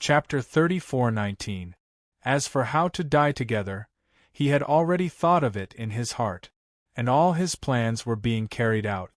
Chapter 34:19. As for how to die together, he had already thought of it in his heart, and all his plans were being carried out.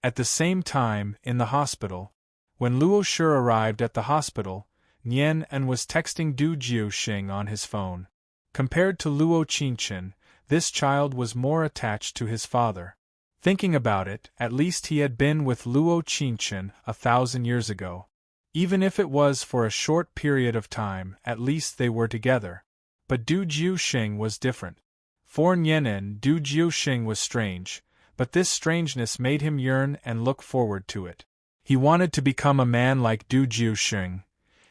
At the same time, in the hospital, when Luo Shi arrived at the hospital, Nian An was texting Du Jiuxing on his phone. Compared to Luo Qingchen, this child was more attached to his father. Thinking about it, at least he had been with Luo Qingchen 1,000 years ago. Even if it was for a short period of time, at least they were together. But Du Jiuxing was different. For Nianen, Du Jiuxing was strange, but this strangeness made him yearn and look forward to it. He wanted to become a man like Du Jiuxing.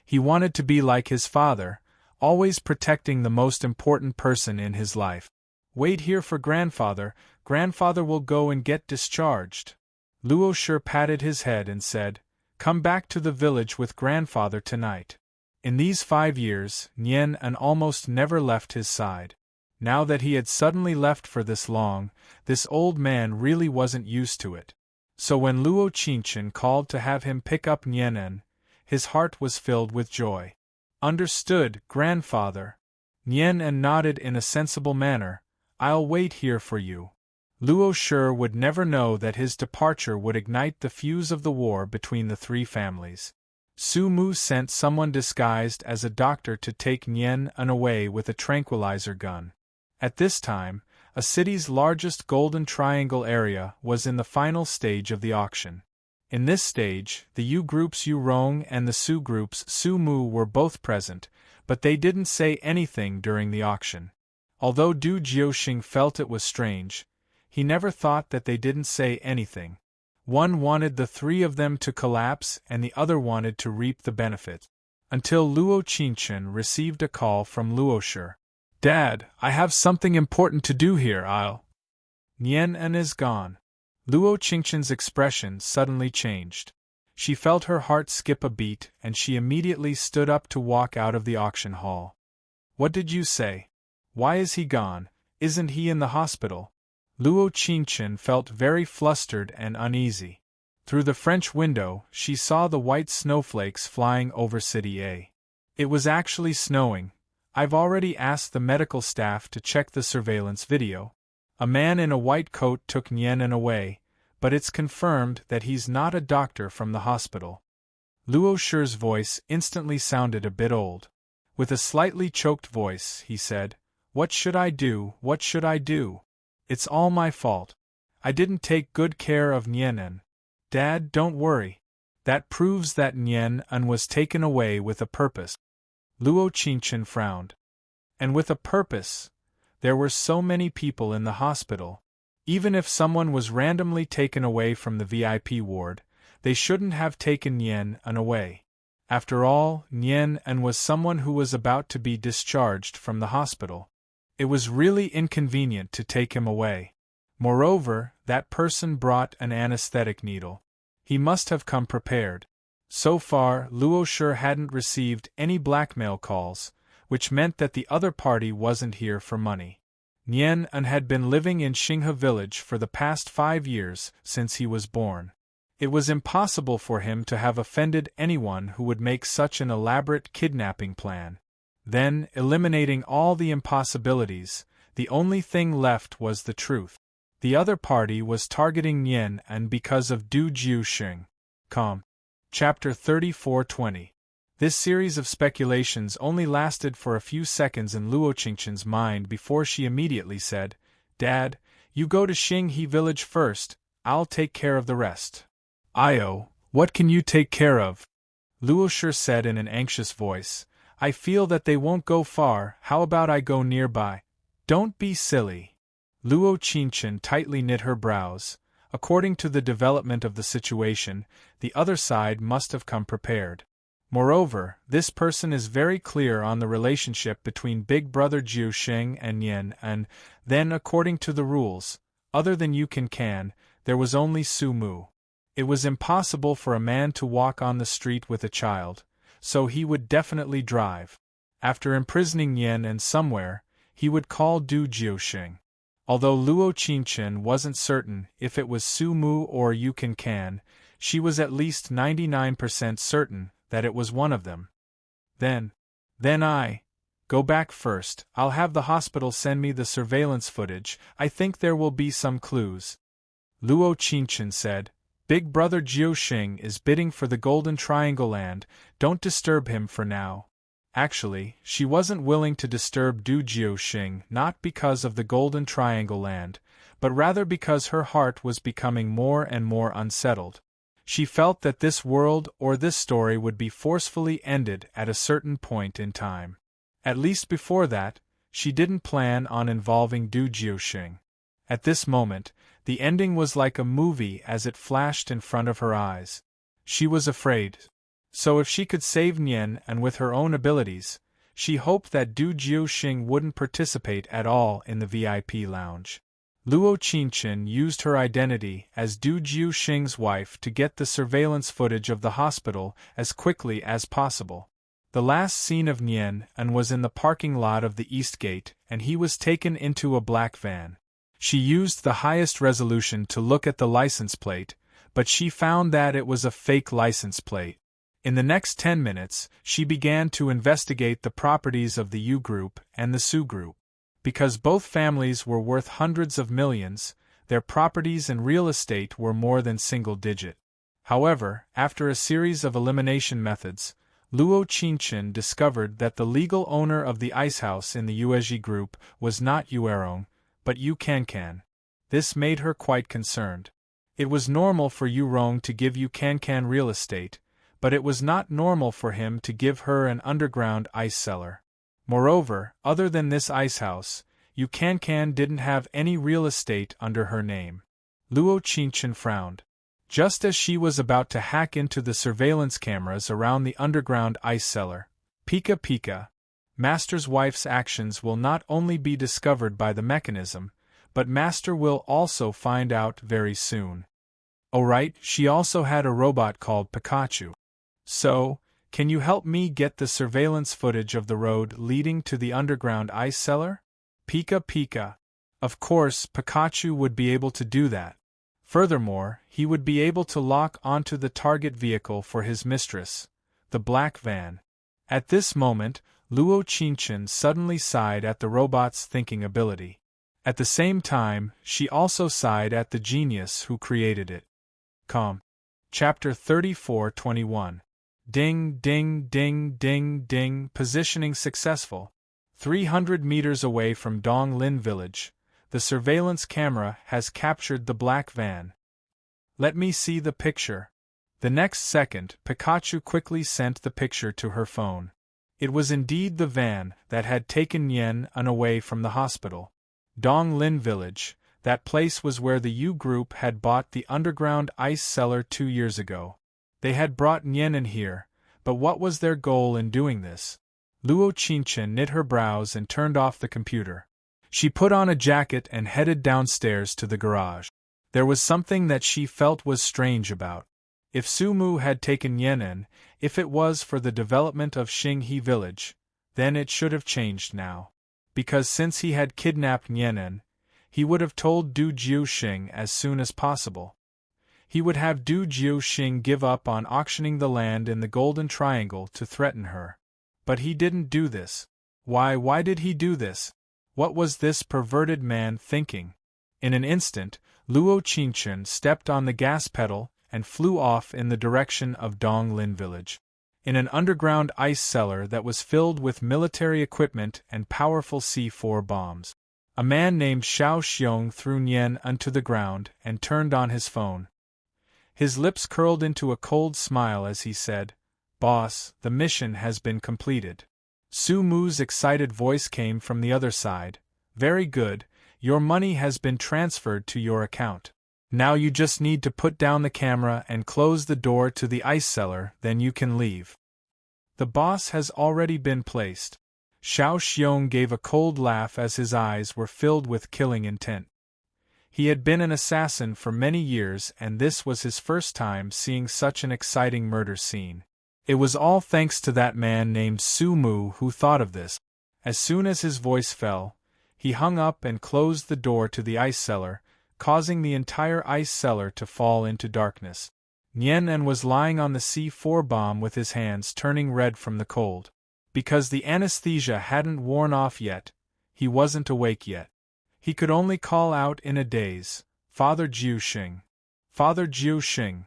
He wanted to be like his father, always protecting the most important person in his life. Wait here for grandfather will go and get discharged. Luo Shi patted his head and said, come back to the village with grandfather tonight. In these 5 years, Nian An almost never left his side. Now that he had suddenly left for this long, this old man really wasn't used to it. So when Luo Qingchen called to have him pick up Nian An, his heart was filled with joy. Understood, grandfather. Nian An nodded in a sensible manner. I'll wait here for you. Luo Shi would never know that his departure would ignite the fuse of the war between the three families. Su Mu sent someone disguised as a doctor to take Nian An away with a tranquilizer gun. At this time, a city's largest Golden Triangle area was in the final stage of the auction. In this stage, the Yu group's Yu Rong and the Su group's Su Mu were both present, but they didn't say anything during the auction. Although Du Jiuxing felt it was strange, he never thought that they didn't say anything. One wanted the three of them to collapse and the other wanted to reap the benefit. Until Luo Qingchen received a call from Luo Shi. Dad, I have something important to do here, Nian An is gone. Luo Qingchen's expression suddenly changed. She felt her heart skip a beat and she immediately stood up to walk out of the auction hall. What did you say? Why is he gone? Isn't he in the hospital? Luo Qingchen felt very flustered and uneasy. Through the French window, she saw the white snowflakes flying over City A. It was actually snowing. I've already asked the medical staff to check the surveillance video. A man in a white coat took Nian An away, but it's confirmed that he's not a doctor from the hospital. Luo Shi's voice instantly sounded a bit old. With a slightly choked voice, he said, What should I do? What should I do? It's all my fault. I didn't take good care of Nian An. Dad, don't worry. That proves that Nian An was taken away with a purpose. Luo Qingchen frowned. And with a purpose? There were so many people in the hospital. Even if someone was randomly taken away from the VIP ward, they shouldn't have taken Nian An away. After all, Nian An was someone who was about to be discharged from the hospital. It was really inconvenient to take him away. Moreover, that person brought an anesthetic needle. He must have come prepared. So far, Luo Shi hadn't received any blackmail calls, which meant that the other party wasn't here for money. Nian An had been living in Xinghe village for the past 5 years since he was born. It was impossible for him to have offended anyone who would make such an elaborate kidnapping plan. Then, eliminating all the impossibilities, the only thing left was the truth. The other party was targeting Nian An because of Du Jiuxing. Chapter 34:20. This series of speculations only lasted for a few seconds in Luo Qingchen's mind before she immediately said, Dad, you go to Xinghe village first, I'll take care of the rest. What can you take care of? Luo Shi said in an anxious voice. I feel that they won't go far, how about I go nearby? Don't be silly. Luo Qingchen tightly knit her brows. According to the development of the situation, the other side must have come prepared. Moreover, this person is very clear on the relationship between Big Brother Jiuxing and Nian An. Then, according to the rules, other than Yu Can, there was only Su Mu. It was impossible for a man to walk on the street with a child, so he would definitely drive. After imprisoning Nian An somewhere, he would call Du Jiuxing. Although Luo Qingchen wasn't certain if it was Su Mu or Yu Can, she was at least 99% certain that it was one of them. Then I go back first. I'll have the hospital send me the surveillance footage. I think there will be some clues. Luo Qingchen said, Big brother Jiu Xing is bidding for the Golden Triangle land, don't disturb him for now. Actually, she wasn't willing to disturb Du Jiu Xing not because of the Golden Triangle land, but rather because her heart was becoming more and more unsettled. She felt that this world or this story would be forcefully ended at a certain point in time. At least before that, she didn't plan on involving Du Jiu Xing. At this moment, the ending was like a movie as it flashed in front of her eyes. She was afraid. So if she could save Nian and with her own abilities, she hoped that Du Jiu Xing wouldn't participate at all in the VIP lounge. Luo Qingchen used her identity as Du Jiu Xing's wife to get the surveillance footage of the hospital as quickly as possible. The last scene of Nian and was in the parking lot of the East Gate, and he was taken into a black van. She used the highest resolution to look at the license plate, but she found that it was a fake license plate. In the next 10 minutes, she began to investigate the properties of the U Group and the Su Group. Because both families were worth hundreds of millions, their properties and real estate were more than single-digit. However, after a series of elimination methods, Luo Qingchen discovered that the legal owner of the ice house in the Yuezhi Group was not Yu Erong, but Yu Cancan. This made her quite concerned. It was normal for Yu Rong to give Yu Cancan real estate, but it was not normal for him to give her an underground ice cellar. Moreover, other than this ice house, Yu Cancan didn't have any real estate under her name. Luo Qingchen frowned. Just as she was about to hack into the surveillance cameras around the underground ice cellar, Pika Pika, Master's wife's actions will not only be discovered by the mechanism, but Master will also find out very soon. Oh right, she also had a robot called Pikachu. So, can you help me get the surveillance footage of the road leading to the underground ice cellar? Pika Pika. Of course, Pikachu would be able to do that. Furthermore, he would be able to lock onto the target vehicle for his mistress, the black van. At this moment, Luo Qingchen suddenly sighed at the robot's thinking ability. At the same time, she also sighed at the genius who created it. Chapter 34:21. Ding ding ding ding ding. Positioning successful. 300 meters away from Dong Lin village, the surveillance camera has captured the black van. Let me see the picture. The next second, Pikachu quickly sent the picture to her phone. It was indeed the van that had taken Nian away from the hospital. Dong Lin village, that place was where the U Group had bought the underground ice cellar 2 years ago. They had brought Nian in here, but what was their goal in doing this? Luo Qingchen knit her brows and turned off the computer. She put on a jacket and headed downstairs to the garage. There was something that she felt was strange about. If Su Mu had taken Nian, if it was for the development of Xinghe village, then it should have changed now. Because since he had kidnapped Nian, he would have told Du Jiu Xing as soon as possible. He would have Du Jiu Xing give up on auctioning the land in the Golden Triangle to threaten her. But he didn't do this. Why did he do this? What was this perverted man thinking? In an instant, Luo Qingchen stepped on the gas pedal and flew off in the direction of Dong Lin village. In an underground ice cellar that was filled with military equipment and powerful C4 bombs, a man named Xiao Xiong threw Nian onto the ground and turned on his phone. His lips curled into a cold smile as he said, "Boss, the mission has been completed." Su Mu's excited voice came from the other side. "Very good, your money has been transferred to your account. Now you just need to put down the camera and close the door to the ice cellar, then you can leave." "The boss has already been placed." Xiao Xiong gave a cold laugh as his eyes were filled with killing intent. He had been an assassin for many years and this was his first time seeing such an exciting murder scene. It was all thanks to that man named Su Mu who thought of this. As soon as his voice fell, he hung up and closed the door to the ice cellar, causing the entire ice cellar to fall into darkness. Nian was lying on the C4 bomb with his hands turning red from the cold. Because the anesthesia hadn't worn off yet, he wasn't awake yet. He could only call out in a daze, "Father Jiu Xing! Father Jiu Xing!"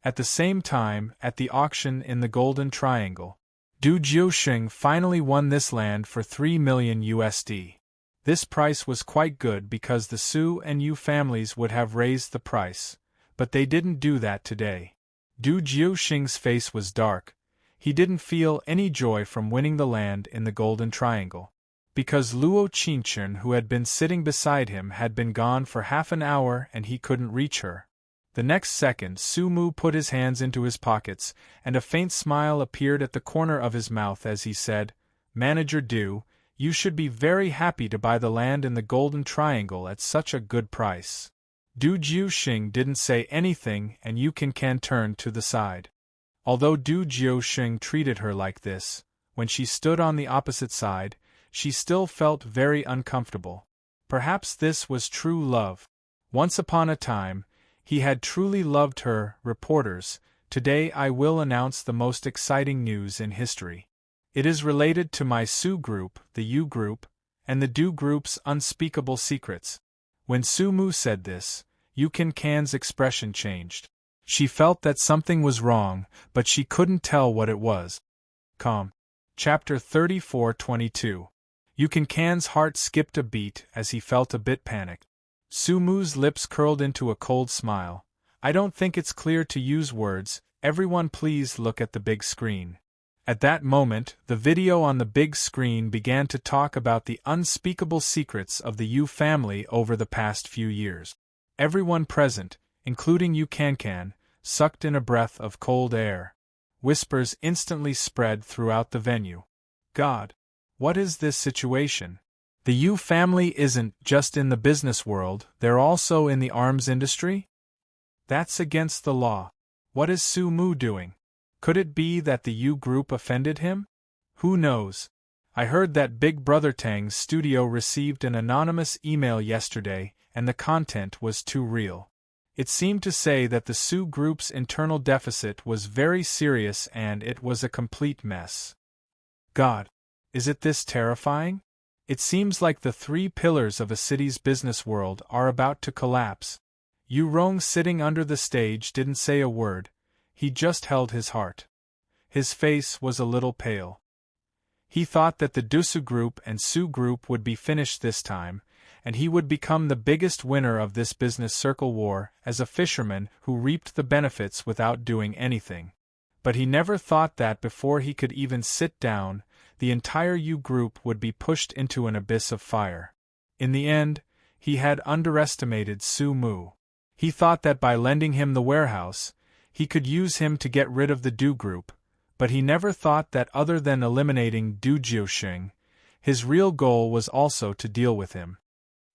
At the same time, at the auction in the Golden Triangle, Du Jiuxing finally won this land for 3 million USD. This price was quite good because the Su and Yu families would have raised the price, but they didn't do that today. Du Jiuxing's face was dark. He didn't feel any joy from winning the land in the Golden Triangle. Because Luo Qinchen, who had been sitting beside him, had been gone for half an hour and he couldn't reach her. The next second, Su Mu put his hands into his pockets, and a faint smile appeared at the corner of his mouth as he said, "Manager Du, you should be very happy to buy the land in the Golden Triangle at such a good price." Du Jiuxing didn't say anything and Yu Can turned to the side. Although Du Jiuxing treated her like this, when she stood on the opposite side, she still felt very uncomfortable. Perhaps this was true love. Once upon a time, he had truly loved her. Reporters, today I will announce the most exciting news in history. It is related to my Su group, the Yu group, and the Du group's unspeakable secrets. When Su Mu said this, Yu Can's expression changed. She felt that something was wrong, but she couldn't tell what it was. Calm. Chapter 34:22. Yu Can's heart skipped a beat as he felt a bit panicked. Su Mu's lips curled into a cold smile. "I don't think it's clear to use words. Everyone please look at the big screen." At that moment, the video on the big screen began to talk about the unspeakable secrets of the Yu family over the past few years. Everyone present, including Yu Can, sucked in a breath of cold air. Whispers instantly spread throughout the venue. God! What is this situation? The Yu family isn't just in the business world, they're also in the arms industry? That's against the law. What is Su Mu doing? Could it be that the Yu group offended him? Who knows? I heard that Big Brother Tang's studio received an anonymous email yesterday, and the content was too real. It seemed to say that the Su group's internal deficit was very serious and it was a complete mess. God! Is it this terrifying? It seems like the three pillars of a city's business world are about to collapse. Yu Rong, sitting under the stage, didn't say a word. He just held his heart. His face was a little pale. He thought that the Dusu group and Su group would be finished this time, and he would become the biggest winner of this business circle war as a fisherman who reaped the benefits without doing anything. But he never thought that before he could even sit down, the entire Yu group would be pushed into an abyss of fire. In the end, he had underestimated Su Mu. He thought that by lending him the warehouse, he could use him to get rid of the Du group, but he never thought that other than eliminating Du Jiuxing, his real goal was also to deal with him.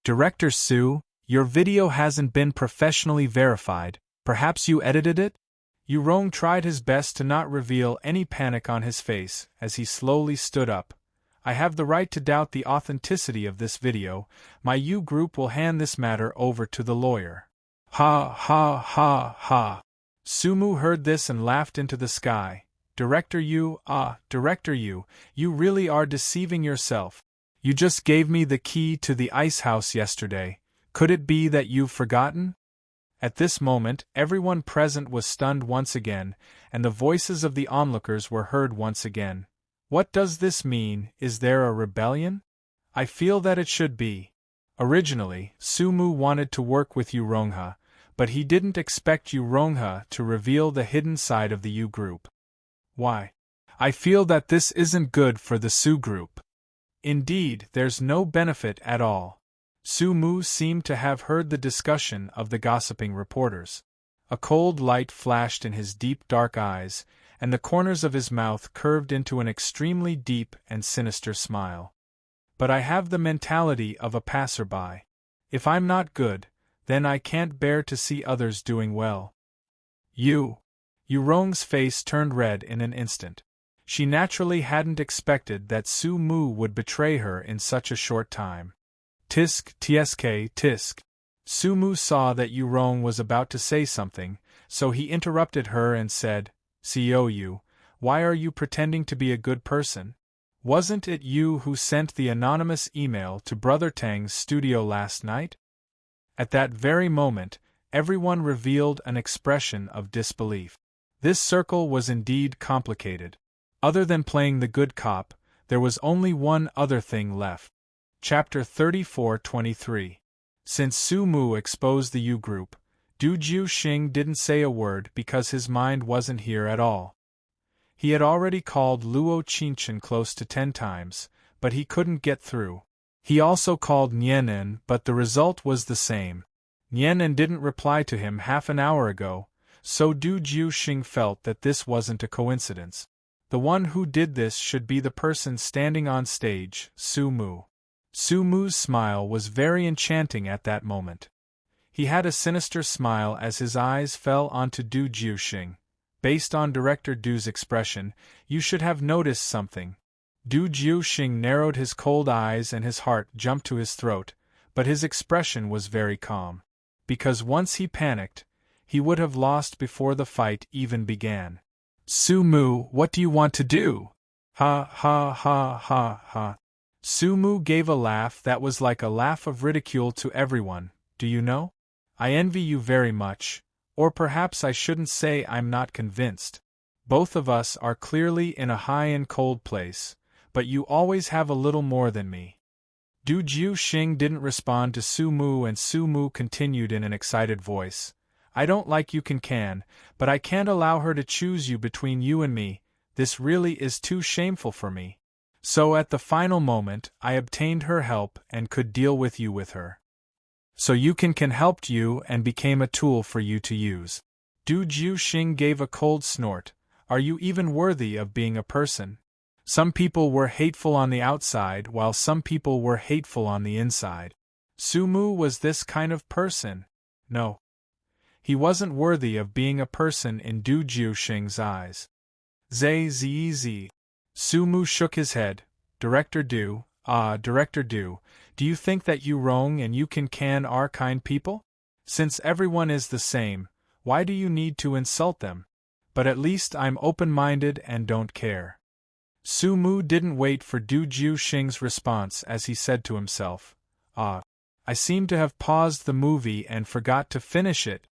Director Su, your video hasn't been professionally verified, perhaps you edited it? Yu Rong tried his best to not reveal any panic on his face as he slowly stood up. I have the right to doubt the authenticity of this video. My Yu group will hand this matter over to the lawyer. Ha ha ha ha. Su Mu heard this and laughed into the sky. Director Yu, Director Yu, you really are deceiving yourself. You just gave me the key to the ice house yesterday. Could it be that you've forgotten? At this moment, everyone present was stunned once again, and the voices of the onlookers were heard once again. What does this mean? Is there a rebellion? I feel that it should be. Originally, Su Mu wanted to work with Yu Rongha, but he didn't expect Yu Rongha to reveal the hidden side of the Yu group. Why? I feel that this isn't good for the Su group. Indeed, there's no benefit at all. Su Mu seemed to have heard the discussion of the gossiping reporters. A cold light flashed in his deep dark eyes, and the corners of his mouth curved into an extremely deep and sinister smile. But I have the mentality of a passerby. If I'm not good, then I can't bear to see others doing well. Yu Rong's face turned red in an instant. She naturally hadn't expected that Su Mu would betray her in such a short time. Tisk, tisk. Su Mu saw that Yu Rong was about to say something, so he interrupted her and said, CEO Yu, why are you pretending to be a good person? Wasn't it you who sent the anonymous email to Brother Tang's studio last night? At that very moment, everyone revealed an expression of disbelief. This circle was indeed complicated. Other than playing the good cop, there was only one other thing left. Chapter 34-23. Since Su Mu exposed the U group, Du Jiuxing didn't say a word because his mind wasn't here at all. He had already called Luo Qinchen close to 10 times, but he couldn't get through. He also called Nianen, but the result was the same. Nianen didn't reply to him half an hour ago, so Du Jiuxing felt that this wasn't a coincidence. The one who did this should be the person standing on stage, Su Mu. Su Mu's smile was very enchanting at that moment. He had a sinister smile as his eyes fell onto Du Jiuxing. Based on Director Du's expression, you should have noticed something. Du Jiuxing narrowed his cold eyes and his heart jumped to his throat, but his expression was very calm. Because once he panicked, he would have lost before the fight even began. Su Mu, what do you want to do? Ha ha ha ha ha. Su Mu gave a laugh that was like a laugh of ridicule to everyone, do you know? I envy you very much, or perhaps I shouldn't say I'm not convinced. Both of us are clearly in a high and cold place, but you always have a little more than me. Du Jiuxing didn't respond to Su Mu and Su Mu continued in an excited voice. I don't like you can, but I can't allow her to choose you between you and me, this really is too shameful for me. So at the final moment, I obtained her help and could deal with her. So you can helped you and became a tool for you to use. Du Jiuxing gave a cold snort. Are you even worthy of being a person? Some people were hateful on the outside while some people were hateful on the inside. Su Mu was this kind of person. No. He wasn't worthy of being a person in Du Jiuxing's eyes. Zi. Su Mu shook his head. Director Du, Director Du, do you think that Yu Rong and Yu Can are kind people? Since everyone is the same, why do you need to insult them? But at least I'm open-minded and don't care. Su Mu didn't wait for Du Jiuxing's response as he said to himself, I seem to have paused the movie and forgot to finish it.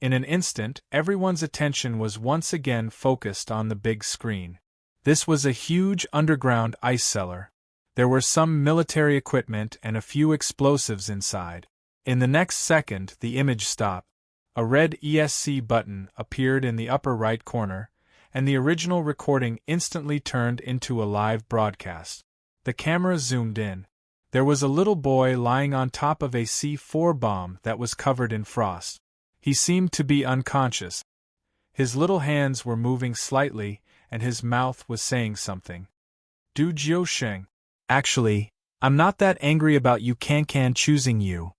In an instant, everyone's attention was once again focused on the big screen. This was a huge underground ice cellar. There were some military equipment and a few explosives inside. In the next second, the image stopped. A red ESC button appeared in the upper right corner, and the original recording instantly turned into a live broadcast. The camera zoomed in. There was a little boy lying on top of a C4 bomb that was covered in frost. He seemed to be unconscious. His little hands were moving slightly, and his mouth was saying something. Du Jiuxing. Actually, I'm not that angry about Yu Can choosing you.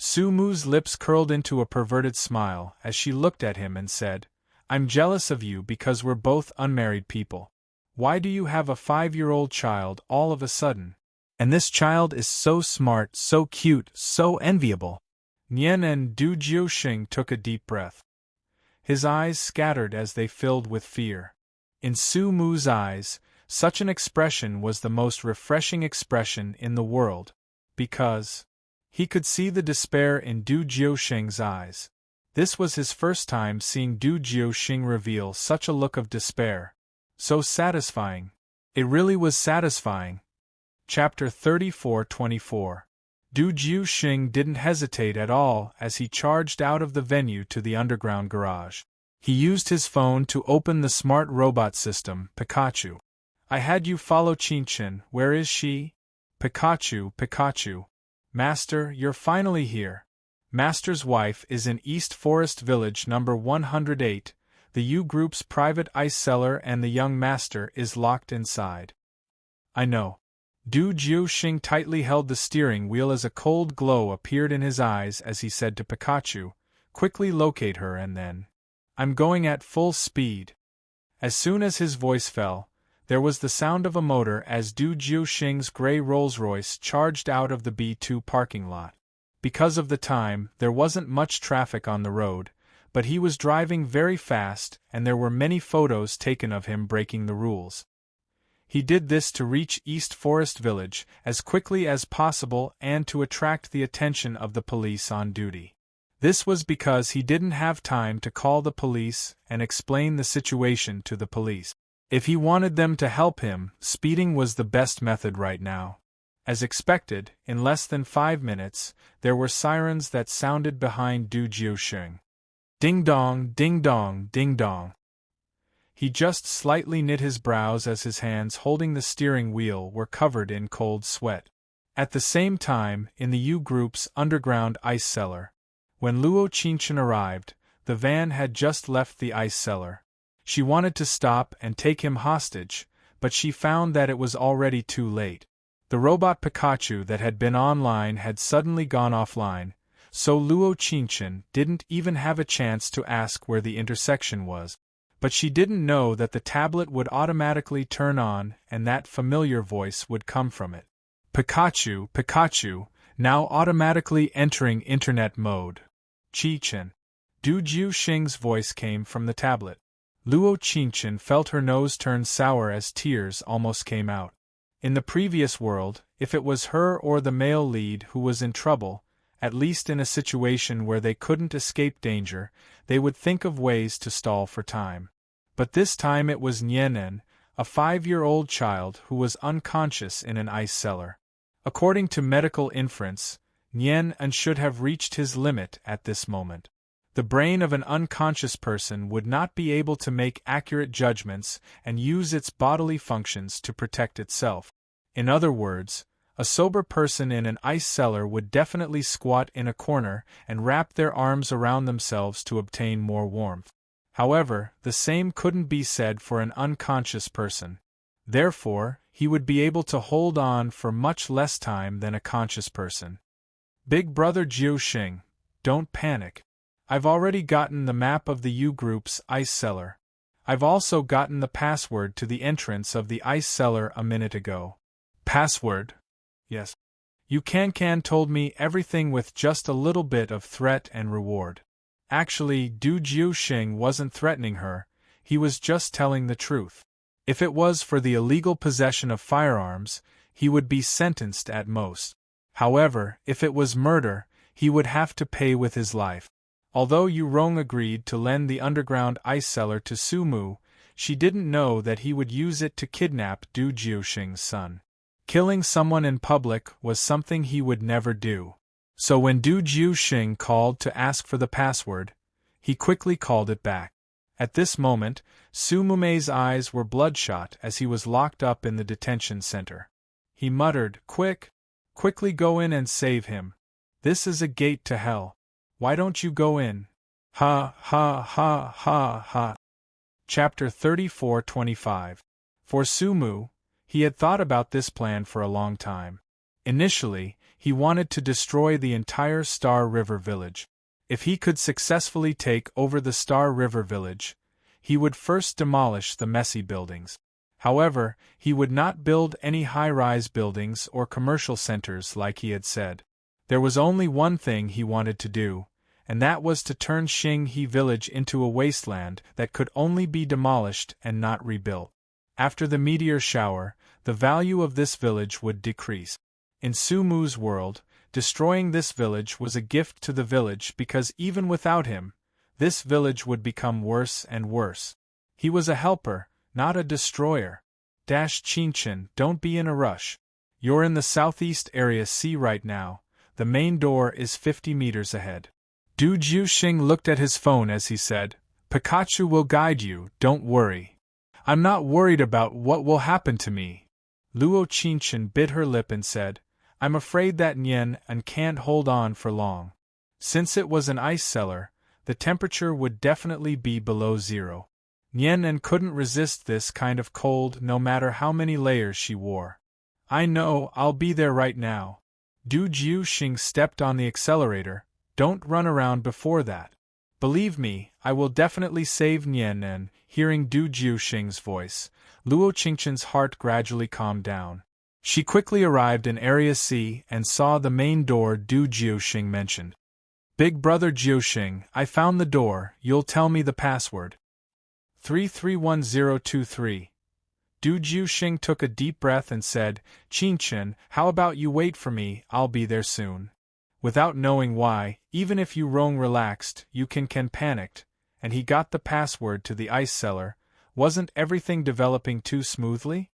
Su Mu's lips curled into a perverted smile as she looked at him and said, I'm jealous of you because we're both unmarried people. Why do you have a 5-year-old child all of a sudden? And this child is so smart, so cute, so enviable. Nian and Du Jiuxing took a deep breath. His eyes scattered as they filled with fear. In Su Mu's eyes, such an expression was the most refreshing expression in the world, because he could see the despair in Du Jiuxing's eyes. This was his first time seeing Du Jiuxing reveal such a look of despair. So satisfying. It really was satisfying. Chapter 34-24. Du Jiuxing didn't hesitate at all as he charged out of the venue to the underground garage. He used his phone to open the smart robot system, Pikachu. I had you follow Qinchen, where is she? Pikachu. Master, you're finally here. Master's wife is in East Forest Village number 108, the U Group's private ice cellar and the young master is locked inside. I know. Du Jiuxing tightly held the steering wheel as a cold glow appeared in his eyes as he said to Pikachu, quickly locate her and then. I'm going at full speed. As soon as his voice fell, there was the sound of a motor as Du Jiuxing's gray Rolls-Royce charged out of the B2 parking lot. Because of the time, there wasn't much traffic on the road, but he was driving very fast and there were many photos taken of him breaking the rules. He did this to reach East Forest Village as quickly as possible and to attract the attention of the police on duty. This was because he didn't have time to call the police and explain the situation to the police. If he wanted them to help him, speeding was the best method right now. As expected, in less than 5 minutes, there were sirens that sounded behind Du Jiuxing. Ding dong, ding dong, ding dong. He just slightly knit his brows as his hands holding the steering wheel were covered in cold sweat. At the same time, in the U Group's underground ice cellar. When Luo Qingchen arrived, the van had just left the ice cellar. She wanted to stop and take him hostage, but she found that it was already too late. The robot Pikachu that had been online had suddenly gone offline, so Luo Qingchen didn't even have a chance to ask where the intersection was. But she didn't know that the tablet would automatically turn on and that familiar voice would come from it. Pikachu, Pikachu, now automatically entering internet mode. Qingchen. Du Jiuxing's voice came from the tablet. Luo Qingchen felt her nose turn sour as tears almost came out. In the previous world, if it was her or the male lead who was in trouble, at least in a situation where they couldn't escape danger, they would think of ways to stall for time. But this time it was Nianen, a 5-year-old child who was unconscious in an ice cellar. According to medical inference, Nianen should have reached his limit at this moment. The brain of an unconscious person would not be able to make accurate judgments and use its bodily functions to protect itself. In other words, a sober person in an ice cellar would definitely squat in a corner and wrap their arms around themselves to obtain more warmth. However, the same couldn't be said for an unconscious person. Therefore, he would be able to hold on for much less time than a conscious person. Big Brother Jiuxing, don't panic. I've already gotten the map of the U Group's ice cellar. I've also gotten the password to the entrance of the ice cellar a minute ago. Password? Yes. You Can told me everything with just a little bit of threat and reward. Actually, Du Jiuxing wasn't threatening her, he was just telling the truth. If it was for the illegal possession of firearms, he would be sentenced at most. However, if it was murder, he would have to pay with his life. Although Yu Rong agreed to lend the underground ice cellar to Sumu, she didn't know that he would use it to kidnap Du Jiuxing's son. Killing someone in public was something he would never do. So when Du Jiuxing called to ask for the password, he quickly called it back. At this moment, Su Mumei's eyes were bloodshot as he was locked up in the detention center. He muttered, Quickly go in and save him. This is a gate to hell. Why don't you go in? Ha ha ha ha ha. Chapter 34:25. For Sumu, he had thought about this plan for a long time. Initially, he wanted to destroy the entire Star River Village. If he could successfully take over the Star River Village, he would first demolish the messy buildings. However, he would not build any high-rise buildings or commercial centers like he had said. There was only one thing he wanted to do, and that was to turn Xinghe Village into a wasteland that could only be demolished and not rebuilt. After the meteor shower, the value of this village would decrease. In Sumu's world, destroying this village was a gift to the village because even without him, this village would become worse and worse. He was a helper, not a destroyer. Qingchen, don't be in a rush. You're in the southeast area C right now. The main door is 50 meters ahead. Du Jiuxing looked at his phone as he said, Pikachu will guide you, don't worry. I'm not worried about what will happen to me. Luo Qingchen bit her lip and said, I'm afraid that Nian can't hold on for long. Since it was an ice cellar, the temperature would definitely be below 0. Nian couldn't resist this kind of cold no matter how many layers she wore. I know, I'll be there right now. Du Jiuxing stepped on the accelerator. Don't run around before that. Believe me, I will definitely save Nian. Hearing Du Jiuxing's voice, Luo Qingchen's heart gradually calmed down. She quickly arrived in Area C and saw the main door Du Jiuxing mentioned. Big Brother Jiuxing, I found the door, you'll tell me the password. 331023. Du Jiuxing took a deep breath and said, "Qingchen, how about you wait for me, I'll be there soon." Without knowing why, even if Yu Rong relaxed, Yu Can panicked, and he got the password to the ice cellar. Wasn't everything developing too smoothly?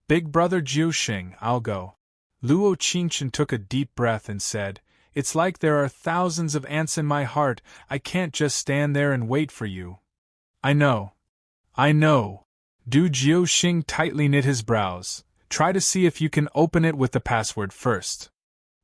"Big brother Jiuxing, I'll go." Luo Qingchen took a deep breath and said, "It's like there are thousands of ants in my heart, I can't just stand there and wait for you." "I know. I know." Du Jiuxing tightly knit his brows. "Try to see if you can open it with the password first."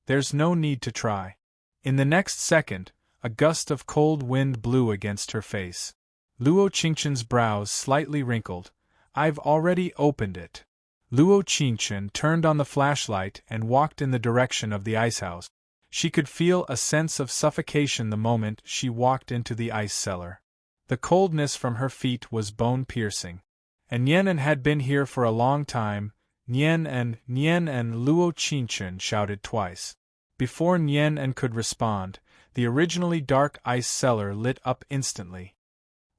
"There's no need to try." In the next second, a gust of cold wind blew against her face. Luo Qingchen's brows slightly wrinkled. "I've already opened it." Luo Qingchen turned on the flashlight and walked in the direction of the icehouse. She could feel a sense of suffocation the moment she walked into the ice cellar. The coldness from her feet was bone-piercing. And Nianen had been here for a long time. Nianen, Luo Qingchen shouted twice. Before Nianen could respond, the originally dark ice cellar lit up instantly.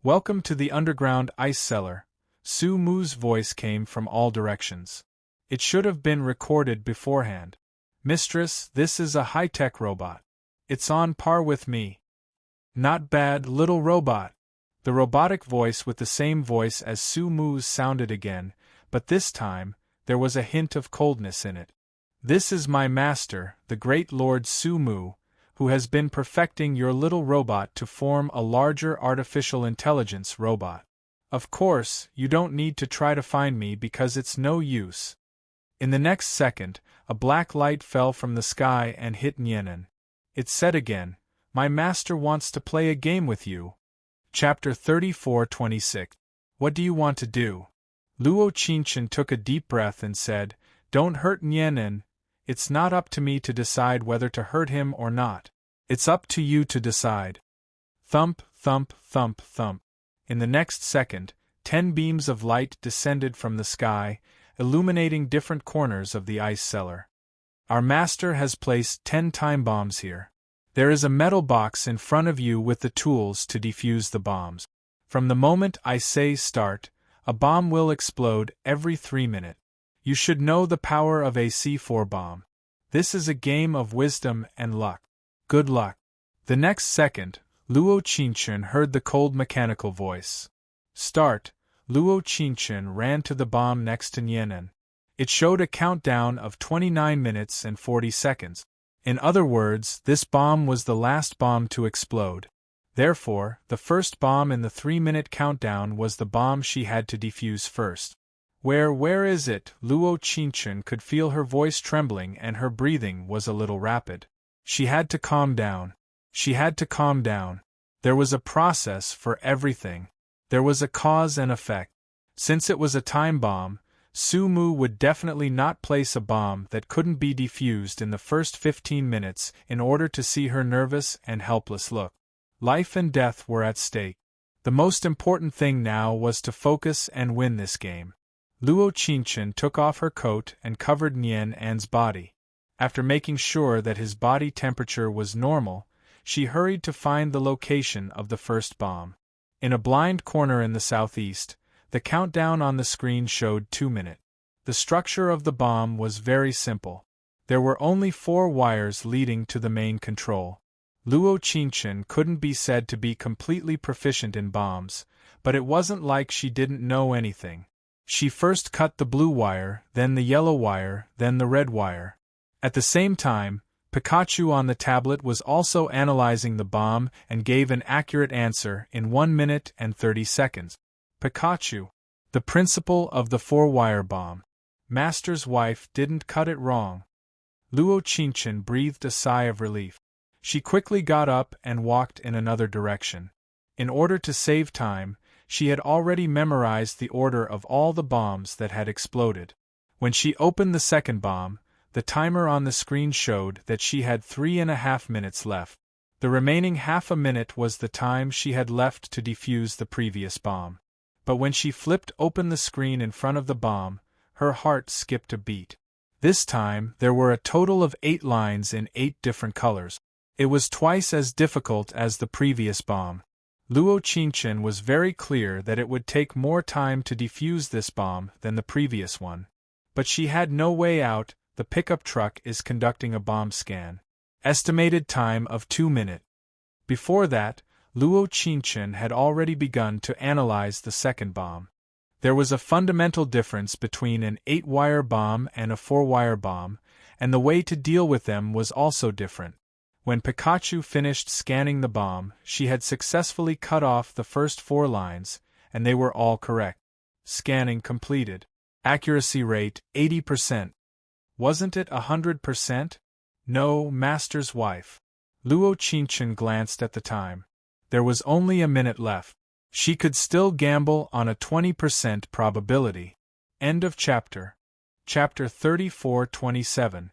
"Welcome to the underground ice cellar." Su Mu's voice came from all directions. It should have been recorded beforehand. "Mistress, this is a high-tech robot. It's on par with me." "Not bad, little robot." The robotic voice with the same voice as Su Mu's sounded again, but this time, there was a hint of coldness in it. "This is my master, the great Lord Su Mu, who has been perfecting your little robot to form a larger artificial intelligence robot. Of course, you don't need to try to find me because it's no use." In the next second, a black light fell from the sky and hit Nianen. It said again, "My master wants to play a game with you." Chapter 34-26. What do you want to do? Luo Qingchen took a deep breath and said, "Don't hurt Nianen. It's not up to me to decide whether to hurt him or not. It's up to you to decide." Thump, thump, thump, thump. In the next second, 10 beams of light descended from the sky, illuminating different corners of the ice cellar. "Our master has placed 10 time bombs here. There is a metal box in front of you with the tools to defuse the bombs. From the moment I say start, a bomb will explode every 3 minutes. You should know the power of a C4 bomb. This is a game of wisdom and luck. Good luck." The next second, Luo Qingchen heard the cold mechanical voice. "Start." Luo Qingchen ran to the bomb next to Nianen. It showed a countdown of 29 minutes and 40 seconds. In other words, this bomb was the last bomb to explode. Therefore, the first bomb in the 3-minute countdown was the bomb she had to defuse first. Where is it?" Luo Qingchen could feel her voice trembling and her breathing was a little rapid. She had to calm down. She had to calm down. There was a process for everything. There was a cause and effect. Since it was a time bomb, Su Mu would definitely not place a bomb that couldn't be defused in the first 15 minutes in order to see her nervous and helpless look. Life and death were at stake. The most important thing now was to focus and win this game. Luo Qingchen took off her coat and covered Nianen's body. After making sure that his body temperature was normal, she hurried to find the location of the first bomb. In a blind corner in the southeast, the countdown on the screen showed 2 minutes. The structure of the bomb was very simple. There were only 4 wires leading to the main control. Luo Qingchen couldn't be said to be completely proficient in bombs, but it wasn't like she didn't know anything. She first cut the blue wire, then the yellow wire, then the red wire. At the same time, Pikachu on the tablet was also analyzing the bomb and gave an accurate answer in 1 minute and 30 seconds. Pikachu, the principal of the 4-wire bomb. Master's wife didn't cut it wrong. Luo Qingchen breathed a sigh of relief. She quickly got up and walked in another direction. In order to save time, she had already memorized the order of all the bombs that had exploded. When she opened the second bomb, the timer on the screen showed that she had 3.5 minutes left. The remaining half a minute was the time she had left to defuse the previous bomb. But when she flipped open the screen in front of the bomb, her heart skipped a beat. This time, there were a total of 8 lines in 8 different colors. It was twice as difficult as the previous bomb. Luo Qingchen was very clear that it would take more time to defuse this bomb than the previous one. But she had no way out. The pickup truck is conducting a bomb scan. Estimated time of 2 minutes. Before that, Luo Qingchen had already begun to analyze the second bomb. There was a fundamental difference between an 8-wire bomb and a 4-wire bomb, and the way to deal with them was also different. When Pikachu finished scanning the bomb, she had successfully cut off the first 4 lines, and they were all correct. Scanning completed. Accuracy rate 80%. Wasn't it 100%? No, Master's wife. Luo Qingchen glanced at the time. There was only a minute left. She could still gamble on a 20% probability. End of chapter. Chapter 34-27.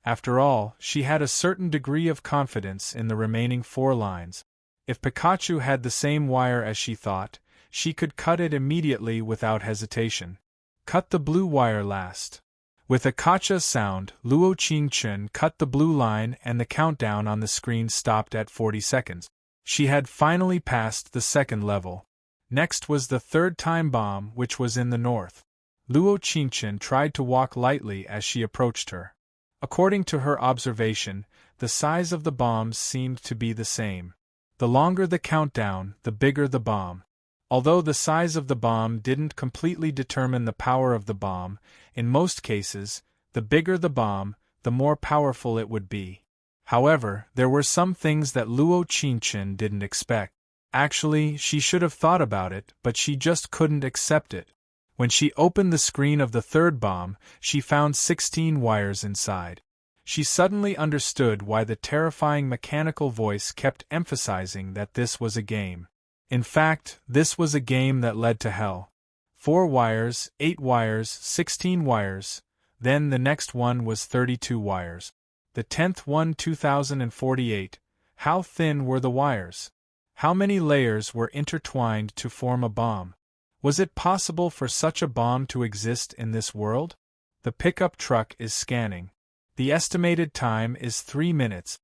After all, she had a certain degree of confidence in the remaining 4 lines. If Pikachu had the same wire as she thought, she could cut it immediately without hesitation. Cut the blue wire last. With a kacha sound, Luo Qingchen cut the blue line and the countdown on the screen stopped at 40 seconds. She had finally passed the second level. Next was the third time bomb, which was in the north. Luo Qingchen tried to walk lightly as she approached her. According to her observation, the size of the bombs seemed to be the same. The longer the countdown, the bigger the bomb. Although the size of the bomb didn't completely determine the power of the bomb, in most cases, the bigger the bomb, the more powerful it would be. However, there were some things that Luo Qingchen didn't expect. Actually, she should have thought about it, but she just couldn't accept it. When she opened the screen of the third bomb, she found 16 wires inside. She suddenly understood why the terrifying mechanical voice kept emphasizing that this was a game. In fact, this was a game that led to hell. 4 wires, 8 wires, 16 wires, then the next one was 32 wires. The 10th one 2048. How thin were the wires? How many layers were intertwined to form a bomb? Was it possible for such a bomb to exist in this world? The pickup truck is scanning. The estimated time is 3 minutes.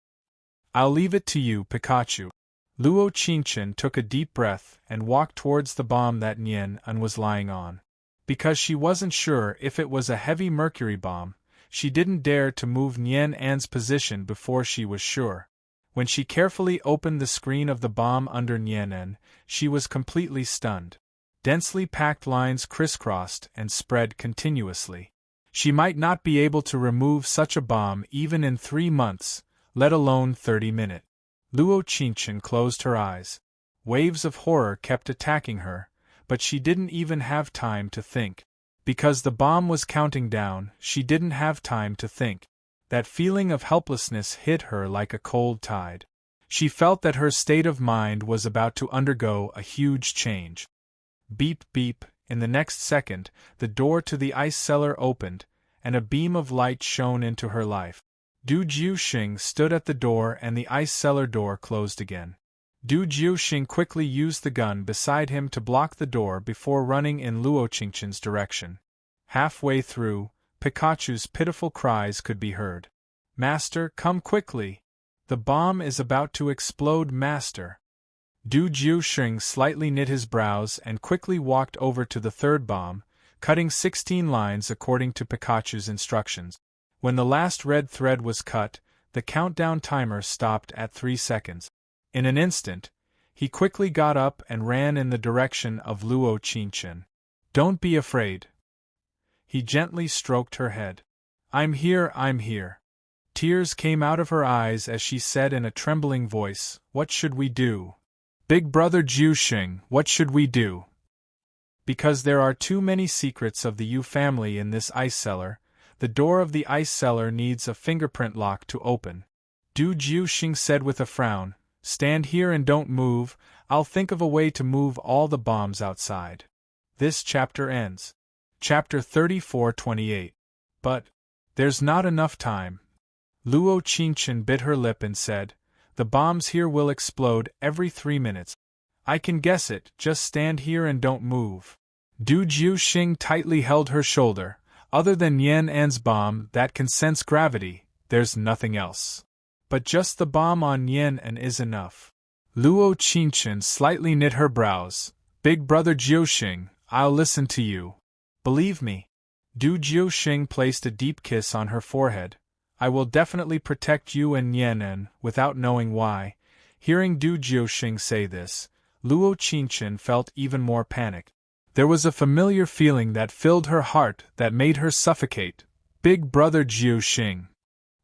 I'll leave it to you, Pikachu. Luo Qingchen took a deep breath and walked towards the bomb that Nian An was lying on. Because she wasn't sure if it was a heavy mercury bomb, she didn't dare to move Nian An's position before she was sure. When she carefully opened the screen of the bomb under Nian An, she was completely stunned. Densely packed lines crisscrossed and spread continuously. She might not be able to remove such a bomb even in 3 months, let alone 30 minutes. Luo Qingchen closed her eyes. Waves of horror kept attacking her, but she didn't even have time to think. Because the bomb was counting down, she didn't have time to think. That feeling of helplessness hit her like a cold tide. She felt that her state of mind was about to undergo a huge change. Beep beep, in the next second, the door to the ice cellar opened, and a beam of light shone into her life. Du Jiuxing stood at the door and the ice cellar door closed again. Du Jiuxing quickly used the gun beside him to block the door before running in Luo Qingchen's direction. Halfway through, Pikachu's pitiful cries could be heard. "Master, come quickly! The bomb is about to explode, Master!" Du Jiuxing slightly knit his brows and quickly walked over to the third bomb, cutting 16 lines according to Pikachu's instructions. When the last red thread was cut, the countdown timer stopped at 3 seconds. In an instant, he quickly got up and ran in the direction of Luo Qingchen. "Don't be afraid." He gently stroked her head. I'm here. Tears came out of her eyes as she said in a trembling voice, "What should we do? Big brother Jiuxing, what should we do?" Because there are too many secrets of the Yu family in this ice cellar, the door of the ice cellar needs a fingerprint lock to open. Du Jiuxing said with a frown, "Stand here and don't move, I'll think of a way to move all the bombs outside." This chapter ends. Chapter 34-28. But there's not enough time. Luo Qingchen bit her lip and said, "The bombs here will explode every 3 minutes. I can guess it, just stand here and don't move." Du Jiuxing tightly held her shoulder. "Other than Yan An's bomb that can sense gravity, there's nothing else. But just the bomb on Yan An is enough." Luo Qingchen slightly knit her brows. Big brother Jiuxing, I'll listen to you. Believe me. Du Jiuxing placed a deep kiss on her forehead. I will definitely protect you and Nianen, without knowing why. Hearing Du Jiuxing say this, Luo Qingchen felt even more panic. There was a familiar feeling that filled her heart that made her suffocate. Big brother Jiuxing.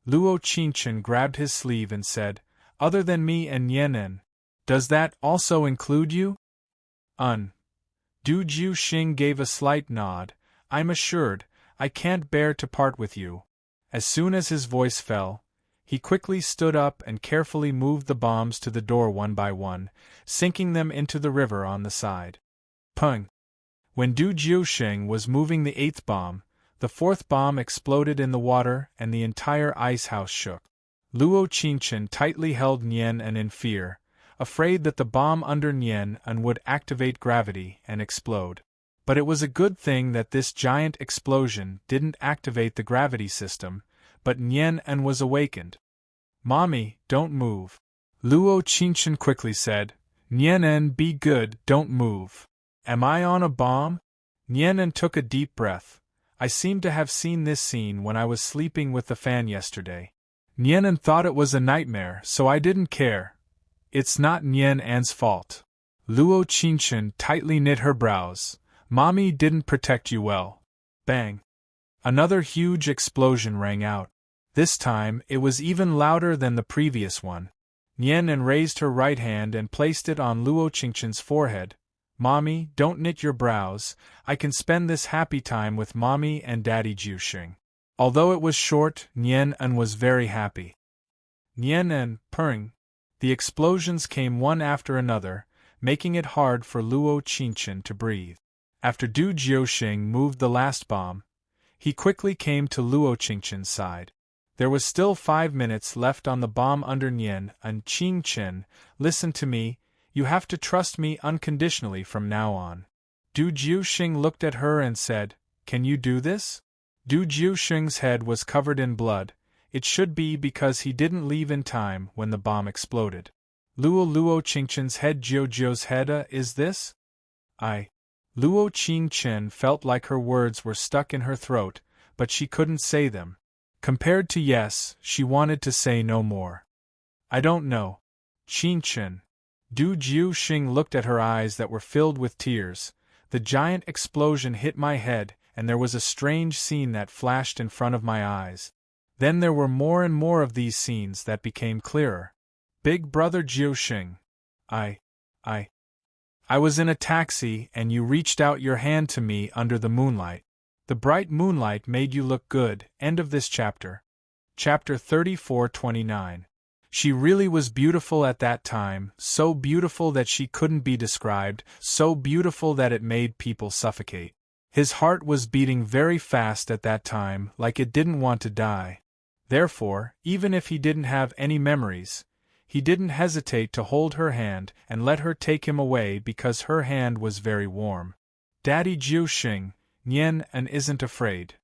Luo Qingchen grabbed his sleeve and said, other than me and Nianen, does that also include you? Du Jiuxing gave a slight nod. I'm assured, I can't bear to part with you. As soon as his voice fell, he quickly stood up and carefully moved the bombs to the door one by one, sinking them into the river on the side. Pung! When Du Jiuxing was moving the 8th bomb, the 4th bomb exploded in the water and the entire ice house shook. Luo Qingchen tightly held Nianen in fear, afraid that the bomb under Nianen would activate gravity and explode. But it was a good thing that this giant explosion didn't activate the gravity system, but Nianen was awakened. Mommy, don't move. Luo Qingchen quickly said, Nianen, be good, don't move. Am I on a bomb? Nianen took a deep breath. I seem to have seen this scene when I was sleeping with the fan yesterday. Nianen thought it was a nightmare, so I didn't care. It's not Nianen's fault. Luo Qingchen tightly knit her brows. Mommy didn't protect you well. Bang! Another huge explosion rang out. This time, it was even louder than the previous one. Nianen raised her right hand and placed it on Luo Qingchen's forehead. Mommy, don't knit your brows, I can spend this happy time with Mommy and Daddy Jiuxing. Although it was short, Nianen was very happy. Nianen, purring. The explosions came one after another, making it hard for Luo Qingchen to breathe. After Du Jiuxing moved the last bomb, he quickly came to Luo Qingchen's side. There was still 5 minutes left on the bomb under Nian and Qingchen. Listen to me, you have to trust me unconditionally from now on. Du Jiuxing looked at her and said, can you do this? Du Jiuxing's head was covered in blood. It should be because he didn't leave in time when the bomb exploded. Luo Qingchen's head, Jiu's head, is this? Luo Qingchen felt like her words were stuck in her throat, but she couldn't say them. Compared to yes, she wanted to say no more. I don't know. Qingchen. Du Jiuxing looked at her eyes that were filled with tears. The giant explosion hit my head, and there was a strange scene that flashed in front of my eyes. Then there were more and more of these scenes that became clearer. Big brother Jiuxing. I was in a taxi and you reached out your hand to me under the moonlight. The bright moonlight made you look good. End of this chapter. Chapter 34-29. She really was beautiful at that time, so beautiful that she couldn't be described, so beautiful that it made people suffocate. His heart was beating very fast at that time, like it didn't want to die. Therefore, even if he didn't have any memories, he didn't hesitate to hold her hand and let her take him away because her hand was very warm. Daddy Jiuxing, Nianen isn't afraid.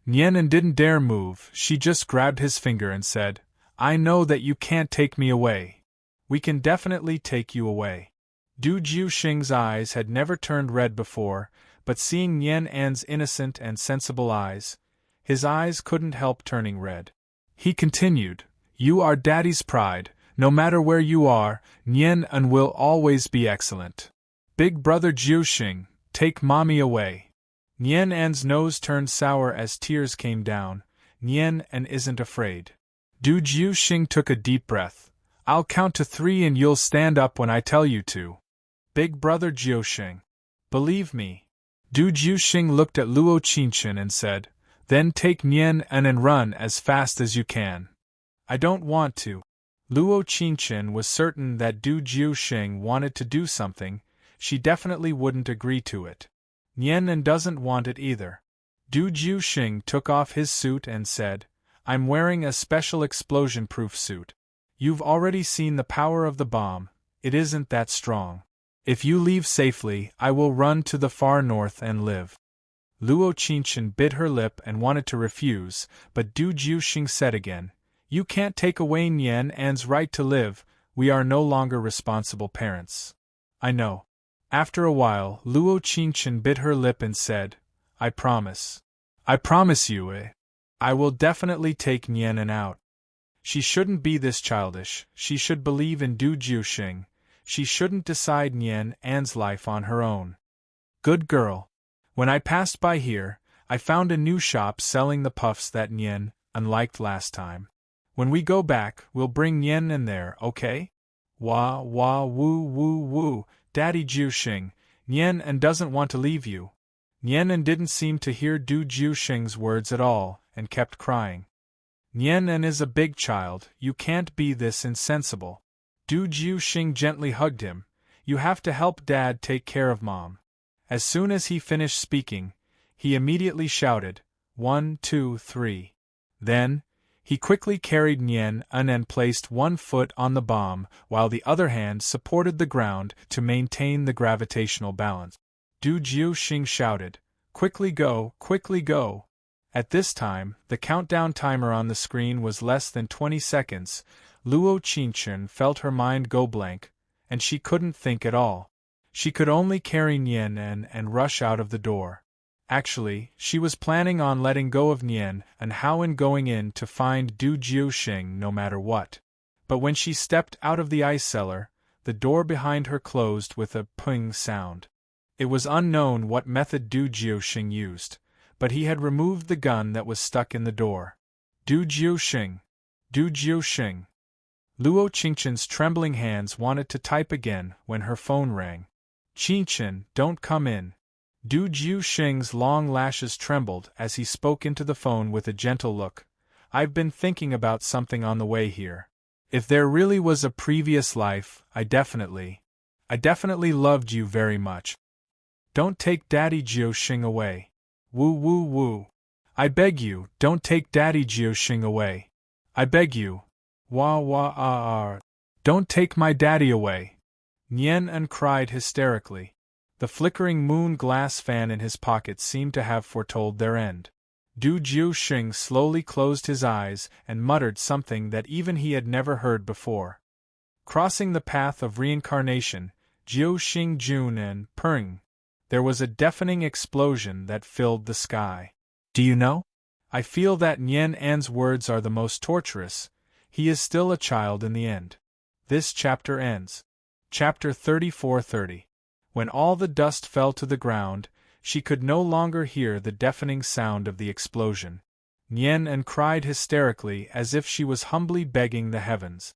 Nianen didn't dare move, she just grabbed his finger and said, I know that you can't take me away. We can definitely take you away. Du Jiuxing's eyes had never turned red before, but seeing Nianen's innocent and sensible eyes, his eyes couldn't help turning red. He continued, you are Daddy's pride, no matter where you are, Nianen will always be excellent. Big brother Jiuxing, take Mommy away. Nianen's nose turned sour as tears came down. Nianen isn't afraid. Du Jiuxing took a deep breath. I'll count to 3 and you'll stand up when I tell you to. Big brother Jiuxing. Believe me. Du Jiuxing looked at Luo Qingchen and said, then take Nianen and run as fast as you can. I don't want to. Luo Qingchen was certain that Du Jiuxing wanted to do something, she definitely wouldn't agree to it. Nianen doesn't want it either. Du Jiuxing took off his suit and said, I'm wearing a special explosion-proof suit. You've already seen the power of the bomb, it isn't that strong. If you leave safely, I will run to the far north and live. Luo Qingchen bit her lip and wanted to refuse, but Du Jiuxing said again, you can't take away Nianen's right to live, We are no longer responsible parents. I know. After a while, Luo Qingchen bit her lip and said, I promise. I promise you, I will definitely take Nian out. She shouldn't be this childish, she should believe in Du Jiuxing, she shouldn't decide Nian An's life on her own. Good girl. When I passed by here, I found a new shop selling the puffs that Nian unliked last time. When we go back, we'll bring Nian in there, okay? Wah wah woo woo woo, Daddy Jiuxing, Nian An doesn't want to leave you. Nian An didn't seem to hear Du Jiuxing's words at all, and kept crying. Nian An is a big child, you can't be this insensible. Du Jiuxing gently hugged him. You have to help Dad take care of Mom. As soon as he finished speaking, he immediately shouted, 1, 2, 3. Then, he quickly carried Nian An and placed one foot on the bomb while the other hand supported the ground to maintain the gravitational balance. Du Jiuxing shouted, quickly go, quickly go. At this time, the countdown timer on the screen was less than 20 seconds. Luo Qingchen felt her mind go blank, and she couldn't think at all. She could only carry Nian An and rush out of the door. Actually, she was planning on letting go of Nian and how and going in to find Du Jiuxing no matter what. But when she stepped out of the ice cellar, the door behind her closed with a ping sound. It was unknown what method Du Jiuxing used, but he had removed the gun that was stuck in the door. Du Jiuxing! Du Jiuxing! Luo Qingchen's trembling hands wanted to type again when her phone rang. Qingchen, don't come in. Du Jiuxing's long lashes trembled as he spoke into the phone with a gentle look. I've been thinking about something on the way here. If there really was a previous life, I definitely loved you very much. Don't take Daddy Jiuxing away. Woo woo woo. I beg you, don't take Daddy Jiuxing away. I beg you. Wah wah ah ah. Don't take my daddy away. Nian An cried hysterically. The flickering moon glass fan in his pocket seemed to have foretold their end. Du Jiuxing slowly closed his eyes and muttered something that even he had never heard before. Crossing the path of reincarnation, Jiuxing Jun and Peng. There was a deafening explosion that filled the sky. Do you know? I feel that Nian An's words are the most torturous. He is still a child in the end. This chapter ends. Chapter 34:30. When all the dust fell to the ground, she could no longer hear the deafening sound of the explosion. Nian An cried hysterically as if she was humbly begging the heavens.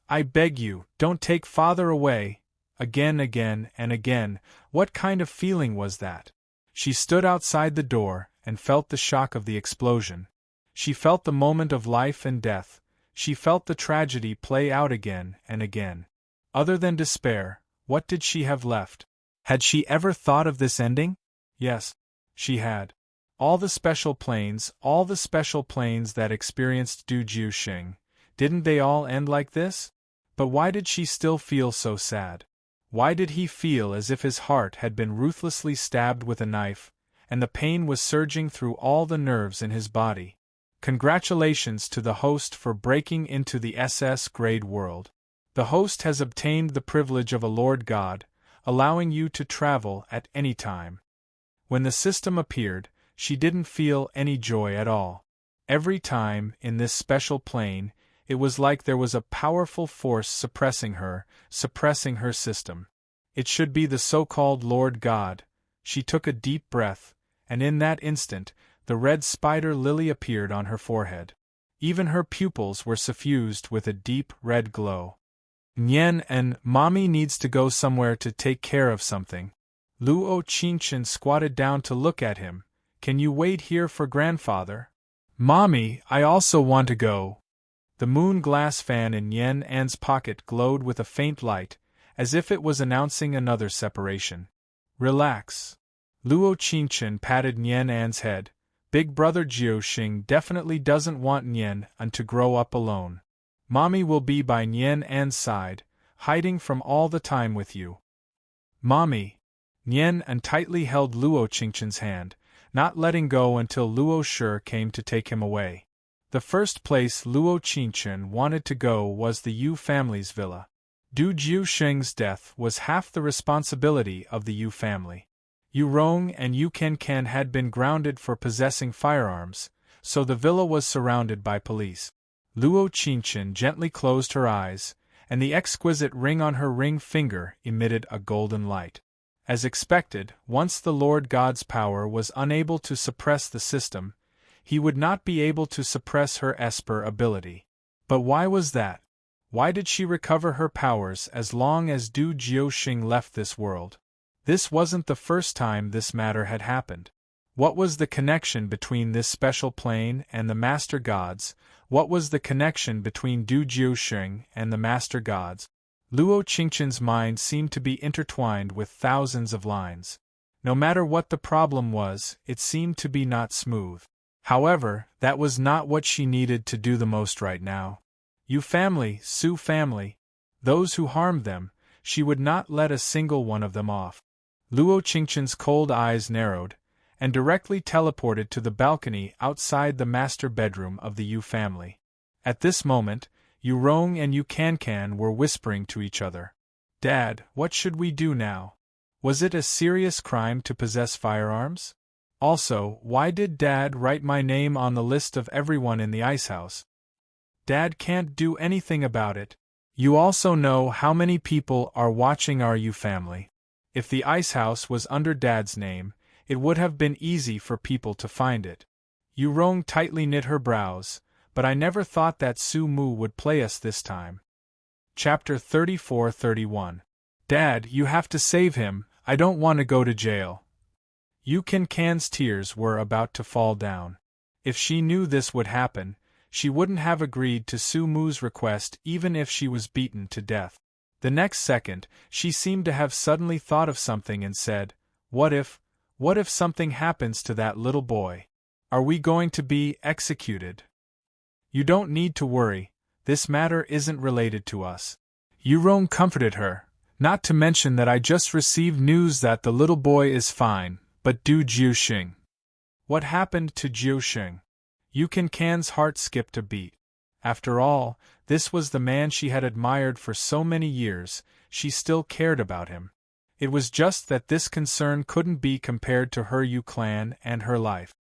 I beg you, don't take father away. Again and again, what kind of feeling was that? She stood outside the door and felt the shock of the explosion. She felt the moment of life and death. She felt the tragedy play out again and again. Other than despair, what did she have left? Had she ever thought of this ending? Yes, she had. All the special planes that experienced Du Jiuxing, didn't they all end like this? But why did she still feel so sad? Why did he feel as if his heart had been ruthlessly stabbed with a knife, and the pain was surging through all the nerves in his body? Congratulations to the host for breaking into the SS grade world. The host has obtained the privilege of a Lord God, allowing you to travel at any time. When the system appeared, she didn't feel any joy at all. Every time, in this special plane, it was like there was a powerful force suppressing her system. It should be the so-called Lord God. She took a deep breath, and in that instant, the red spider lily appeared on her forehead. Even her pupils were suffused with a deep red glow. Nian and Mommy needs to go somewhere to take care of something. Luo Qingchen squatted down to look at him. Can you wait here for grandfather? Mommy, I also want to go. The moon glass fan in Nian An's pocket glowed with a faint light, as if it was announcing another separation. Relax. Luo Qingchen patted Nian An's head. Big brother Jiuxing definitely doesn't want Nian An to grow up alone. Mommy will be by Nian An's side, hiding from all the time with you. Mommy. Nian An tightly held Luo Qingchen's hand, not letting go until Luo Shi came to take him away. The first place Luo Qingchen wanted to go was the Yu family's villa. Du Jiusheng's death was half the responsibility of the Yu family. Yu Rong and Yu Can had been grounded for possessing firearms, so the villa was surrounded by police. Luo Qingchen gently closed her eyes, and the exquisite ring on her ring finger emitted a golden light. As expected, once the Lord God's power was unable to suppress the system, he would not be able to suppress her esper ability. But why was that? Why did she recover her powers as long as Du Jiusheng left this world? This wasn't the first time this matter had happened. What was the connection between this special plane and the Master Gods? What was the connection between Du Jiusheng and the Master Gods? Luo Qingchen's mind seemed to be intertwined with thousands of lines. No matter what the problem was, it seemed to be not smooth. However, that was not what she needed to do the most right now. Yu family, Su family, those who harmed them, she would not let a single one of them off. Luo Qingchen's cold eyes narrowed, and directly teleported to the balcony outside the master bedroom of the Yu family. At this moment, Yu Rong and Yu Can were whispering to each other. "Dad, what should we do now? Was it a serious crime to possess firearms? Also, why did Dad write my name on the list of everyone in the ice house? Dad can't do anything about it. You also know how many people are watching our Yu family. If the ice house was under Dad's name, it would have been easy for people to find it." Yu Rong tightly knit her brows, but I never thought that Su Mu would play us this time. Chapter 34-31. Dad, you have to save him, I don't want to go to jail. Yu Can's tears were about to fall down. If she knew this would happen, she wouldn't have agreed to Su Mu's request even if she was beaten to death. The next second, she seemed to have suddenly thought of something and said, What if something happens to that little boy? Are we going to be executed? You don't need to worry, this matter isn't related to us. Yu Rong comforted her, not to mention that I just received news that the little boy is fine, but Du Jiusheng. What happened to Jiusheng? Yu Can's heart skipped a beat. After all, this was the man she had admired for so many years, she still cared about him. It was just that this concern couldn't be compared to her Yu clan and her life.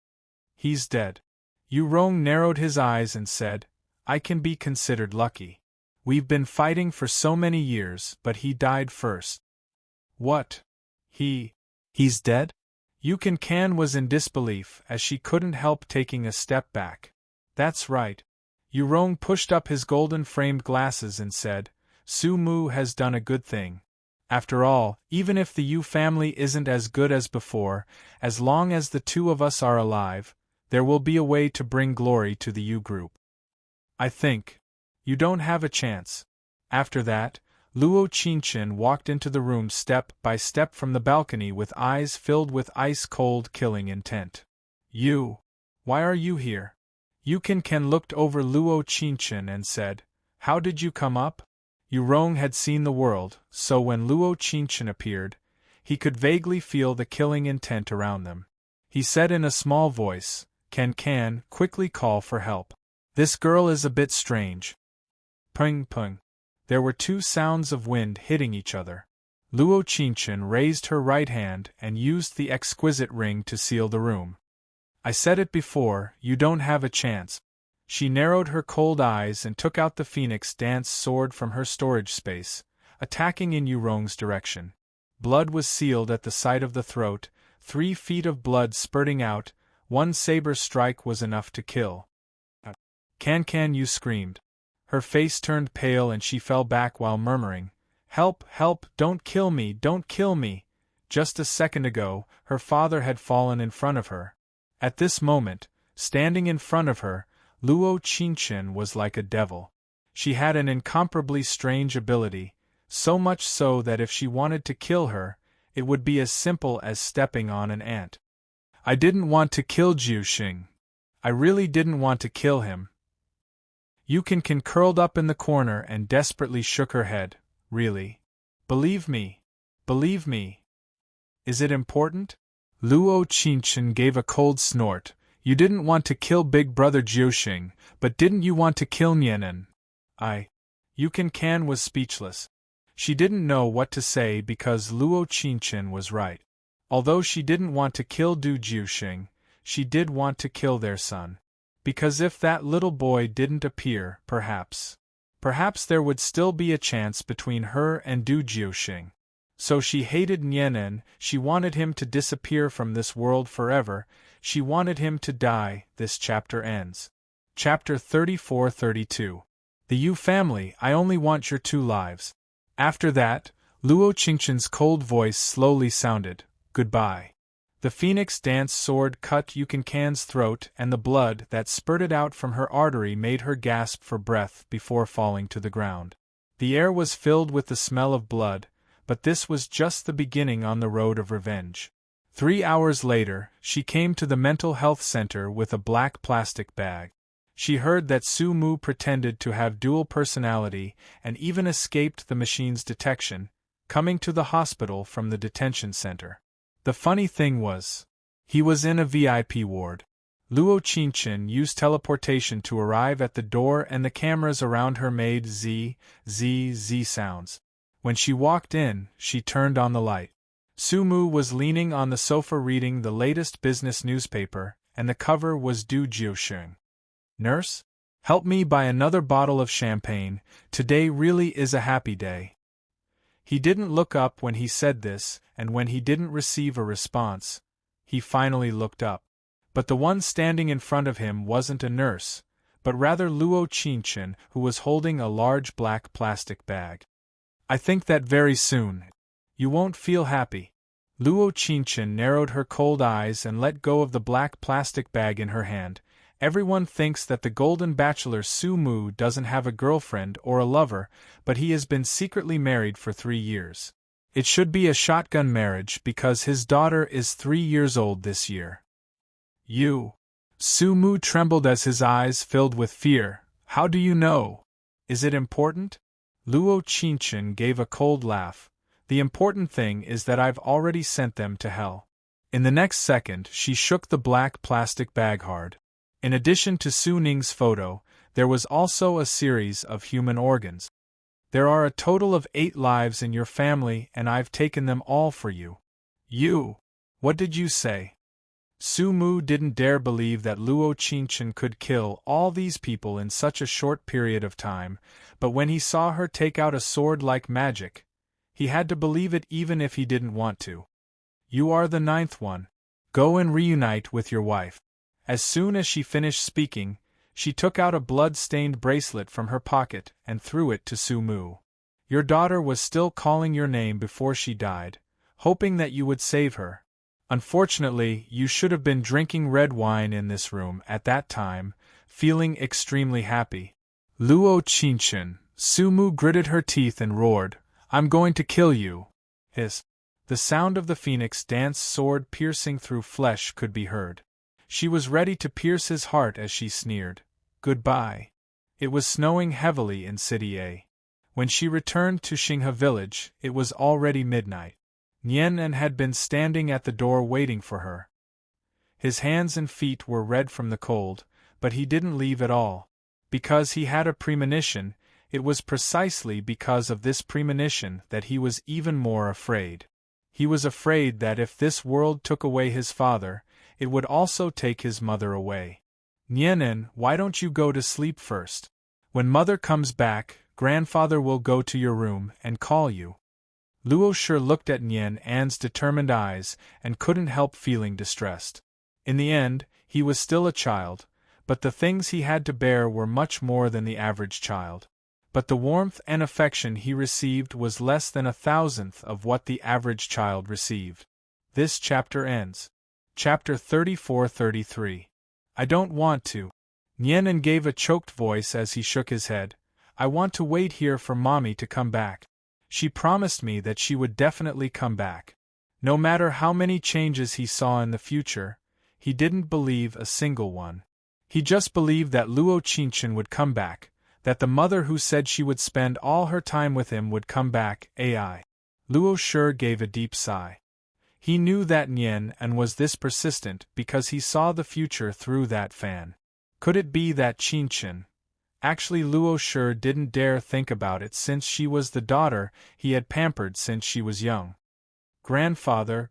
He's dead. Yu Rong narrowed his eyes and said, I can be considered lucky. We've been fighting for so many years, but he died first. What? He's dead? Yu Can was in disbelief as she couldn't help taking a step back. That's right. Yu Rong pushed up his golden-framed glasses and said, Su Mu has done a good thing. After all, even if the Yu family isn't as good as before, as long as the two of us are alive, there will be a way to bring glory to the Yu group. I think. You don't have a chance. After that, Luo Qingchen walked into the room step by step from the balcony with eyes filled with ice-cold killing intent. You. Why are you here? Yu Can looked over Luo Qingchen and said, How did you come up? Yu Rong had seen the world, so when Luo Qingchen appeared, he could vaguely feel the killing intent around them. He said in a small voice, Can, quickly call for help. This girl is a bit strange. Pung pung. There were two sounds of wind hitting each other. Luo Qingchen raised her right hand and used the exquisite ring to seal the room. I said it before, you don't have a chance. She narrowed her cold eyes and took out the phoenix dance sword from her storage space, attacking in Yu Rong's direction. Blood was sealed at the side of the throat, 3 feet of blood spurting out, one saber strike was enough to kill. Can you screamed. Her face turned pale and she fell back while murmuring, Help, help, don't kill me, don't kill me. Just a second ago, her father had fallen in front of her. At this moment, standing in front of her, Luo Qingchen was like a devil. She had an incomparably strange ability, so much so that if she wanted to kill her, it would be as simple as stepping on an ant. I didn't want to kill Jiusheng. I really didn't want to kill him. Yu Can curled up in the corner and desperately shook her head. Really? Believe me. Believe me. Is it important? Luo Qingchen gave a cold snort. You didn't want to kill Big Brother Jiusheng, but didn't you want to kill Nianen? Yu Can was speechless. She didn't know what to say because Luo Qingchen was right. Although she didn't want to kill Du Jiuxing, she did want to kill their son. Because if that little boy didn't appear, perhaps there would still be a chance between her and Du Jiuxing. So she hated Nianen, she wanted him to disappear from this world forever, she wanted him to die. This chapter ends. Chapter 34-32. The Yu family, I only want your 2 lives. After that, Luo Qingchen's cold voice slowly sounded, goodbye. The phoenix dance sword cut Yu Cancan's throat, and the blood that spurted out from her artery made her gasp for breath before falling to the ground. The air was filled with the smell of blood, but this was just the beginning on the road of revenge. 3 hours later, she came to the mental health center with a black plastic bag. She heard that Su Mu pretended to have dual personality and even escaped the machine's detection, coming to the hospital from the detention center. The funny thing was, he was in a VIP ward. Luo Qingchen used teleportation to arrive at the door, and the cameras around her made zzz sounds. When she walked in, she turned on the light. Su Mu was leaning on the sofa reading the latest business newspaper, and the cover was Du Jiuxing. Nurse? Help me buy another bottle of champagne, today really is a happy day. He didn't look up when he said this, and when he didn't receive a response, he finally looked up. But the one standing in front of him wasn't a nurse, but rather Luo Qingchen, who was holding a large black plastic bag. I think that very soon you won't feel happy. Luo Qingchen narrowed her cold eyes and let go of the black plastic bag in her hand. Everyone thinks that the golden bachelor Su Mu doesn't have a girlfriend or a lover, but he has been secretly married for 3 years. It should be a shotgun marriage because his daughter is 3 years old this year. You. Su Mu trembled as his eyes filled with fear. How do you know? Is it important? Luo Qingchen gave a cold laugh. The important thing is that I've already sent them to hell. In the next second, she shook the black plastic bag hard. In addition to Su Ning's photo, there was also a series of human organs. There are a total of 8 lives in your family, and I've taken them all for you. You! What did you say? Su Mu didn't dare believe that Luo Qingchen could kill all these people in such a short period of time, but when he saw her take out a sword like magic, he had to believe it even if he didn't want to. You are the 9th one. Go and reunite with your wife. As soon as she finished speaking, she took out a blood-stained bracelet from her pocket and threw it to Su Mu. Your daughter was still calling your name before she died, hoping that you would save her. Unfortunately, you should have been drinking red wine in this room at that time, feeling extremely happy. Luo Qingchen, Su Mu gritted her teeth and roared, I'm going to kill you. Hiss. The sound of the phoenix dance sword piercing through flesh could be heard. She was ready to pierce his heart as she sneered, goodbye. It was snowing heavily in City A. When she returned to Xinghe village, it was already midnight. Nianen had been standing at the door waiting for her. His hands and feet were red from the cold, but he didn't leave at all. Because he had a premonition, it was precisely because of this premonition that he was even more afraid. He was afraid that if this world took away his father, it would also take his mother away. Nianen, why don't you go to sleep first? When mother comes back, grandfather will go to your room and call you. Luo Shi looked at Nianen's determined eyes and couldn't help feeling distressed. In the end, he was still a child, but the things he had to bear were much more than the average child. But the warmth and affection he received was less than 1,000th of what the average child received. This chapter ends. Chapter 34-33. I don't want to. Nianen gave a choked voice as he shook his head. I want to wait here for Mommy to come back. She promised me that she would definitely come back. No matter how many changes he saw in the future, he didn't believe a single one. He just believed that Luo Qingchen would come back, that the mother who said she would spend all her time with him would come back. Ai. Luo Shi gave a deep sigh. He knew that Nianen was this persistent because he saw the future through that fan. Could it be that Qingchen, Actually, Luo sure didn't dare think about it since she was the daughter he had pampered since she was young. Grandfather,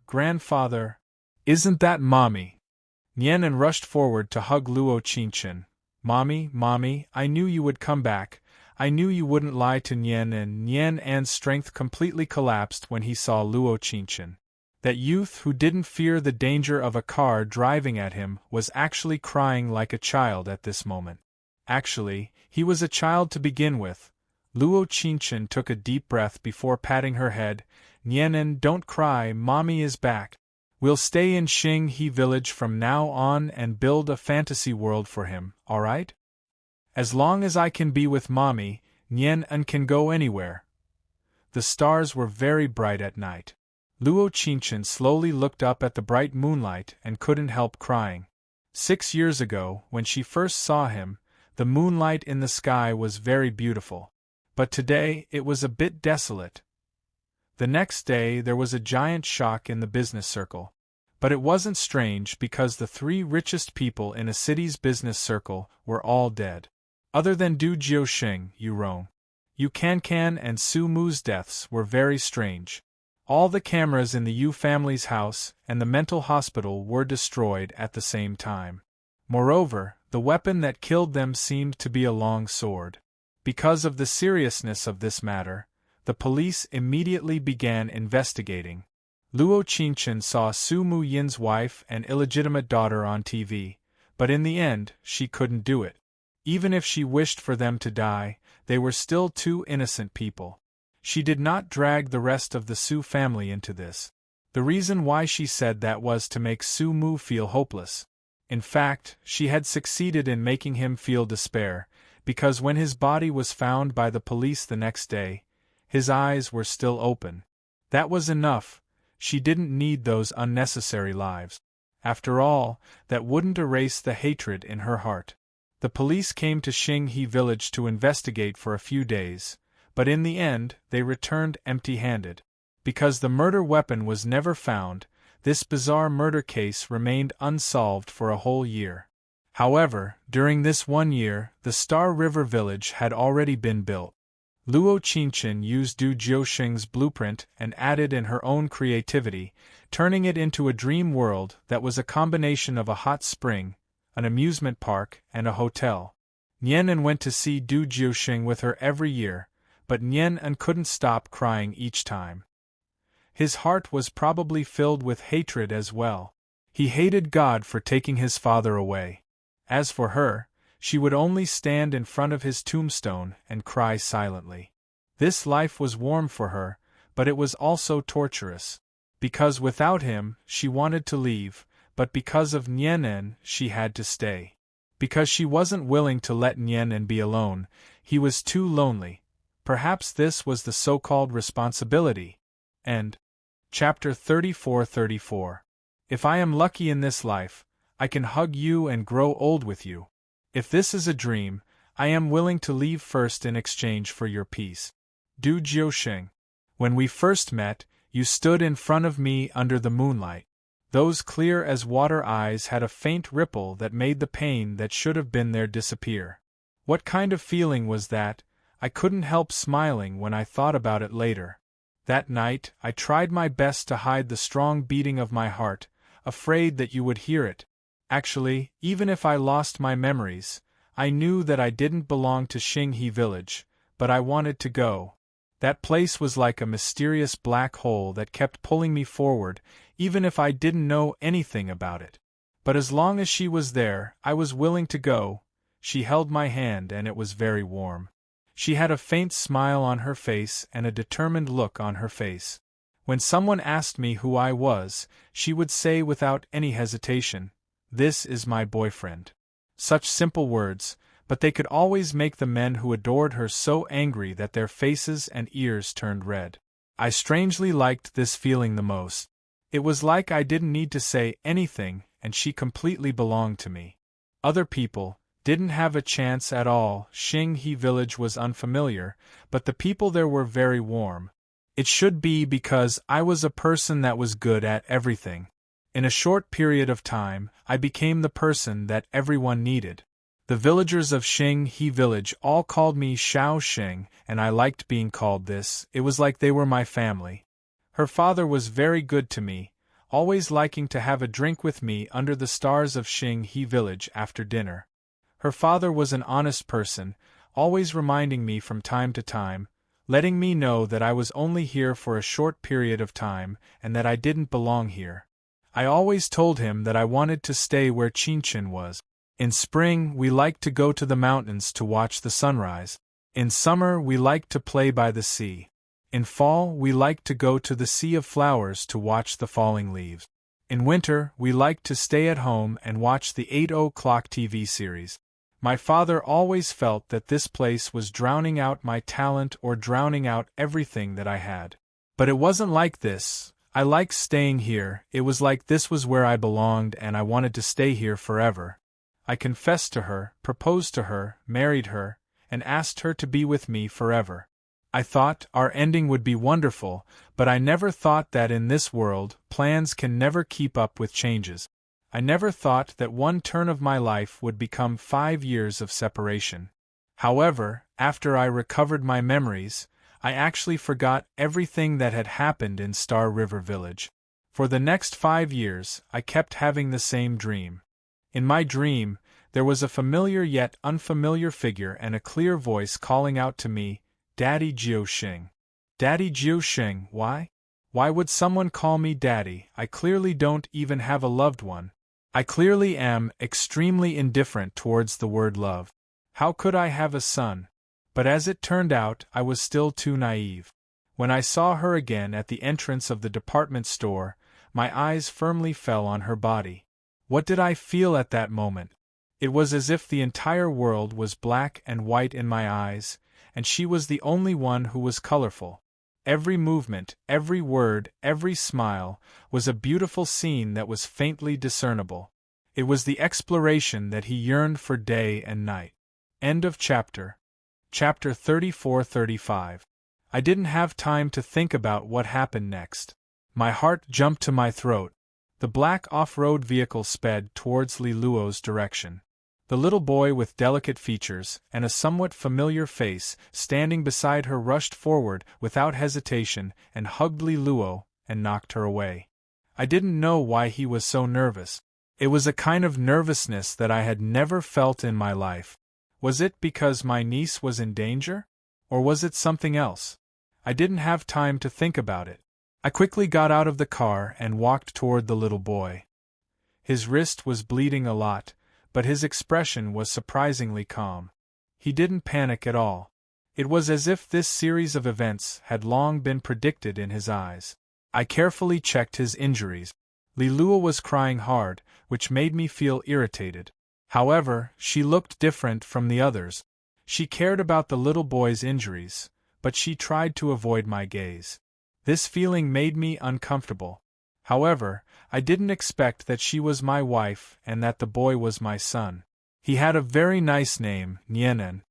isn't that Mommy? Nian rushed forward to hug Luo Qinchin. Mommy, I knew you would come back. I knew you wouldn't lie to Nian. And Nian's strength completely collapsed when he saw Luo Qinchin. That youth who didn't fear the danger of a car driving at him was actually crying like a child at this moment. Actually, he was a child to begin with. Luo Qinchin took a deep breath before patting her head. Nian, don't cry, Mommy is back. We'll stay in Xinghe village from now on and build a fantasy world for him, alright? As long as I can be with Mommy, Nian can go anywhere. The stars were very bright at night. Luo Qinchin slowly looked up at the bright moonlight and couldn't help crying. 6 years ago, when she first saw him, the moonlight in the sky was very beautiful. But today it was a bit desolate. The next day there was a giant shock in the business circle. But it wasn't strange because the 3 richest people in a city's business circle were all dead. Other than Du Jiuxing, Yu Can and Su Mu's deaths were very strange. All the cameras in the Yu family's house and the mental hospital were destroyed at the same time. Moreover, the weapon that killed them seemed to be a long sword. Because of the seriousness of this matter, the police immediately began investigating. Luo Qinchin saw Su Mu Yin's wife and illegitimate daughter on TV, but in the end, she couldn't do it. Even if she wished for them to die, they were still 2 innocent people. She did not drag the rest of the Su family into this. The reason why she said that was to make Su Mu feel hopeless. In fact, she had succeeded in making him feel despair, because when his body was found by the police the next day, his eyes were still open. That was enough. She didn't need those unnecessary lives. After all, that wouldn't erase the hatred in her heart. The police came to Xinghe village to investigate for a few days, but in the end, they returned empty-handed. Because the murder weapon was never found, this bizarre murder case remained unsolved for a whole year. However, during this 1 year, the Star River village had already been built. Luo Qinchin used Du Jiuxing's blueprint and added in her own creativity, turning it into a dream world that was a combination of a hot spring, an amusement park, and a hotel. Nian went to see Du Jiuxing with her every year, but Nian couldn't stop crying each time. His heart was probably filled with hatred as well. He hated God for taking his father away. As for her, she would only stand in front of his tombstone and cry silently. This life was warm for her, but it was also torturous. Because without him, she wanted to leave, but because of Nian, she had to stay. Because she wasn't willing to let Nian be alone, he was too lonely. Perhaps this was the so-called responsibility. End. Chapter 34. If I am lucky in this life, I can hug you and grow old with you. If this is a dream, I am willing to leave first in exchange for your peace. Du Jiuxing. When we first met, you stood in front of me under the moonlight. Those clear-as-water eyes had a faint ripple that made the pain that should have been there disappear. What kind of feeling was that? I couldn't help smiling when I thought about it later. That night, I tried my best to hide the strong beating of my heart, afraid that you would hear it. Actually, even if I lost my memories, I knew that I didn't belong to Xinghe village, but I wanted to go. That place was like a mysterious black hole that kept pulling me forward, even if I didn't know anything about it. But as long as she was there, I was willing to go. She held my hand and it was very warm. She had a faint smile on her face and a determined look on her face. When someone asked me who I was, she would say without any hesitation, "This is my boyfriend." Such simple words, but they could always make the men who adored her so angry that their faces and ears turned red. I strangely liked this feeling the most. It was like I didn't need to say anything and she completely belonged to me. Other people didn't have a chance at all. Xinghe village was unfamiliar, but the people there were very warm. It should be because I was a person that was good at everything. In a short period of time, I became the person that everyone needed. The villagers of Xing He village all called me Xiao Xing, and I liked being called this. It was like they were my family. Her father was very good to me, always liking to have a drink with me under the stars of Xing He village after dinner. Her father was an honest person, always reminding me from time to time, letting me know that I was only here for a short period of time and that I didn't belong here. I always told him that I wanted to stay where Qinchin was. In spring, we liked to go to the mountains to watch the sunrise. In summer, we liked to play by the sea. In fall, we liked to go to the Sea of Flowers to watch the falling leaves. In winter, we liked to stay at home and watch the 8 o'clock TV series. My father always felt that this place was drowning out my talent or drowning out everything that I had. But it wasn't like this. I liked staying here. It was like this was where I belonged and I wanted to stay here forever. I confessed to her, proposed to her, married her, and asked her to be with me forever. I thought our ending would be wonderful, but I never thought that in this world, plans can never keep up with changes. I never thought that one turn of my life would become 5 years of separation. However, after I recovered my memories, I actually forgot everything that had happened in Star River Village. For the next 5 years, I kept having the same dream. In my dream, there was a familiar yet unfamiliar figure and a clear voice calling out to me, "Daddy Jiu Xing." Daddy Jiu Xing, why? Why would someone call me Daddy? I clearly don't even have a loved one. I clearly am extremely indifferent towards the word love. How could I have a son? But as it turned out, I was still too naive. When I saw her again at the entrance of the department store, my eyes firmly fell on her body. What did I feel at that moment? It was as if the entire world was black and white in my eyes, and she was the only one who was colorful. Every movement, every word, every smile, was a beautiful scene that was faintly discernible. It was the exploration that he yearned for day and night. End of chapter. Chapter 34-35. I didn't have time to think about what happened next. My heart jumped to my throat. The black off-road vehicle sped towards Li Luo's direction. The little boy with delicate features and a somewhat familiar face standing beside her rushed forward without hesitation and hugged Li Luo and knocked her away. I didn't know why he was so nervous. It was a kind of nervousness that I had never felt in my life. Was it because my niece was in danger? Or was it something else? I didn't have time to think about it. I quickly got out of the car and walked toward the little boy. His wrist was bleeding a lot, but his expression was surprisingly calm. He didn't panic at all. It was as if this series of events had long been predicted in his eyes. I carefully checked his injuries. Li Luo was crying hard, which made me feel irritated. However, she looked different from the others. She cared about the little boy's injuries, but she tried to avoid my gaze. This feeling made me uncomfortable. However, I didn't expect that she was my wife and that the boy was my son. He had a very nice name, Nianen.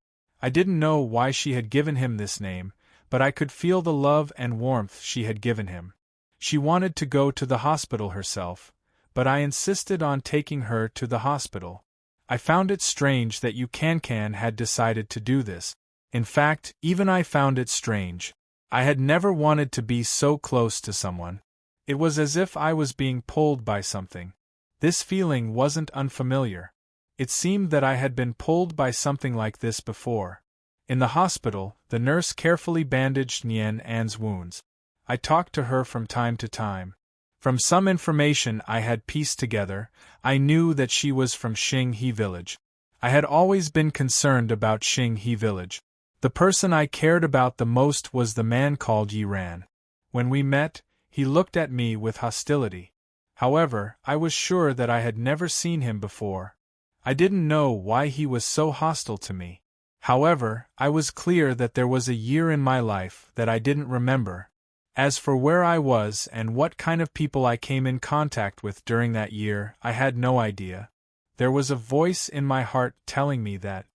I didn't know why she had given him this name, but I could feel the love and warmth she had given him. She wanted to go to the hospital herself, but I insisted on taking her to the hospital. I found it strange that Yukankan had decided to do this. In fact, even I found it strange. I had never wanted to be so close to someone. It was as if I was being pulled by something. This feeling wasn't unfamiliar. It seemed that I had been pulled by something like this before. In the hospital, the nurse carefully bandaged Nian An's wounds. I talked to her from time to time. From some information I had pieced together, I knew that she was from Xing He village. I had always been concerned about Xing He village. The person I cared about the most was the man called Yiran. When we met, he looked at me with hostility. However, I was sure that I had never seen him before. I didn't know why he was so hostile to me. However, I was clear that there was a year in my life that I didn't remember. As for where I was and what kind of people I came in contact with during that year, I had no idea. There was a voice in my heart telling me that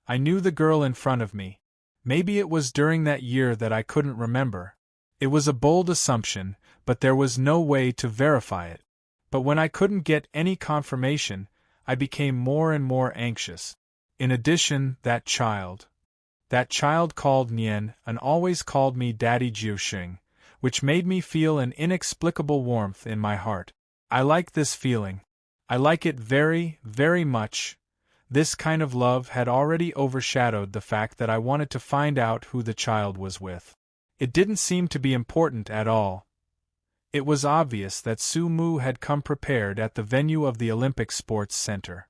I knew the girl in front of me. Maybe it was during that year that I couldn't remember. It was a bold assumption, but there was no way to verify it. But when I couldn't get any confirmation, I became more and more anxious. In addition, that child called Nian and always called me Daddy Jiuxing, which made me feel an inexplicable warmth in my heart. I like this feeling. I like it very, very much. This kind of love had already overshadowed the fact that I wanted to find out who the child was with. It didn't seem to be important at all. It was obvious that Su Mu had come prepared at the venue of the Olympic Sports Center.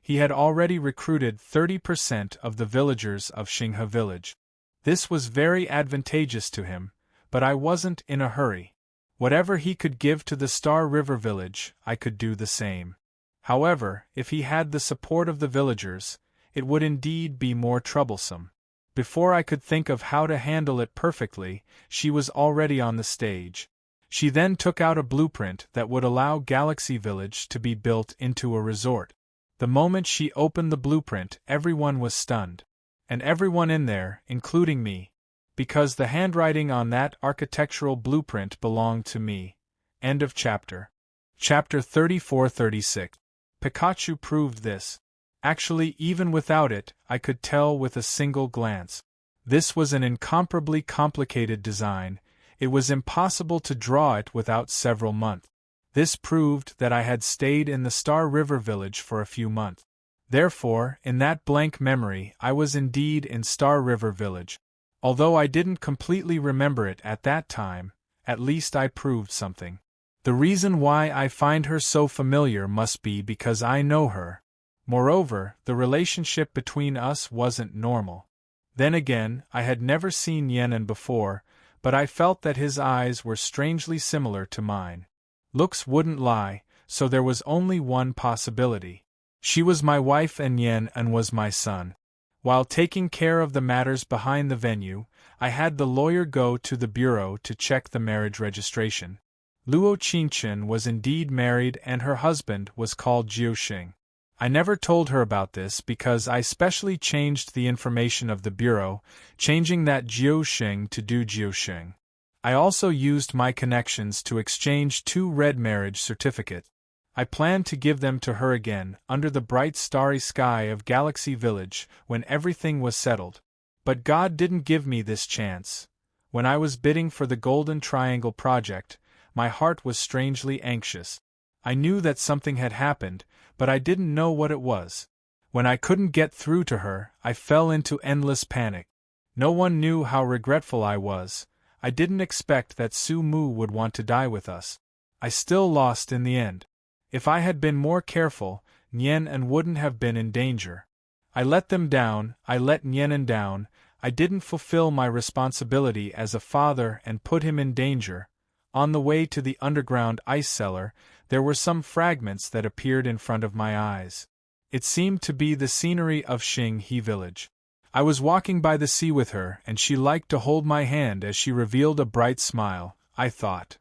He had already recruited 30% of the villagers of Xinghe village. This was very advantageous to him, but I wasn't in a hurry. Whatever he could give to the Star River village, I could do the same. However, if he had the support of the villagers, it would indeed be more troublesome. Before I could think of how to handle it perfectly, she was already on the stage. She then took out a blueprint that would allow Galaxy Village to be built into a resort. The moment she opened the blueprint, everyone was stunned. And everyone in there, including me. Because the handwriting on that architectural blueprint belonged to me. End of chapter. Chapter 34-36. Pikachu proved this. Actually, even without it, I could tell with a single glance. This was an incomparably complicated design. It was impossible to draw it without several months. This proved that I had stayed in the Star River village for a few months. Therefore, in that blank memory, I was indeed in Star River village. Although I didn't completely remember it at that time, at least I proved something. The reason why I find her so familiar must be because I know her. Moreover, the relationship between us wasn't normal. Then again, I had never seen Yenan before, but I felt that his eyes were strangely similar to mine. Looks wouldn't lie, so there was only one possibility. She was my wife and Yenan was my son. While taking care of the matters behind the venue, I had the lawyer go to the bureau to check the marriage registration. Luo Qingchen was indeed married and her husband was called Jiuxing. I never told her about this because I specially changed the information of the bureau, changing that Jiuxing to Du Jiuxing. I also used my connections to exchange 2 red marriage certificates. I planned to give them to her again, under the bright starry sky of Galaxy Village, when everything was settled. But God didn't give me this chance. When I was bidding for the Golden Triangle project, my heart was strangely anxious. I knew that something had happened, but I didn't know what it was. When I couldn't get through to her, I fell into endless panic. No one knew how regretful I was. I didn't expect that Su Mu would want to die with us. I still lost in the end. If I had been more careful, Nian wouldn't have been in danger. I let them down, I let Nian down, I didn't fulfill my responsibility as a father and put him in danger. On the way to the underground ice cellar, there were some fragments that appeared in front of my eyes. It seemed to be the scenery of Xinghe village. I was walking by the sea with her and she liked to hold my hand as she revealed a bright smile, I thought.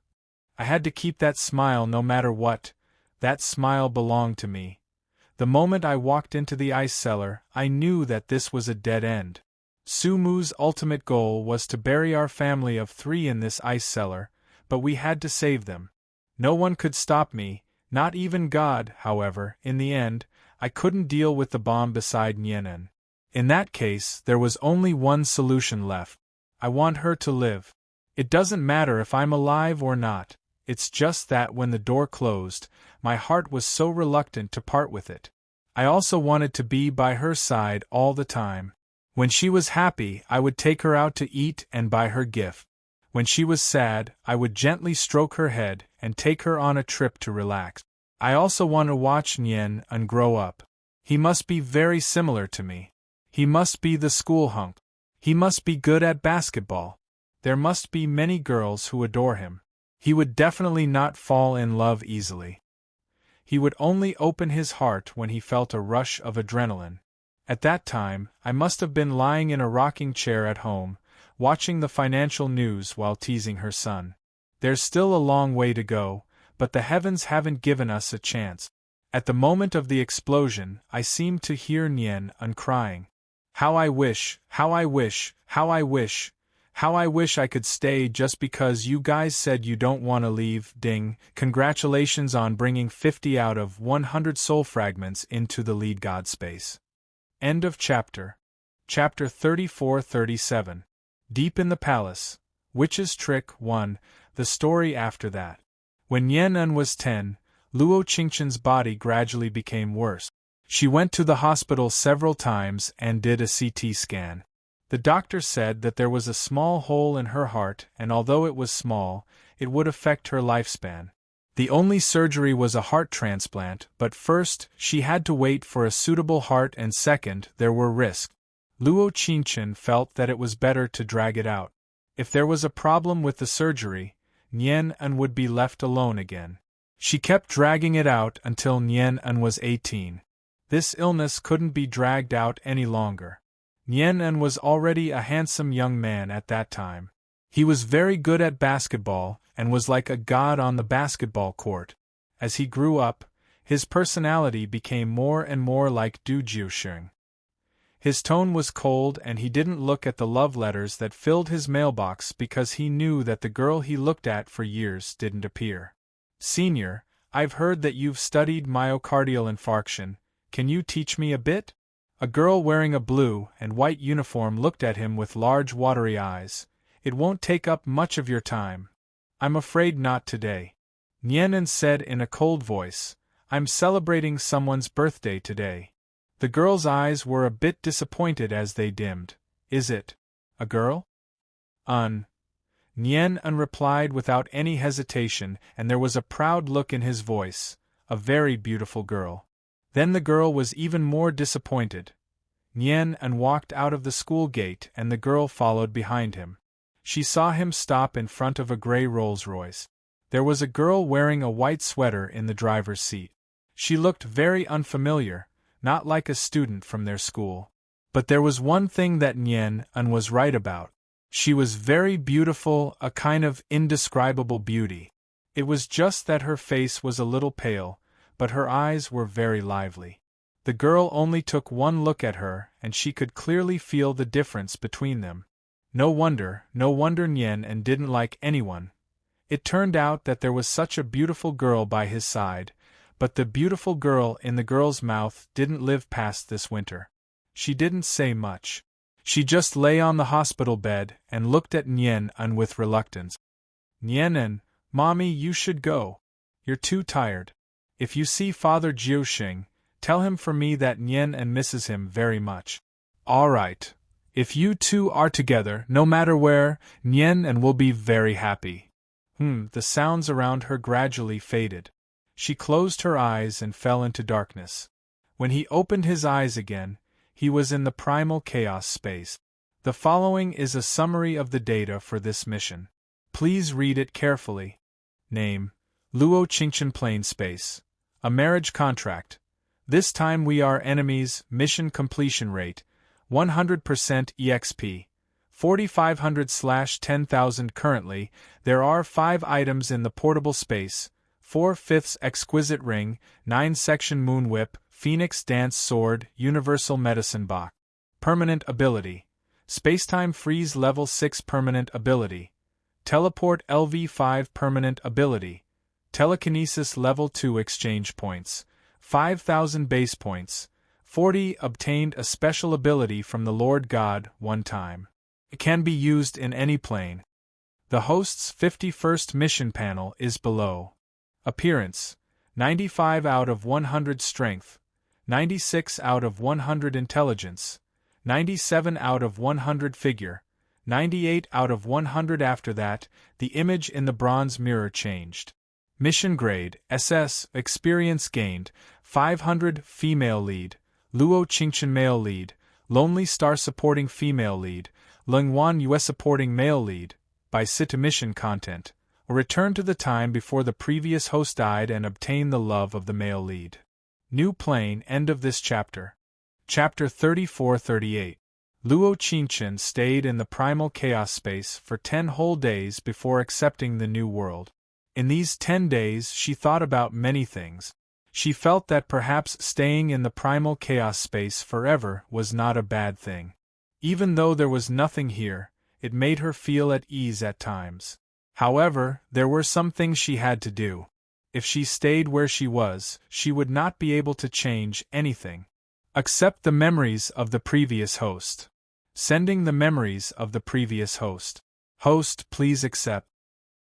I had to keep that smile no matter what. That smile belonged to me. The moment I walked into the ice cellar, I knew that this was a dead end. Su Mu's ultimate goal was to bury our family of 3 in this ice cellar, but we had to save them. No one could stop me, not even God, however. In the end, I couldn't deal with the bomb beside Nian. In that case, there was only one solution left. I want her to live. It doesn't matter if I'm alive or not. It's just that when the door closed, my heart was so reluctant to part with it. I also wanted to be by her side all the time. When she was happy, I would take her out to eat and buy her gift. When she was sad, I would gently stroke her head and take her on a trip to relax. I also want to watch Nian grow up. He must be very similar to me. He must be the school hunk. He must be good at basketball. There must be many girls who adore him. He would definitely not fall in love easily. He would only open his heart when he felt a rush of adrenaline. At that time, I must have been lying in a rocking chair at home, watching the financial news while teasing her son. There's still a long way to go, but the heavens haven't given us a chance. At the moment of the explosion, I seemed to hear Nian crying. How I wish, how I wish, how I wish. How I wish I could stay just because you guys said you don't want to leave. Ding, congratulations on bringing 50 out of 100 soul fragments into the lead god space. End of chapter. Chapter 34-37. Deep in the Palace. Witch's Trick 1. The story after that. When Yen was 10, Luo Qingchen's body gradually became worse. She went to the hospital several times and did a CT scan. The doctor said that there was a small hole in her heart, and although it was small, it would affect her lifespan. The only surgery was a heart transplant, but first, she had to wait for a suitable heart, and second, there were risks. Luo Qingchen felt that it was better to drag it out. If there was a problem with the surgery, Nian would be left alone again. She kept dragging it out until Nian was 18. This illness couldn't be dragged out any longer. Nian was already a handsome young man at that time. He was very good at basketball, and was like a god on the basketball court. As he grew up, his personality became more and more like Du Jiusheng. His tone was cold, and he didn't look at the love letters that filled his mailbox because he knew that the girl he looked at for years didn't appear. "Senior, I've heard that you've studied myocardial infarction. Can you teach me a bit?" A girl wearing a blue and white uniform looked at him with large watery eyes. "It won't take up much of your time." "I'm afraid not today," Nian said in a cold voice. "I'm celebrating someone's birthday today." The girl's eyes were a bit disappointed as they dimmed. "Is it a girl?" Nian replied without any hesitation, and there was a proud look in his voice. "A very beautiful girl." Then the girl was even more disappointed. Nian walked out of the school gate, and the girl followed behind him. She saw him stop in front of a gray Rolls-Royce. There was a girl wearing a white sweater in the driver's seat. She looked very unfamiliar, not like a student from their school. But there was one thing that Nian was right about. She was very beautiful, a kind of indescribable beauty. It was just that her face was a little pale, but her eyes were very lively. The girl only took one look at her, and she could clearly feel the difference between them. No wonder Nian didn't like anyone. It turned out that there was such a beautiful girl by his side, but the beautiful girl in the girl's mouth didn't live past this winter. She didn't say much. She just lay on the hospital bed and looked at Nian with reluctance. "Nian, Mommy, you should go. You're too tired. If you see Father Jiusheng, tell him for me that Nian misses him very much." "All right. If you two are together, no matter where, Nian will be very happy." The sounds around her gradually faded. She closed her eyes and fell into darkness. When he opened his eyes again, he was in the primal chaos space. The following is a summary of the data for this mission. Please read it carefully. Name: Luo Qingchen Plane Space. A marriage contract. This time we are enemies. Mission completion rate: 100% EXP. 4500/10,000 currently. There are 5 items in the portable space: 4/5 exquisite ring, 9-section moon whip, phoenix dance sword, universal medicine box. Permanent ability: Spacetime freeze level 6 permanent ability. Teleport LV5 permanent ability. Telekinesis level 2 exchange points. 5,000 base points. 40 obtained a special ability from the Lord God, one time. It can be used in any plane. The host's 51st mission panel is below. Appearance: 95 out of 100 strength, 96 out of 100 intelligence, 97 out of 100 figure, 98 out of 100. After that, the image in the bronze mirror changed. Mission grade: SS. Experience gained: 500. Female lead: Luo Qingchen. Male lead: Lonely Star. Supporting female lead: Lingwan Yue. Supporting male lead. By Sita. Mission content: a return to the time before the previous host died and obtain the love of the male lead. New plane. End of this chapter. Chapter 34-38. Luo Qingchen stayed in the primal chaos space for 10 whole days before accepting the new world. In these 10 days she thought about many things. She felt that perhaps staying in the primal chaos space forever was not a bad thing. Even though there was nothing here, it made her feel at ease at times. However, there were some things she had to do. If she stayed where she was, she would not be able to change anything. Accept the memories of the previous host. Sending the memories of the previous host. Host, please accept.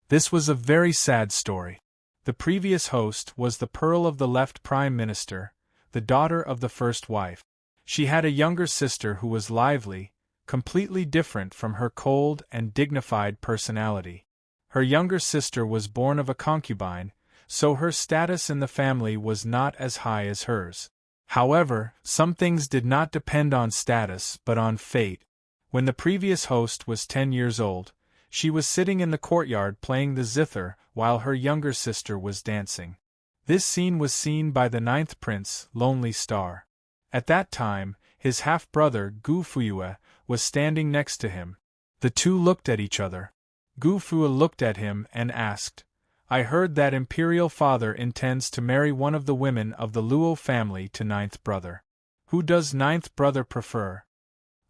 This was a very sad story. The previous host was the pearl of the left Prime Minister, the daughter of the first wife. She had a younger sister who was lively, completely different from her cold and dignified personality. Her younger sister was born of a concubine, so her status in the family was not as high as hers. However, some things did not depend on status but on fate. When the previous host was 10 years old, she was sitting in the courtyard playing the zither while her younger sister was dancing. This scene was seen by the 9th prince, Lonely Star. At that time, his half-brother, Gu Fuyue, was standing next to him. The two looked at each other. Gu Fuyue looked at him and asked, "I heard that imperial father intends to marry one of the women of the Luo family to 9th brother. Who does 9th brother prefer?"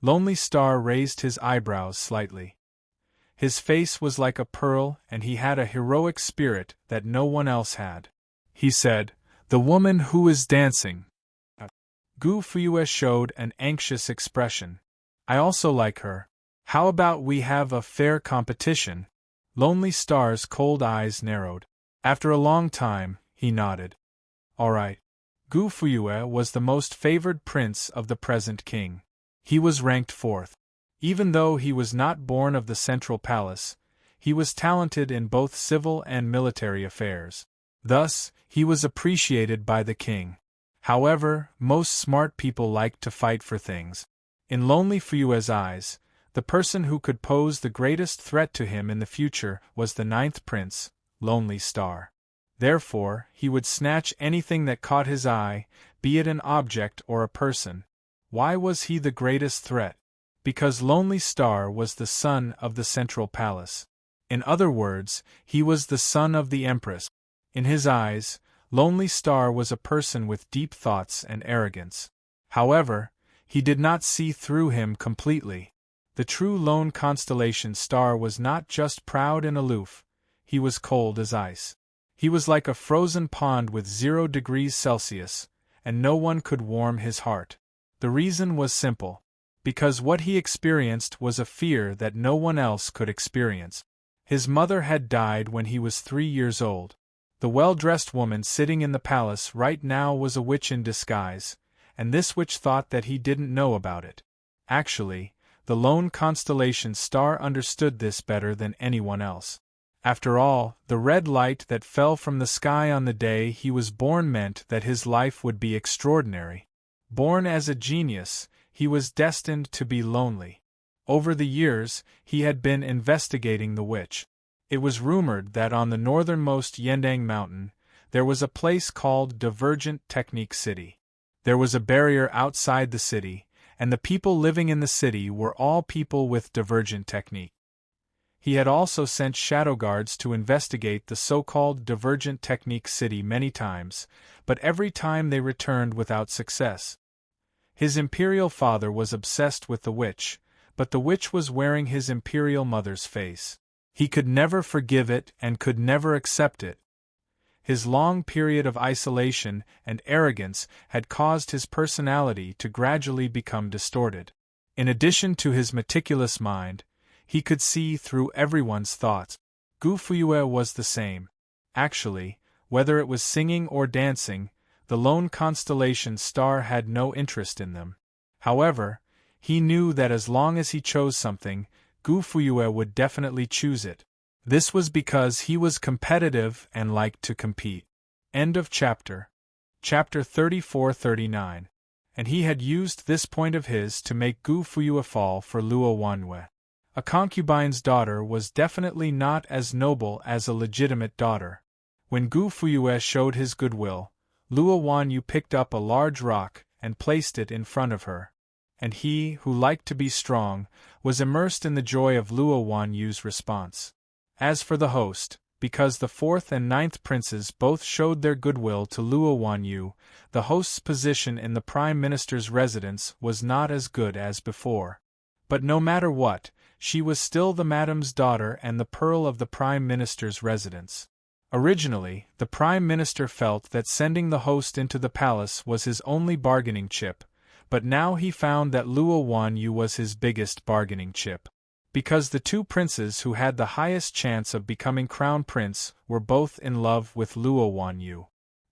Lonely Star raised his eyebrows slightly. His face was like a pearl and he had a heroic spirit that no one else had. He said, "The woman who is dancing." Gu Fuyue showed an anxious expression. "I also like her. How about we have a fair competition?" Lonely Star's cold eyes narrowed. After a long time, he nodded. "All right." Gu Fuyue was the most favored prince of the present king. He was ranked 4th. Even though he was not born of the central palace, he was talented in both civil and military affairs. Thus, he was appreciated by the king. However, most smart people liked to fight for things. In Lonely Fuyue's eyes, the person who could pose the greatest threat to him in the future was the 9th prince, Lonely Star. Therefore, he would snatch anything that caught his eye, be it an object or a person. Why was he the greatest threat? Because Lonely Star was the son of the central palace. In other words, he was the son of the empress. In his eyes, Lonely Star was a person with deep thoughts and arrogance. However, he did not see through him completely. The true lone constellation star was not just proud and aloof, he was cold as ice. He was like a frozen pond with 0 degrees Celsius, and no one could warm his heart. The reason was simple. Because what he experienced was a fear that no one else could experience. His mother had died when he was 3 years old. The well-dressed woman sitting in the palace right now was a witch in disguise, and this witch thought that he didn't know about it. Actually, the lone constellation star understood this better than anyone else. After all, the red light that fell from the sky on the day he was born meant that his life would be extraordinary. Born as a genius, he was destined to be lonely. Over the years, he had been investigating the witch. It was rumored that on the northernmost Yendang Mountain, there was a place called Divergent Technique City. There was a barrier outside the city, and the people living in the city were all people with divergent technique. He had also sent shadow guards to investigate the so-called Divergent Technique City many times, but every time they returned without success. His imperial father was obsessed with the witch, but the witch was wearing his imperial mother's face. He could never forgive it and could never accept it. His long period of isolation and arrogance had caused his personality to gradually become distorted. In addition to his meticulous mind, he could see through everyone's thoughts. Gu Fuyue was the same. Actually, whether it was singing or dancing, the lone constellation star had no interest in them. However, he knew that as long as he chose something, Gu Fuyue would definitely choose it. This was because he was competitive and liked to compete. End of chapter. Chapter 34-39. And he had used this point of his to make Gu Fuyue fall for Luo Wanyu. A concubine's daughter was definitely not as noble as a legitimate daughter. When Gu Fuyue showed his goodwill, Luo Wanyu picked up a large rock and placed it in front of her. And he, who liked to be strong, was immersed in the joy of Luo Wanyu's response. As for the host, because the 4th and 9th princes both showed their goodwill to Luo Wanyu, the host's position in the Prime Minister's residence was not as good as before. But no matter what, she was still the Madame's daughter and the pearl of the Prime Minister's residence. Originally, the Prime Minister felt that sending the host into the palace was his only bargaining chip, but now he found that Luo Wanyu was his biggest bargaining chip. Because the two princes who had the highest chance of becoming crown prince were both in love with Luo Wanyu.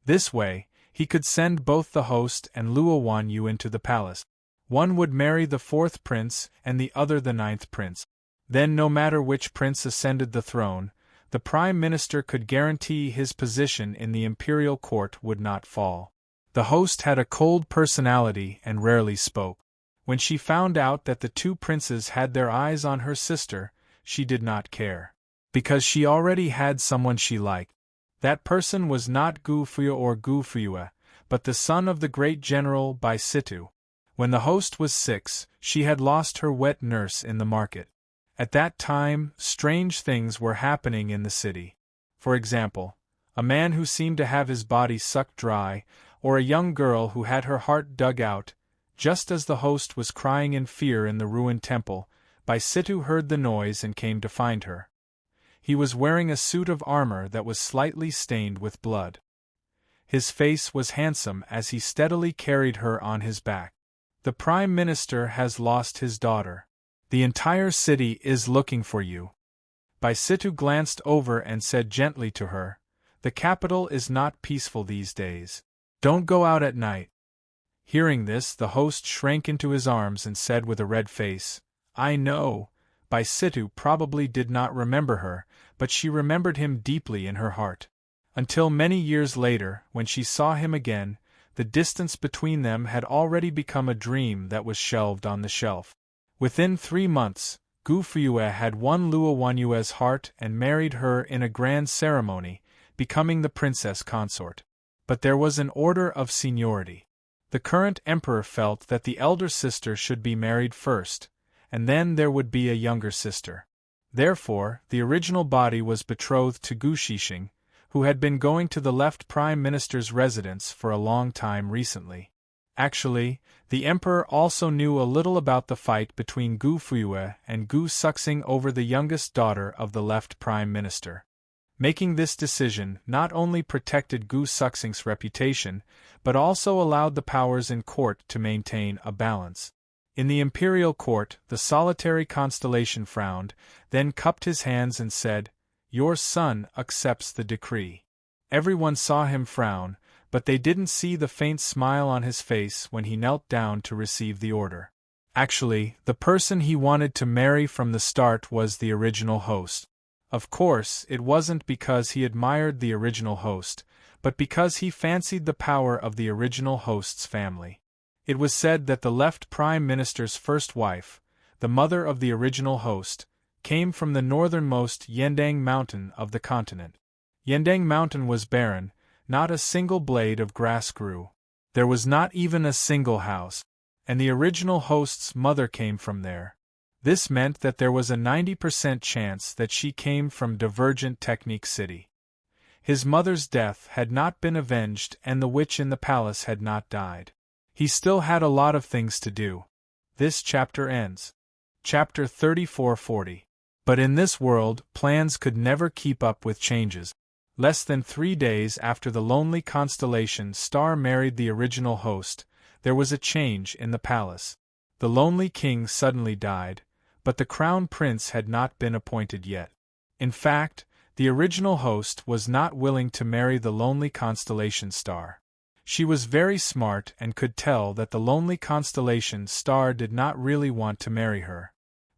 This way, he could send both the host and Luo Wanyu into the palace. One would marry the fourth prince and the other the ninth prince. Then no matter which prince ascended the throne, the prime minister could guarantee his position in the imperial court would not fall. The host had a cold personality and rarely spoke. When she found out that the two princes had their eyes on her sister, she did not care. Because she already had someone she liked. That person was not Gu Fuya or Gu Fuyue, but the son of the great general Bai Situ. When the host was 6, she had lost her wet nurse in the market. At that time, strange things were happening in the city. For example, a man who seemed to have his body sucked dry, or a young girl who had her heart dug out. Just as the host was crying in fear in the ruined temple, Bai Situ heard the noise and came to find her. He was wearing a suit of armor that was slightly stained with blood. His face was handsome as he steadily carried her on his back. The Prime Minister has lost his daughter. The entire city is looking for you. Bai Situ glanced over and said gently to her, "The capital is not peaceful these days. Don't go out at night." Hearing this, the host shrank into his arms and said with a red face, "I know." Bai Situ probably did not remember her, but she remembered him deeply in her heart. Until many years later, when she saw him again, the distance between them had already become a dream that was shelved on the shelf. Within 3 months, Gu Fuyue had won Luo Wanyue's heart and married her in a grand ceremony, becoming the princess consort. But there was an order of seniority. The current emperor felt that the elder sister should be married first, and then there would be a younger sister. Therefore, the original body was betrothed to Gu Shixing, who had been going to the left prime minister's residence for a long time recently. Actually, the emperor also knew a little about the fight between Gu Fuyue and Gu Suxing over the youngest daughter of the left prime minister. Making this decision not only protected Gu Suxing's reputation, but also allowed the powers in court to maintain a balance. In the imperial court, the solitary Constellation frowned, then cupped his hands and said, "Your son accepts the decree." Everyone saw him frown, but they didn't see the faint smile on his face when he knelt down to receive the order. Actually, the person he wanted to marry from the start was the original host. Of course, it wasn't because he admired the original host, but because he fancied the power of the original host's family. It was said that the left prime minister's first wife, the mother of the original host, came from the northernmost Yendang mountain of the continent. Yendang mountain was barren, not a single blade of grass grew. There was not even a single house, and the original host's mother came from there. This meant that there was a 90% chance that she came from Divergent Technique City. His mother's death had not been avenged and the witch in the palace had not died. He still had a lot of things to do. This chapter ends. Chapter 3440. But in this world, plans could never keep up with changes. Less than 3 days after the lonely constellation star married the original host, there was a change in the palace. The lonely king suddenly died, but the crown prince had not been appointed yet. In fact, the original host was not willing to marry the lonely constellation star. She was very smart and could tell that the lonely constellation star did not really want to marry her.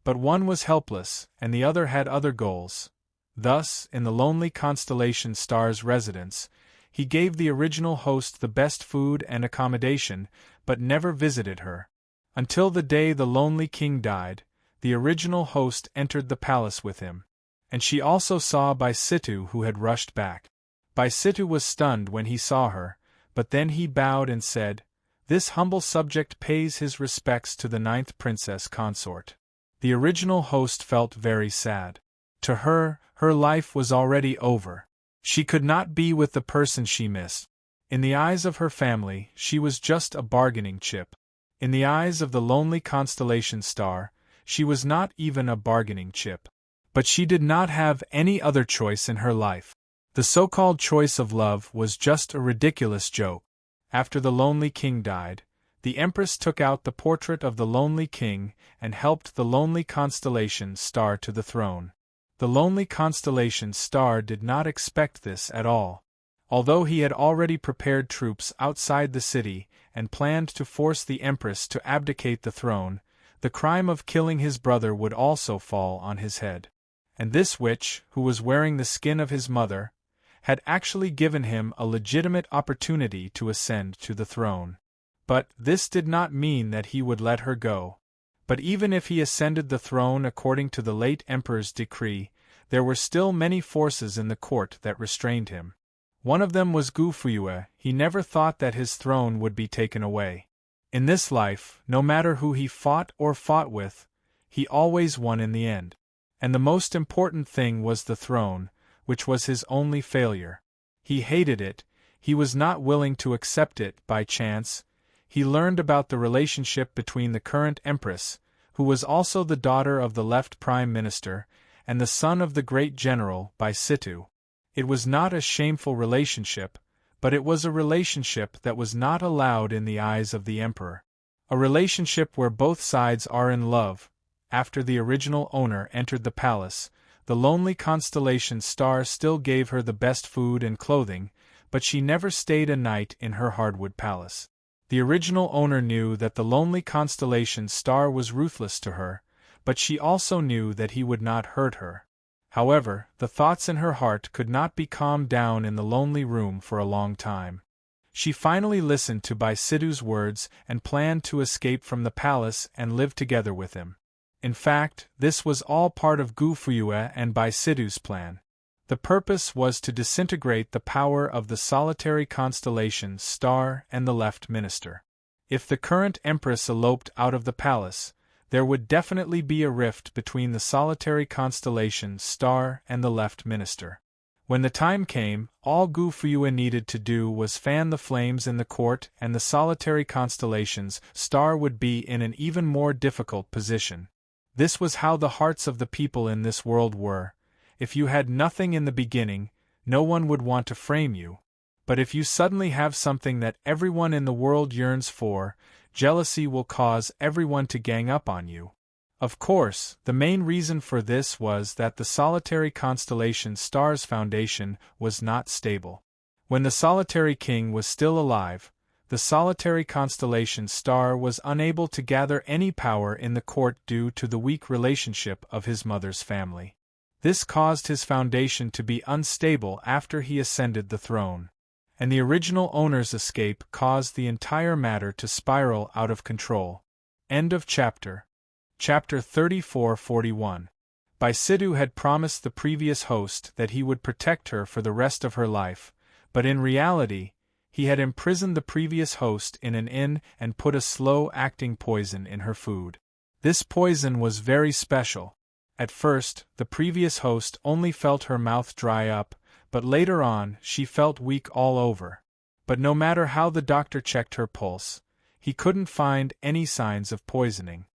But one was helpless, and the other had other goals. Thus, in the lonely constellation star's residence, he gave the original host the best food and accommodation, but never visited her. Until the day the lonely king died, the original host entered the palace with him. And she also saw Bai Situ, who had rushed back. Bai Situ was stunned when he saw her, but then he bowed and said, "This humble subject pays his respects to the 9th princess consort." The original host felt very sad. To her, her life was already over. She could not be with the person she missed. In the eyes of her family, she was just a bargaining chip. In the eyes of the lonely constellation star, she was not even a bargaining chip. But she did not have any other choice in her life. The so-called choice of love was just a ridiculous joke. After the lonely king died, the Empress took out the portrait of the lonely king and helped the lonely constellation star to the throne. The lonely constellation star did not expect this at all. Although he had already prepared troops outside the city and planned to force the Empress to abdicate the throne, the crime of killing his brother would also fall on his head. And this witch, who was wearing the skin of his mother, had actually given him a legitimate opportunity to ascend to the throne. But this did not mean that he would let her go. But even if he ascended the throne according to the late emperor's decree, there were still many forces in the court that restrained him. One of them was Gu Fuyue. He never thought that his throne would be taken away. In this life, no matter who he fought or fought with, he always won in the end. And the most important thing was the throne, which was his only failure. He hated it, he was not willing to accept it by chance. He learned about the relationship between the current empress, who was also the daughter of the left prime minister, and the son of the great general, by Situ. It was not a shameful relationship, but it was a relationship that was not allowed in the eyes of the emperor. A relationship where both sides are in love. After the original owner entered the palace, the lonely constellation star still gave her the best food and clothing, but she never stayed a night in her hardwood palace. The original owner knew that the lonely constellation star was ruthless to her, but she also knew that he would not hurt her. However, the thoughts in her heart could not be calmed down in the lonely room for a long time. She finally listened to Bai Situ's words and planned to escape from the palace and live together with him. In fact, this was all part of Gu Fuyue and Bai Situ's plan. The purpose was to disintegrate the power of the solitary constellation star and the left minister. If the current empress eloped out of the palace, there would definitely be a rift between the solitary constellation star and the left minister. When the time came, all Gu Fuyue needed to do was fan the flames in the court, and the solitary constellation's star would be in an even more difficult position. This was how the hearts of the people in this world were. If you had nothing in the beginning, no one would want to frame you. But if you suddenly have something that everyone in the world yearns for, jealousy will cause everyone to gang up on you. Of course, the main reason for this was that the solitary constellation star's foundation was not stable. When the solitary king was still alive, the solitary constellation star was unable to gather any power in the court due to the weak relationship of his mother's family. This caused his foundation to be unstable after he ascended the throne. And the original owner's escape caused the entire matter to spiral out of control. End of chapter. Chapter 34-41. Bai Situ had promised the previous host that he would protect her for the rest of her life, but in reality, he had imprisoned the previous host in an inn and put a slow-acting poison in her food. This poison was very special. At first, the previous host only felt her mouth dry up, but later on she felt weak all over. But no matter how the doctor checked her pulse, he couldn't find any signs of poisoning.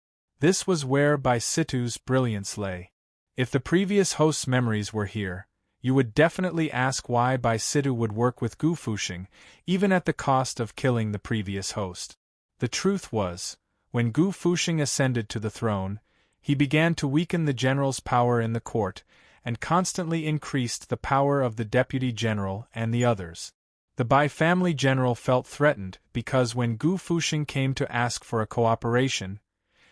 This was where Bai Situ's brilliance lay. If the previous host's memories were here, you would definitely ask why Bai Situ would work with Gu Fuxing, even at the cost of killing the previous host. The truth was, when Gu Fuxing ascended to the throne, he began to weaken the general's power in the court, and constantly increased the power of the deputy general and the others. The Bai family general felt threatened because when Gu Fuxing came to ask for a cooperation,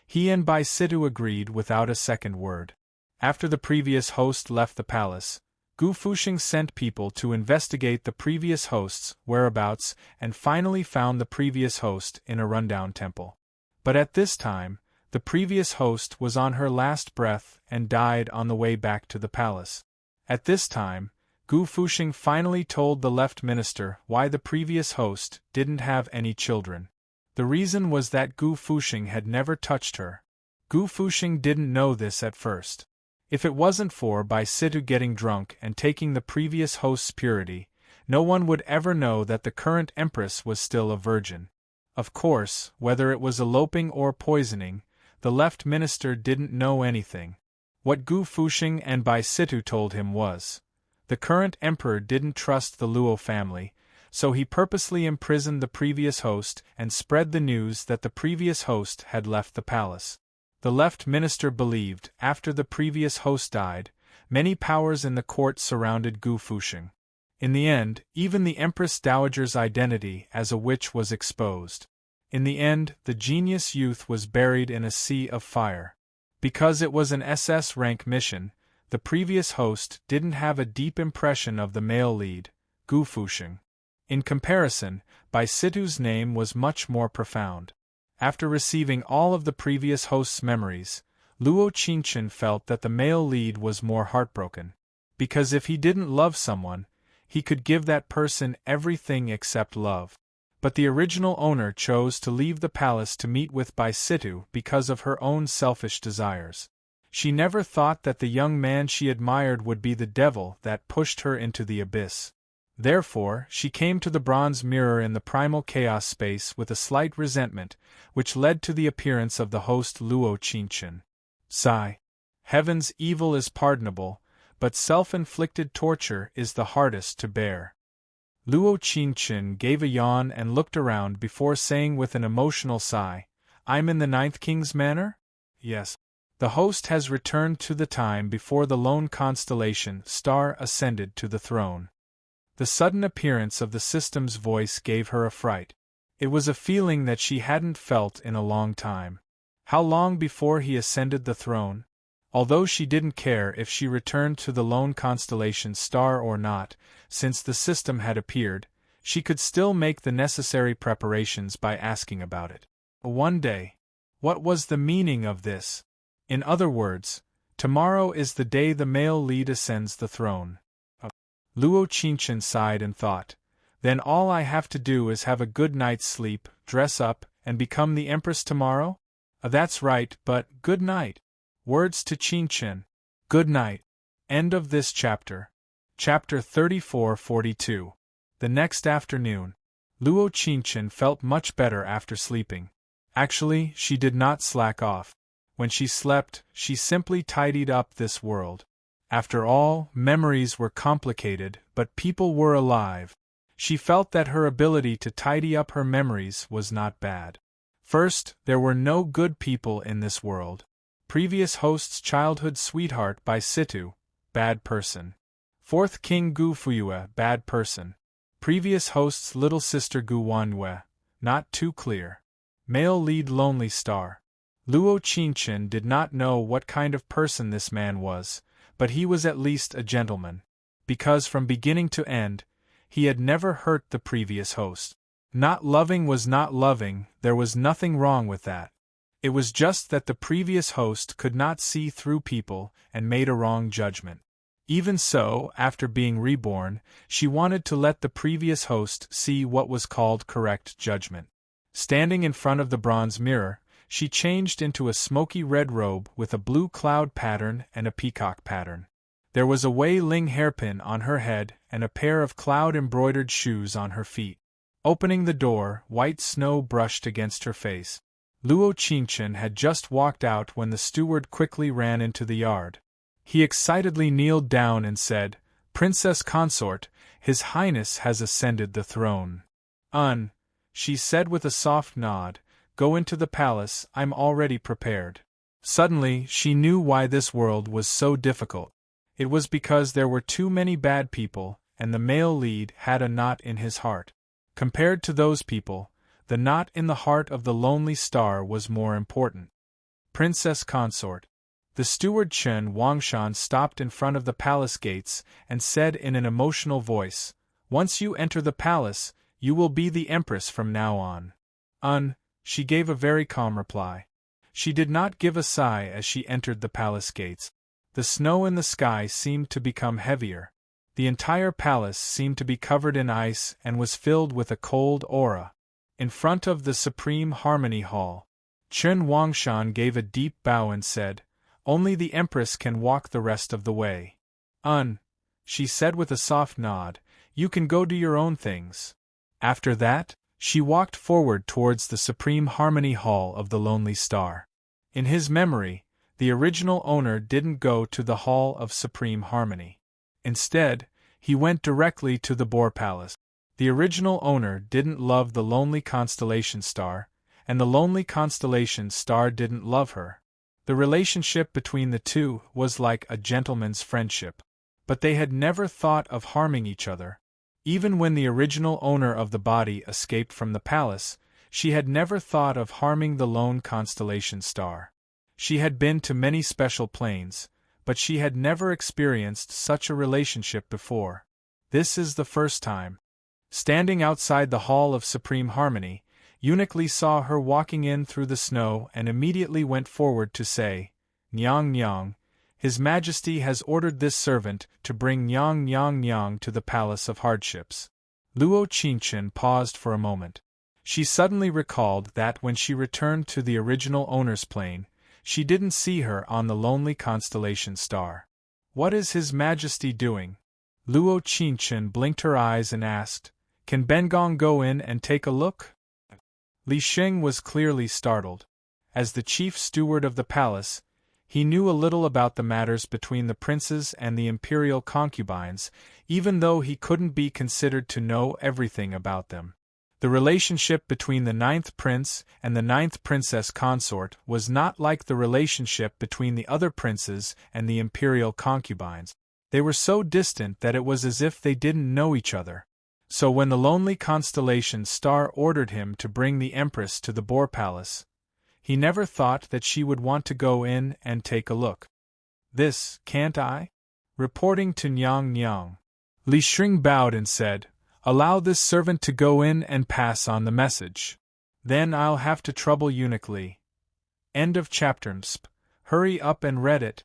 he and Bai Situ agreed without a second word. After the previous host left the palace, Gu Fuxing sent people to investigate the previous host's whereabouts and finally found the previous host in a rundown temple. But at this time, the previous host was on her last breath and died on the way back to the palace. At this time, Gu Fuxing finally told the left minister why the previous host didn't have any children. The reason was that Gu Fuxing had never touched her. Gu Fuxing didn't know this at first. If it wasn't for Bai Situ getting drunk and taking the previous host's purity, no one would ever know that the current empress was still a virgin. Of course, whether it was eloping or poisoning, the left minister didn't know anything. What Gu Fuxing and Bai Situ told him was, the current emperor didn't trust the Luo family, so he purposely imprisoned the previous host and spread the news that the previous host had left the palace. The left minister believed, after the previous host died, many powers in the court surrounded Gu Fusheng. In the end, even the Empress Dowager's identity as a witch was exposed. In the end, the genius youth was buried in a sea of fire. Because it was an SS rank mission, the previous host didn't have a deep impression of the male lead, Gu Fusheng. In comparison, Bai Situ's name was much more profound. After receiving all of the previous host's memories, Luo Qingchen felt that the male lead was more heartbroken. Because if he didn't love someone, he could give that person everything except love. But the original owner chose to leave the palace to meet with Bai Situ because of her own selfish desires. She never thought that the young man she admired would be the devil that pushed her into the abyss. Therefore, she came to the bronze mirror in the primal chaos space with a slight resentment, which led to the appearance of the host Luo Qingchen. Sigh. Heaven's evil is pardonable, but self-inflicted torture is the hardest to bear. Luo Qingchen gave a yawn and looked around before saying with an emotional sigh, "I'm in the Ninth King's manor?" "Yes." The host has returned to the time before the lone constellation star ascended to the throne. The sudden appearance of the system's voice gave her a fright. It was a feeling that she hadn't felt in a long time. How long before he ascended the throne? Although she didn't care if she returned to the lone constellation star or not, since the system had appeared, she could still make the necessary preparations by asking about it. One day. What was the meaning of this? In other words, tomorrow is the day the male lead ascends the throne. Luo Qingchen sighed and thought, then all I have to do is have a good night's sleep, dress up, and become the empress tomorrow? That's right, but good night. Words to Qingchen. Good night. End of this chapter. Chapter 34-42. The next afternoon, Luo Qingchen felt much better after sleeping. Actually, she did not slack off. When she slept, she simply tidied up this world. After all, memories were complicated, but people were alive. She felt that her ability to tidy up her memories was not bad. First, there were no good people in this world. Previous host's childhood sweetheart Bai Situ, bad person. Fourth King Gu Fuyue, bad person. Previous host's little sister Gu Wanyue, not too clear. Male lead lonely star. Luo Qingchen did not know what kind of person this man was, but he was at least a gentleman. Because from beginning to end, he had never hurt the previous host. Not loving was not loving, there was nothing wrong with that. It was just that the previous host could not see through people and made a wrong judgment. Even so, after being reborn, she wanted to let the previous host see what was called correct judgment. Standing in front of the bronze mirror, she changed into a smoky red robe with a blue cloud pattern and a peacock pattern. There was a Wei Ling hairpin on her head and a pair of cloud-embroidered shoes on her feet. Opening the door, white snow brushed against her face. Luo Qingchen had just walked out when the steward quickly ran into the yard. He excitedly kneeled down and said, "Princess consort, His Highness has ascended the throne." She said with a soft nod, "Go into the palace, I'm already prepared." Suddenly, she knew why this world was so difficult. It was because there were too many bad people, and the male lead had a knot in his heart. Compared to those people, the knot in the heart of the lonely star was more important. Princess consort. The steward Chen Wangshan stopped in front of the palace gates and said in an emotional voice, "Once you enter the palace, you will be the empress from now on." She gave a very calm reply. She did not give a sigh as she entered the palace gates. The snow in the sky seemed to become heavier. The entire palace seemed to be covered in ice and was filled with a cold aura. In front of the Supreme Harmony Hall, Chen Wangshan gave a deep bow and said, "Only the Empress can walk the rest of the way." She said with a soft nod, "You can go do your own things." After that, she walked forward towards the Supreme Harmony Hall of the Lonely Star. In his memory, the original owner didn't go to the Hall of Supreme Harmony. Instead, he went directly to the Boar Palace. The original owner didn't love the lonely constellation star, and the lonely constellation star didn't love her. The relationship between the two was like a gentleman's friendship. But they had never thought of harming each other. Even when the original owner of the body escaped from the palace, she had never thought of harming the lone constellation star. She had been to many special planes, but she had never experienced such a relationship before. This is the first time. Standing outside the Hall of Supreme Harmony, Eunuch Li saw her walking in through the snow and immediately went forward to say, "Nyang Nyang, His Majesty has ordered this servant to bring Nyang Nyang Nyang to the Palace of Hardships." Luo Qingchen paused for a moment. She suddenly recalled that when she returned to the original owner's plane, she didn't see her on the lonely constellation star. What is His Majesty doing? Luo Qingchen blinked her eyes and asked, "Can Bengong go in and take a look?" Li Sheng was clearly startled. As the chief steward of the palace, he knew a little about the matters between the princes and the imperial concubines, even though he couldn't be considered to know everything about them. The relationship between the 9th prince and the 9th princess consort was not like the relationship between the other princes and the imperial concubines. They were so distant that it was as if they didn't know each other. So when the lonely constellation star ordered him to bring the Empress to the Boar Palace, he never thought that she would want to go in and take a look. "This, can't I?" Reporting to Nyang Nyang, Li Sheng bowed and said, "Allow this servant to go in and pass on the message. Then I'll have to trouble Eunuch Li." End of chapter. Hurry up and read it.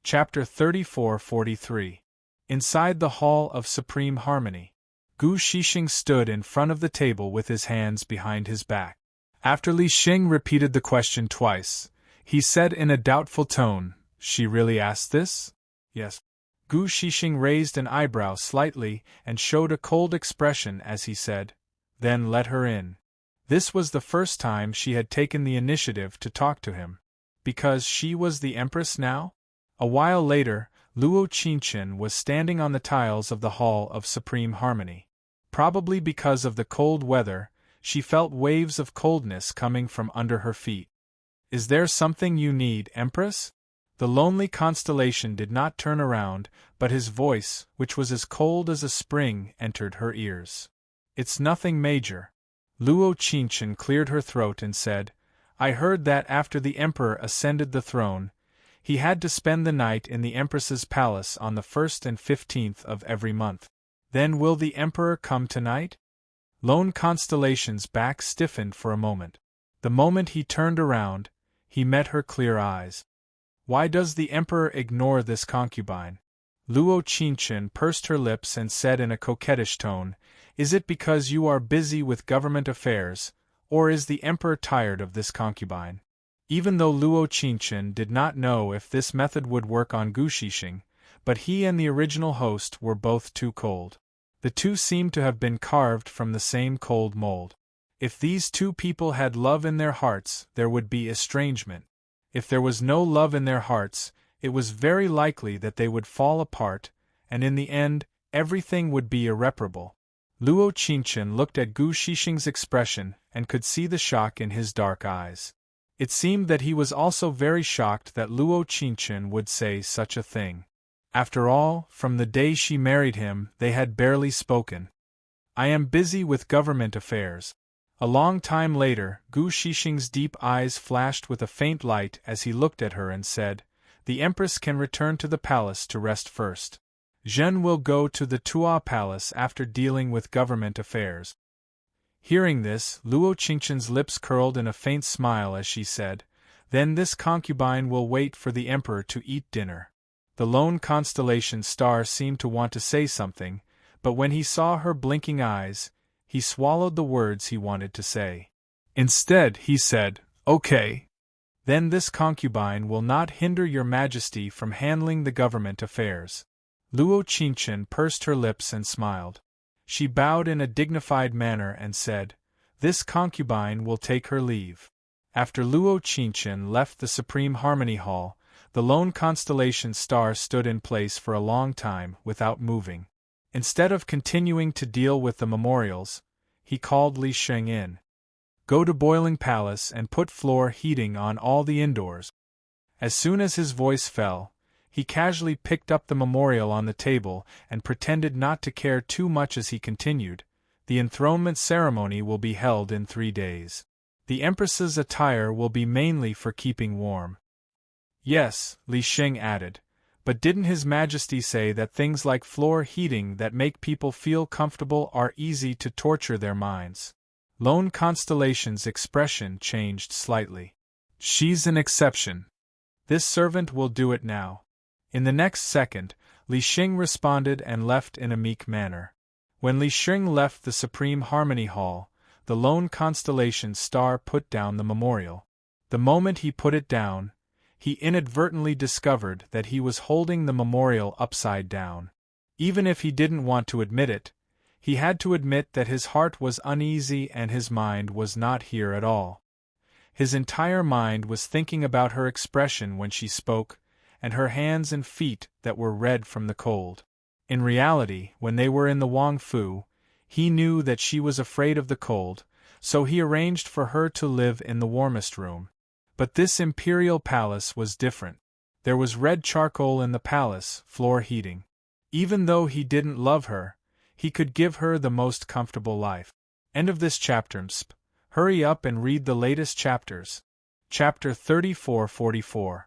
Chapter 34-43. Inside the Hall of Supreme Harmony, Gu Shixing stood in front of the table with his hands behind his back. After Li Sheng repeated the question twice, he said in a doubtful tone, "She really asked this?" "Yes." Gu Shixing raised an eyebrow slightly and showed a cold expression as he said, "Then let her in." This was the first time she had taken the initiative to talk to him. Because she was the Empress now? A while later, Luo Qingchen was standing on the tiles of the Hall of Supreme Harmony. Probably because of the cold weather, she felt waves of coldness coming from under her feet. "Is there something you need, Empress?" The lonely constellation did not turn around, but his voice, which was as cold as a spring, entered her ears. "It's nothing major." Luo Qingchen cleared her throat and said, "I heard that after the Emperor ascended the throne, he had to spend the night in the Empress's palace on the 1st and 15th of every month. Then will the Emperor come tonight?" Lone Constellation's back stiffened for a moment. The moment he turned around, he met her clear eyes. Why does the Emperor ignore this concubine? Luo Qingchen pursed her lips and said in a coquettish tone, "Is it because you are busy with government affairs, or is the Emperor tired of this concubine?" Even though Luo Qingchen did not know if this method would work on Gu Shixing, but he and the original host were both too cold. The two seemed to have been carved from the same cold mold. If these two people had love in their hearts, there would be estrangement. If there was no love in their hearts, it was very likely that they would fall apart, and in the end, everything would be irreparable. Luo Qingchen looked at Gu Shixing's expression and could see the shock in his dark eyes. It seemed that he was also very shocked that Luo Qingchen would say such a thing. After all, from the day she married him, they had barely spoken. "I am busy with government affairs." A long time later, Gu Shixing's deep eyes flashed with a faint light as he looked at her and said, "The Empress can return to the palace to rest first. Zhen will go to the Tua Palace after dealing with government affairs." Hearing this, Luo Qingchen's lips curled in a faint smile as she said, "Then this concubine will wait for the Emperor to eat dinner." The lone constellation star seemed to want to say something, but when he saw her blinking eyes, he swallowed the words he wanted to say. Instead, he said, "Okay. Then this concubine will not hinder your Majesty from handling the government affairs." Luo Qingchen pursed her lips and smiled. She bowed in a dignified manner and said, "This concubine will take her leave." After Luo Qingchen left the Supreme Harmony Hall, the lone constellation star stood in place for a long time without moving. Instead of continuing to deal with the memorials, he called Li Sheng in. Go to Boiling Palace and put floor heating on all the indoors. As soon as his voice fell, he casually picked up the memorial on the table and pretended not to care too much as he continued, the enthronement ceremony will be held in 3 days. The Empress's attire will be mainly for keeping warm. Yes, Li Sheng added, but didn't His Majesty say that things like floor heating that make people feel comfortable are easy to torture their minds? Lone Constellation's expression changed slightly. She's an exception. This servant will do it now. In the next second, Li Sheng responded and left in a meek manner. When Li Sheng left the Supreme Harmony Hall, the Lone Constellation star put down the memorial. The moment he put it down, he inadvertently discovered that he was holding the memorial upside down. Even if he didn't want to admit it, he had to admit that his heart was uneasy and his mind was not here at all. His entire mind was thinking about her expression when she spoke, and her hands and feet that were red from the cold. In reality, when they were in the Wang Fu, he knew that she was afraid of the cold, so he arranged for her to live in the warmest room. But this imperial palace was different. There was red charcoal in the palace, floor heating. Even though he didn't love her, he could give her the most comfortable life. End of this chapter. Hurry up and read the latest chapters. Chapter 34-44.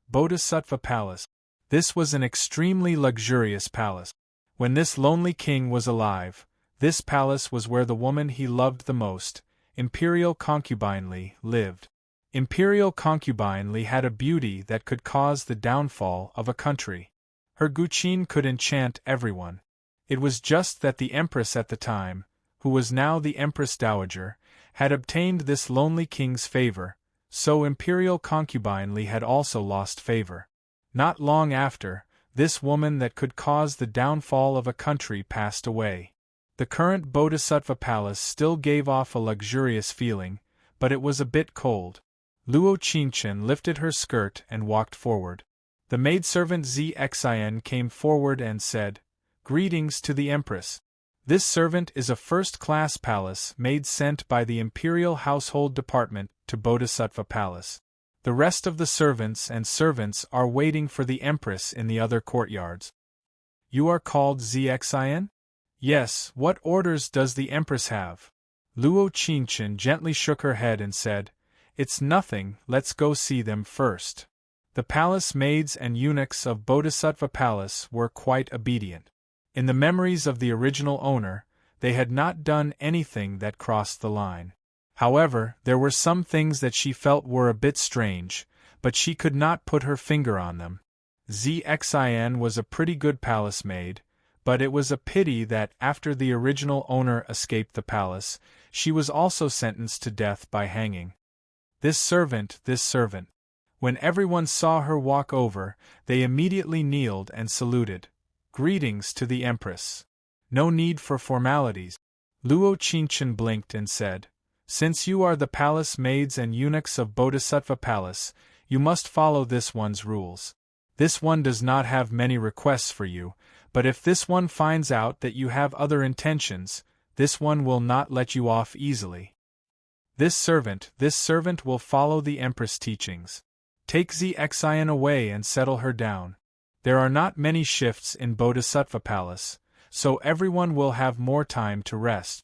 Bodhisattva Palace. This was an extremely luxurious palace. When this lonely king was alive, this palace was where the woman he loved the most, Imperial Concubine Li, lived. Imperial Concubine Li had a beauty that could cause the downfall of a country. Her guqin could enchant everyone. It was just that the Empress at the time, who was now the Empress Dowager, had obtained this lonely king's favor, so Imperial Concubine Li had also lost favor. Not long after, this woman that could cause the downfall of a country passed away. The current Bodhisattva Palace still gave off a luxurious feeling, but it was a bit cold. Luo Qingchen lifted her skirt and walked forward. The maidservant Zxin came forward and said, "Greetings to the Empress. This servant is a first-class palace maid sent by the Imperial Household Department to Bodhisattva Palace. The rest of the servants are waiting for the Empress in the other courtyards." "You are called Zxin?" "Yes, what orders does the Empress have?" Luo Qingchen gently shook her head and said, "It's nothing, let's go see them first." The palace maids and eunuchs of Bodhisattva Palace were quite obedient. In the memories of the original owner, they had not done anything that crossed the line. However, there were some things that she felt were a bit strange, but she could not put her finger on them. Zxin was a pretty good palace maid, but it was a pity that after the original owner escaped the palace, she was also sentenced to death by hanging. This servant. When everyone saw her walk over, they immediately kneeled and saluted. "Greetings to the Empress." "No need for formalities." Luo Qingchen blinked and said, "Since you are the palace maids and eunuchs of Bodhisattva Palace, you must follow this one's rules. This one does not have many requests for you, but if this one finds out that you have other intentions, this one will not let you off easily. This servant will follow the Empress' teachings. Take Zxin away and settle her down. There are not many shifts in Bodhisattva Palace, so everyone will have more time to rest."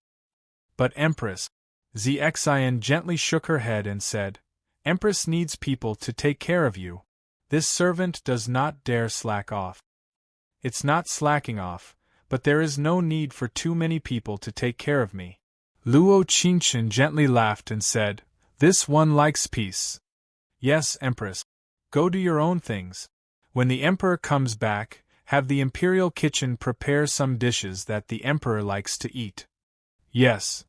"But Empress..." Zxin gently shook her head and said, "Empress needs people to take care of you. This servant does not dare slack off." "It's not slacking off, but there is no need for too many people to take care of me." Luo Qingchen gently laughed and said, "This one likes peace." "Yes, Empress. Go do your own things. When the Emperor comes back, have the Imperial Kitchen prepare some dishes that the Emperor likes to eat." "Yes."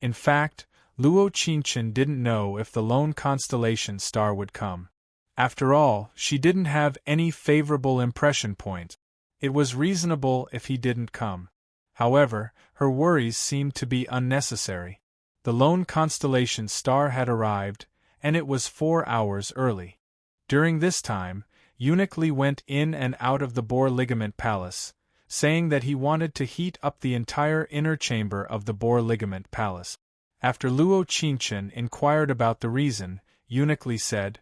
In fact, Luo Qingchen didn't know if the Lone Constellation star would come. After all, she didn't have any favorable impression point. It was reasonable if he didn't come. However, her worries seemed to be unnecessary. The Lone Constellation star had arrived, and it was 4 hours early. During this time, Eunuch Li went in and out of the Boar Ligament Palace, saying that he wanted to heat up the entire inner chamber of the Boar Ligament Palace. After Luo Qingchen inquired about the reason, Eunuch Li said,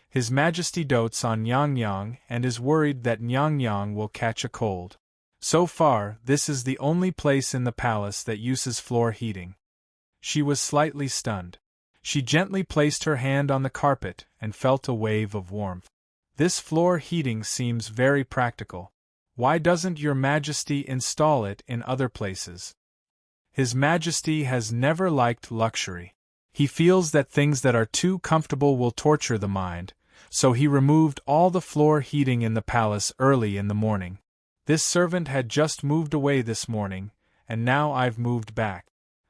"His Majesty dotes on Nyang Yang and is worried that Nyang Yang will catch a cold. So far, this is the only place in the palace that uses floor heating." She was slightly stunned. She gently placed her hand on the carpet and felt a wave of warmth. "This floor heating seems very practical. Why doesn't Your Majesty install it in other places?" His Majesty has never liked luxury. He feels that things that are too comfortable will torture the mind, so he removed all the floor heating in the palace early in the morning. This servant had just moved away this morning, and now I've moved back.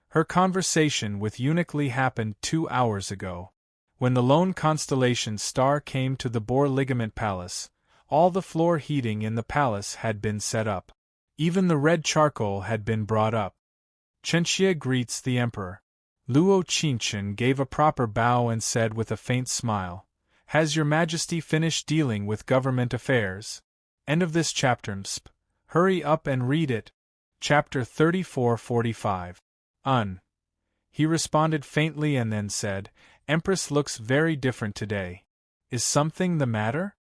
Her conversation with Eunuch Li happened 2 hours ago. When the lone constellation star came to the Boar Ligament Palace, all the floor heating in the palace had been set up. Even the red charcoal had been brought up. Chenxia greets the Emperor. Luo Qingchen gave a proper bow and said with a faint smile, "Has Your Majesty finished dealing with government affairs?" End of this chapter. Hurry up and read it. Chapter 34-45. He responded faintly and then said, "Empress looks very different today. Is something the matter?"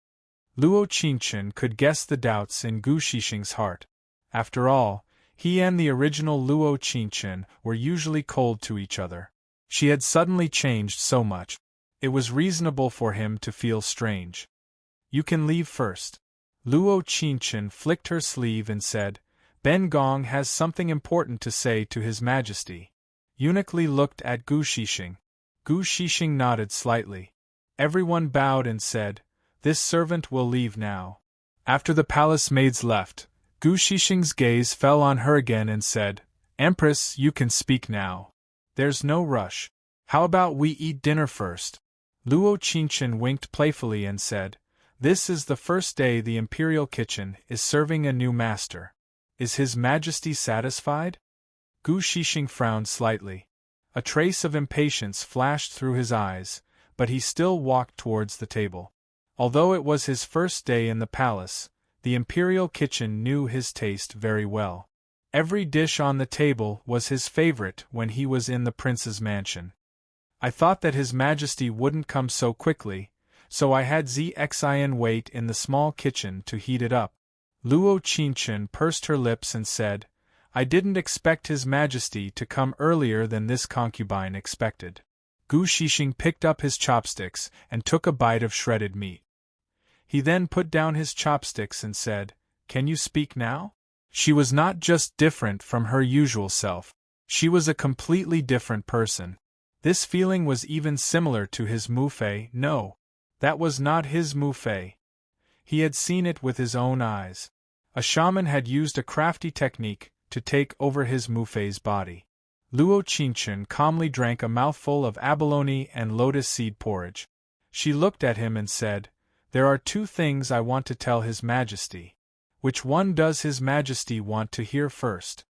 Luo Qingchen could guess the doubts in Gu Shixing's heart. After all, he and the original Luo Qingchen were usually cold to each other. She had suddenly changed so much. It was reasonable for him to feel strange. "You can leave first." Luo Qingchen flicked her sleeve and said, "Ben Gong has something important to say to His Majesty." Eunuch Li looked at Gu Shixing. Gu Shixing nodded slightly. Everyone bowed and said, "This servant will leave now." After the palace maids left, Gu Shixing's gaze fell on her again and said, "Empress, you can speak now. There's no rush. How about we eat dinner first?" Luo Qingchen winked playfully and said, "This is the first day the Imperial Kitchen is serving a new master. Is His Majesty satisfied?" Gu Shixing frowned slightly. A trace of impatience flashed through his eyes, but he still walked towards the table. Although it was his first day in the palace, the Imperial Kitchen knew his taste very well. Every dish on the table was his favorite when he was in the prince's mansion. "I thought that His Majesty wouldn't come so quickly, so I had Xin wait in the small kitchen to heat it up." Luo Qingchen pursed her lips and said, "I didn't expect His Majesty to come earlier than this concubine expected." Gu Shixing picked up his chopsticks and took a bite of shredded meat. He then put down his chopsticks and said, "Can you speak now?" She was not just different from her usual self. She was a completely different person. This feeling was even similar to his Mufei. No, that was not his Mufei. He had seen it with his own eyes. A shaman had used a crafty technique to take over his Mufei's body. Luo Qingchen calmly drank a mouthful of abalone and lotus seed porridge. She looked at him and said, "There are 2 things I want to tell His Majesty. Which one does His Majesty want to hear first?"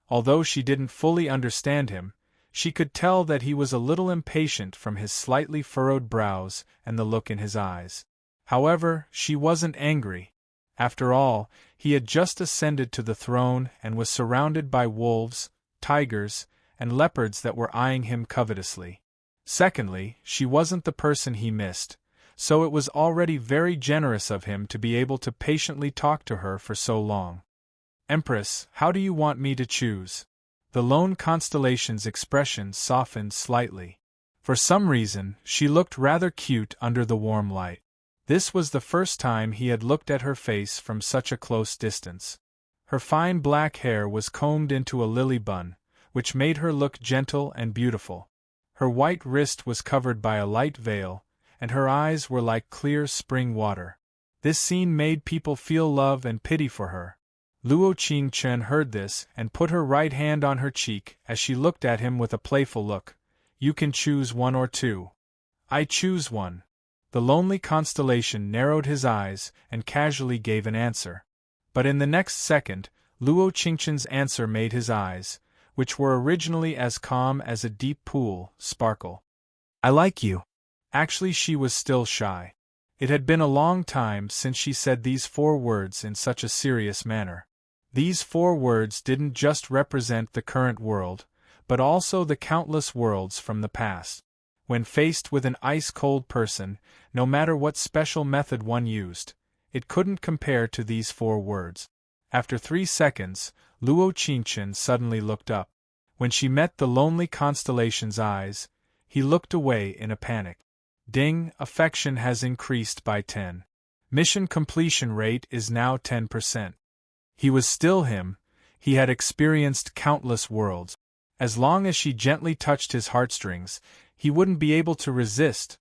Although she didn't fully understand him, she could tell that he was a little impatient from his slightly furrowed brows and the look in his eyes. However, she wasn't angry. After all, he had just ascended to the throne and was surrounded by wolves, tigers, and leopards that were eyeing him covetously. Secondly, she wasn't the person he missed, so it was already very generous of him to be able to patiently talk to her for so long. "Empress, how do you want me to choose?" The lone constellation's expression softened slightly. For some reason, she looked rather cute under the warm light. This was the first time he had looked at her face from such a close distance. Her fine black hair was combed into a lily bun, which made her look gentle and beautiful. Her white wrist was covered by a light veil, and her eyes were like clear spring water. This scene made people feel love and pity for her. Luo Qingchen heard this and put her right hand on her cheek as she looked at him with a playful look. "You can choose 1 or 2. "I choose 1. The lonely constellation narrowed his eyes and casually gave an answer. But in the next second, Luo Qingchen's answer made his eyes, which were originally as calm as a deep pool, sparkle. "I like you." Actually, she was still shy. It had been a long time since she said these 4 words in such a serious manner. These 4 words didn't just represent the current world, but also the countless worlds from the past. When faced with an ice-cold person, no matter what special method one used, it couldn't compare to these 4 words. After 3 seconds, Luo Qingchen suddenly looked up. When she met the lonely constellation's eyes, he looked away in a panic. Ding, affection has increased by 10. Mission completion rate is now 10%. He was still him, he had experienced countless worlds. As long as she gently touched his heartstrings, he wouldn't be able to resist.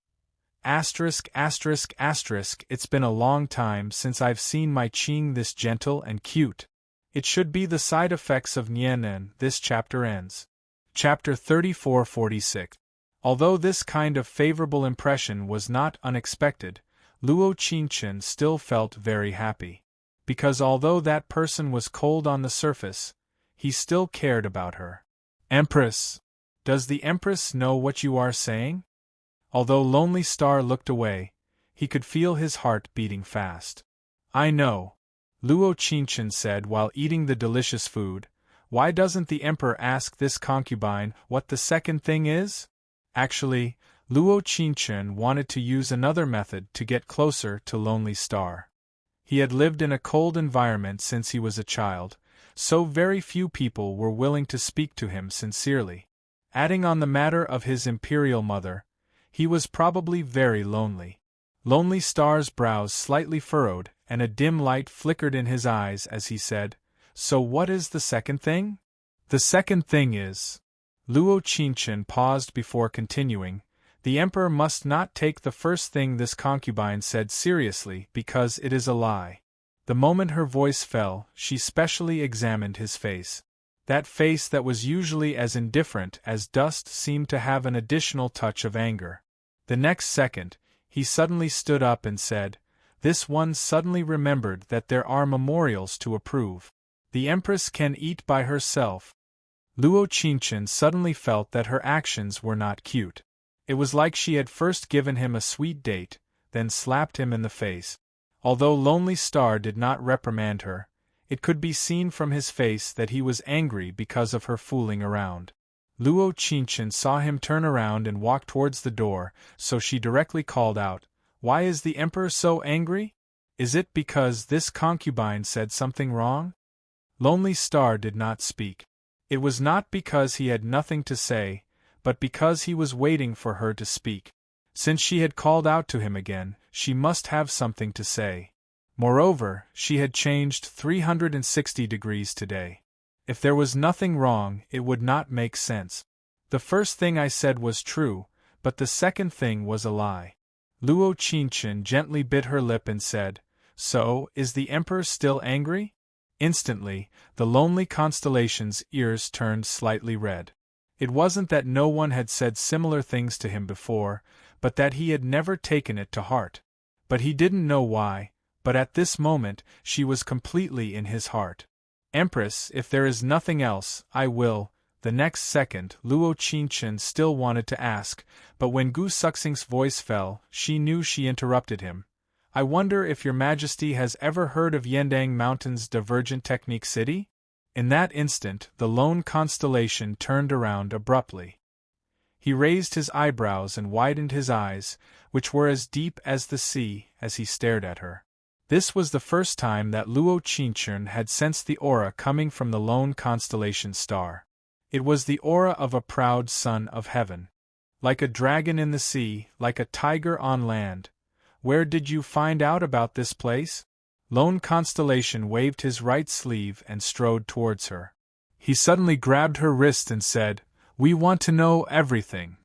Asterisk, asterisk, asterisk, it's been a long time since I've seen my Qing this gentle and cute. It should be the side effects of Nianen. This chapter ends. Chapter 3446. Although this kind of favorable impression was not unexpected, Luo Qingchen still felt very happy. Because although that person was cold on the surface, he still cared about her. Empress! Does the Empress know what you are saying? Although Lonely Star looked away, he could feel his heart beating fast. I know, Luo Qingchen said while eating the delicious food. Why doesn't the Emperor ask this concubine what the second thing is? Actually, Luo Qingchen wanted to use another method to get closer to Lonely Star. He had lived in a cold environment since he was a child, so very few people were willing to speak to him sincerely. Adding on the matter of his imperial mother, he was probably very lonely. Lonely Star's brows slightly furrowed, and a dim light flickered in his eyes as he said, "So what is the second thing?" "The second thing is..." Luo Qingchen paused before continuing. "The Emperor must not take the first thing this concubine said seriously because it is a lie." The moment her voice fell, she specially examined his face. That face that was usually as indifferent as dust seemed to have an additional touch of anger. The next second, he suddenly stood up and said, "This one suddenly remembered that there are memorials to approve. The Empress can eat by herself." Luo Qingchen suddenly felt that her actions were not cute. It was like she had first given him a sweet date, then slapped him in the face. Although Lonely Star did not reprimand her, it could be seen from his face that he was angry because of her fooling around. Luo Qingchen saw him turn around and walk towards the door, so she directly called out, "Why is the Emperor so angry? Is it because this concubine said something wrong?" Lonely Star did not speak. It was not because he had nothing to say, but because he was waiting for her to speak. Since she had called out to him again, she must have something to say. Moreover, she had changed 360 degrees today. If there was nothing wrong, it would not make sense. "The first thing I said was true, but the second thing was a lie." Luo Qingchen gently bit her lip and said, "So, is the Emperor still angry?" Instantly, the lonely constellation's ears turned slightly red. It wasn't that no one had said similar things to him before, but that he had never taken it to heart. But he didn't know why, but at this moment, she was completely in his heart. "Empress, if there is nothing else, I will." The next second, Luo Qingchen still wanted to ask, but when Gu Suxing's voice fell, she knew she interrupted him. "I wonder if your Majesty has ever heard of Yendang Mountain's Divergent Technique City?" In that instant, the lone constellation turned around abruptly. He raised his eyebrows and widened his eyes, which were as deep as the sea, as he stared at her. This was the first time that Luo Qingchen had sensed the aura coming from the lone constellation star. It was the aura of a proud son of heaven. Like a dragon in the sea, like a tiger on land. "Where did you find out about this place?" Lone Constellation waved his right sleeve and strode towards her. He suddenly grabbed her wrist and said, "We want to know everything.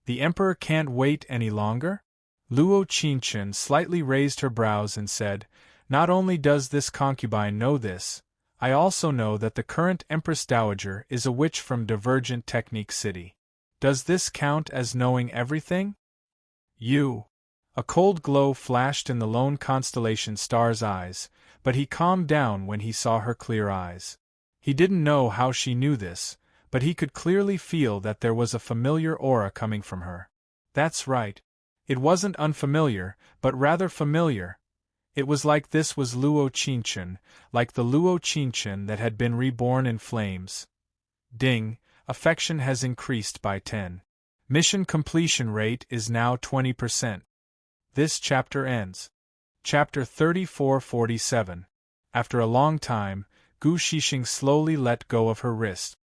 The Emperor can't wait any longer?" Luo Qingchen slightly raised her brows and said, "Not only does this concubine know this, I also know that the current Empress Dowager is a witch from Divergent Technique City. Does this count as knowing everything?" "You." A cold glow flashed in the lone constellation star's eyes, but he calmed down when he saw her clear eyes. He didn't know how she knew this, but he could clearly feel that there was a familiar aura coming from her. That's right. It wasn't unfamiliar, but rather familiar. It was like this was Luo Qingchen, like the Luo Qingchen that had been reborn in flames. Ding, affection has increased by 10. Mission completion rate is now 20%. This chapter ends. Chapter 3447. After a long time, Gu Shixing slowly let go of her wrist.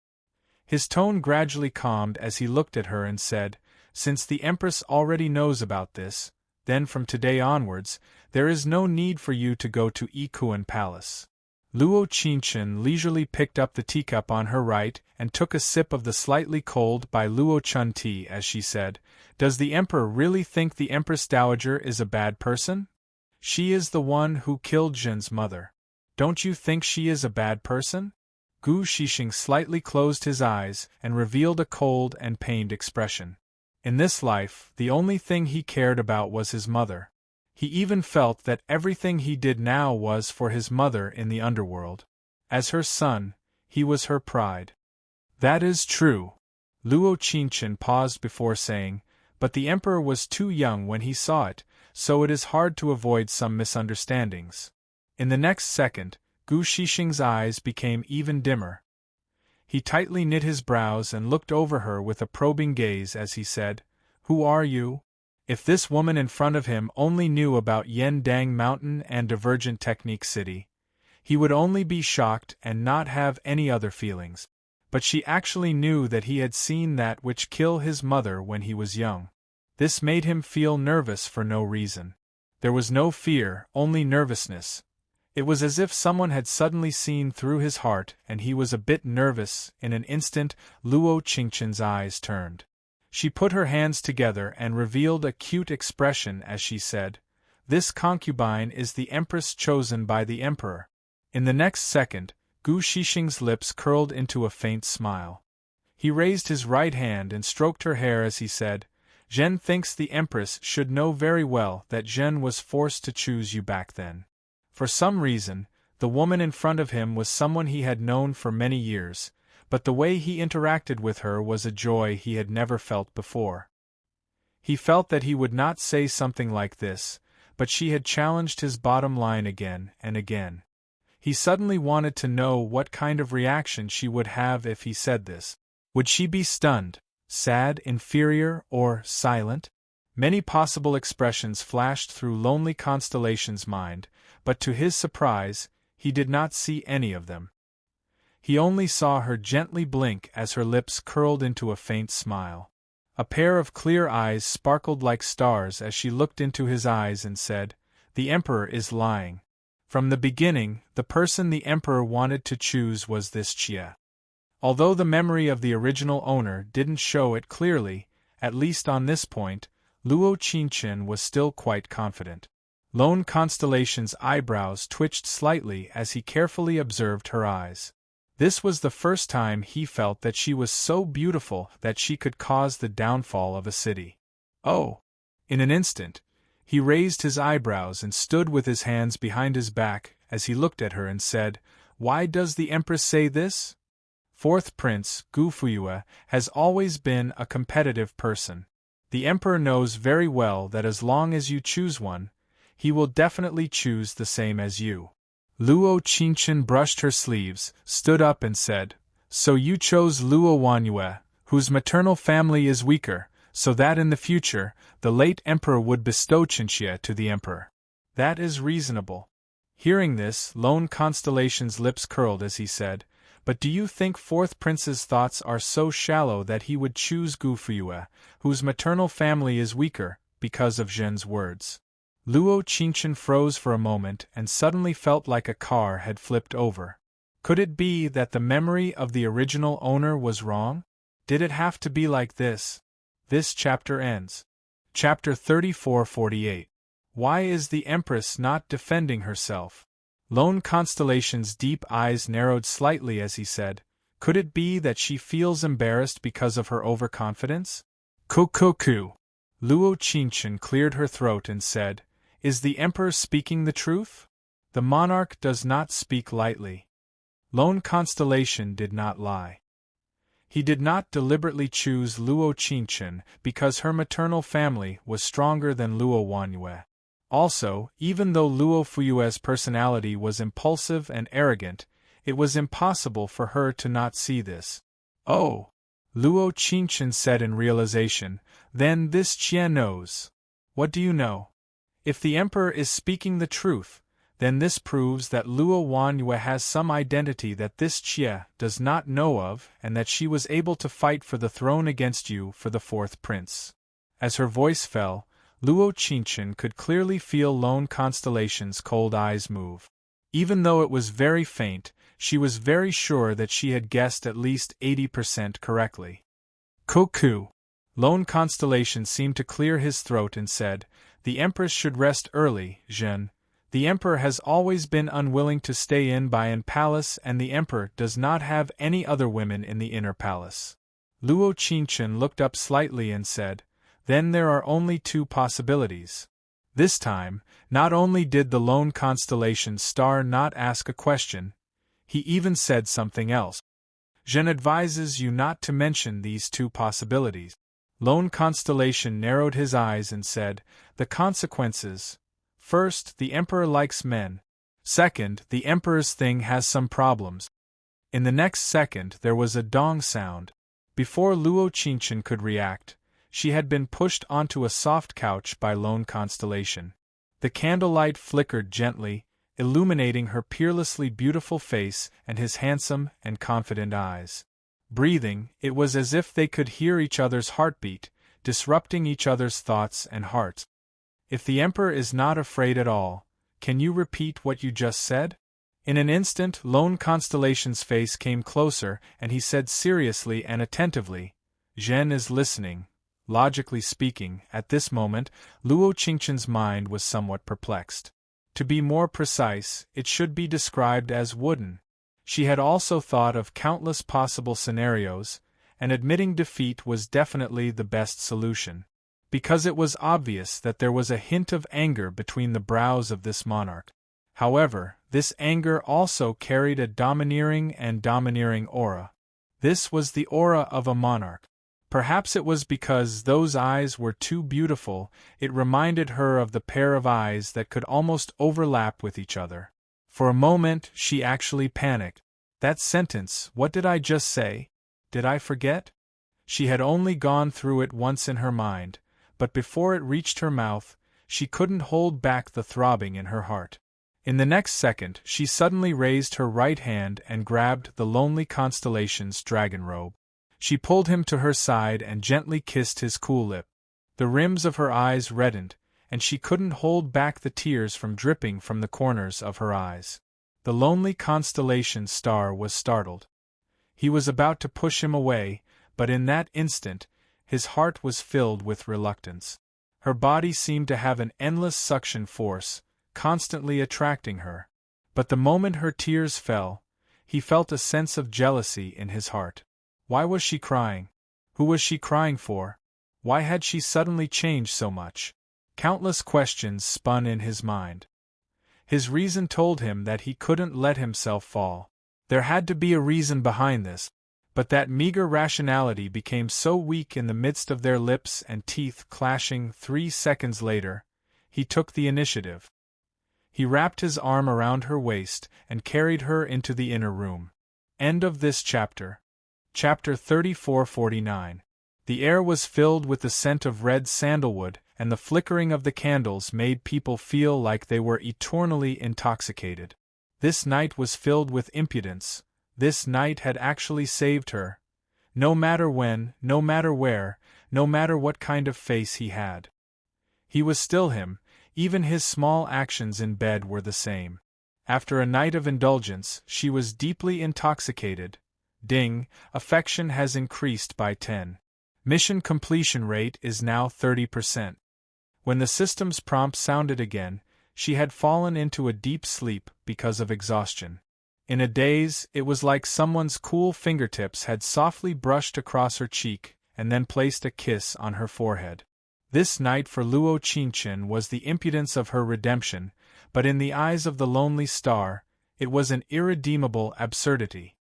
His tone gradually calmed as he looked at her and said, "Since the Empress already knows about this, then from today onwards, there is no need for you to go to Yikuan Palace." Luo Qingchen leisurely picked up the teacup on her right and took a sip of the slightly cold by Luo Chun tea as she said, "Does the Emperor really think the Empress Dowager is a bad person? She is the one who killed Zhen's mother. Don't you think she is a bad person?" Gu Shixing slightly closed his eyes and revealed a cold and pained expression. In this life, the only thing he cared about was his mother. He even felt that everything he did now was for his mother in the underworld. As her son, he was her pride. "That is true." Luo Qingchen paused before saying, "But the Emperor was too young when he saw it, so it is hard to avoid some misunderstandings." In the next second, Gu Shixing's eyes became even dimmer. He tightly knit his brows and looked over her with a probing gaze as he said, "Who are you?" If this woman in front of him only knew about Yen Dang Mountain and Divergent Technique City, he would only be shocked and not have any other feelings. But she actually knew that he had seen that which killed his mother when he was young. This made him feel nervous for no reason. There was no fear, only nervousness. It was as if someone had suddenly seen through his heart and he was a bit nervous. In an instant, Luo Qingchen's eyes turned. She put her hands together and revealed a cute expression as she said, "This concubine is the Empress chosen by the Emperor." In the next second, Gu Shixing's lips curled into a faint smile. He raised his right hand and stroked her hair as he said, "Zhen thinks the Empress should know very well that Zhen was forced to choose you back then. For some reason, the woman in front of him was someone he had known for many years, but the way he interacted with her was a joy he had never felt before. He felt that he would not say something like this, but she had challenged his bottom line again and again. He suddenly wanted to know what kind of reaction she would have if he said this. Would she be stunned, sad, inferior, or silent? Many possible expressions flashed through Lonely Constellation's mind, but to his surprise, he did not see any of them. He only saw her gently blink as her lips curled into a faint smile. A pair of clear eyes sparkled like stars as she looked into his eyes and said, "The Emperor is lying. From the beginning, the person the Emperor wanted to choose was this Chia." Although the memory of the original owner didn't show it clearly, at least on this point, Luo Qingchen was still quite confident. Lone Constellation's eyebrows twitched slightly as he carefully observed her eyes. This was the first time he felt that she was so beautiful that she could cause the downfall of a city. Oh! In an instant, he raised his eyebrows and stood with his hands behind his back as he looked at her and said, "Why does the Empress say this? Fourth Prince, Gu Fuyue, has always been a competitive person. The Emperor knows very well that as long as you choose one, he will definitely choose the same as you." Luo Qingchen brushed her sleeves, stood up and said, "So you chose Luo Wanyue, whose maternal family is weaker, so that in the future, the late Emperor would bestow Qinxie to the Emperor. That is reasonable." Hearing this, Lone Constellation's lips curled as he said, "But do you think Fourth Prince's thoughts are so shallow that he would choose Gu Fuyue, whose maternal family is weaker, because of Zhen's words?" Luo Qingchen froze for a moment and suddenly felt like a car had flipped over. Could it be that the memory of the original owner was wrong? Did it have to be like this? This chapter ends. Chapter 3448. Why is the Empress not defending herself? Lone Constellation's deep eyes narrowed slightly as he said, "Could it be that she feels embarrassed because of her overconfidence?" Kukuku. Luo Qingchen cleared her throat and said, "Is the Emperor speaking the truth? The monarch does not speak lightly." Lone Constellation did not lie. He did not deliberately choose Luo Qingchen because her maternal family was stronger than Luo Wanyue. Also, even though Luo Fuyue's personality was impulsive and arrogant, it was impossible for her to not see this. Oh! Luo Qingchen said in realization, then this Qian knows. What do you know? If the Emperor is speaking the truth, then this proves that Luo Wanyue has some identity that this Qie does not know of and that she was able to fight for the throne against you for the fourth prince. As her voice fell, Luo Qingchen could clearly feel Lone Constellation's cold eyes move. Even though it was very faint, she was very sure that she had guessed at least 80% correctly. Cuckoo! Lone Constellation seemed to clear his throat and said, the Empress should rest early, Zhen. The Emperor has always been unwilling to stay in Bian Palace and the Emperor does not have any other women in the inner palace. Luo Qingchen looked up slightly and said, then there are only two possibilities. This time, not only did the Lone Constellation's star not ask a question, he even said something else. Zhen advises you not to mention these two possibilities. Lone Constellation narrowed his eyes and said, the consequences. First, the Emperor likes men. Second, the Emperor's thing has some problems. In the next second there was a dong sound. Before Luo Qingchen could react, she had been pushed onto a soft couch by Lone Constellation. The candlelight flickered gently, illuminating her peerlessly beautiful face and his handsome and confident eyes. Breathing, it was as if they could hear each other's heartbeat, disrupting each other's thoughts and hearts. If the Emperor is not afraid at all, can you repeat what you just said? In an instant, Lone Constellation's face came closer and he said seriously and attentively, Zhen is listening. Logically speaking, at this moment, Luo Qingchen's mind was somewhat perplexed. To be more precise, it should be described as wooden. She had also thought of countless possible scenarios, and admitting defeat was definitely the best solution. Because it was obvious that there was a hint of anger between the brows of this monarch. However, this anger also carried a domineering aura. This was the aura of a monarch. Perhaps it was because those eyes were too beautiful, it reminded her of the pair of eyes that could almost overlap with each other. For a moment, she actually panicked. That sentence, what did I just say? Did I forget? She had only gone through it once in her mind, but before it reached her mouth, she couldn't hold back the throbbing in her heart. In the next second, she suddenly raised her right hand and grabbed the Lonely Constellation's dragon robe. She pulled him to her side and gently kissed his cool lip. The rims of her eyes reddened, and she couldn't hold back the tears from dripping from the corners of her eyes. The Lonely Constellation's star was startled. He was about to push him away, but in that instant, his heart was filled with reluctance. Her body seemed to have an endless suction force, constantly attracting her. But the moment her tears fell, he felt a sense of jealousy in his heart. Why was she crying? Who was she crying for? Why had she suddenly changed so much? Countless questions spun in his mind. His reason told him that he couldn't let himself fall. There had to be a reason behind this, but that meager rationality became so weak in the midst of their lips and teeth clashing 3 seconds later, he took the initiative. He wrapped his arm around her waist and carried her into the inner room. End of this chapter. Chapter 34-49. The air was filled with the scent of red sandalwood, and the flickering of the candles made people feel like they were eternally intoxicated. This night was filled with impudence. This night had actually saved her. No matter when, no matter where, no matter what kind of face he had. He was still him, even his small actions in bed were the same. After a night of indulgence, she was deeply intoxicated. Ding, affection has increased by 10. Mission completion rate is now 30%. When the system's prompt sounded again, she had fallen into a deep sleep because of exhaustion. In a daze, it was like someone's cool fingertips had softly brushed across her cheek and then placed a kiss on her forehead. This night for Luo Qingchen was the impudence of her redemption, but in the eyes of the lonely star, it was an irredeemable absurdity.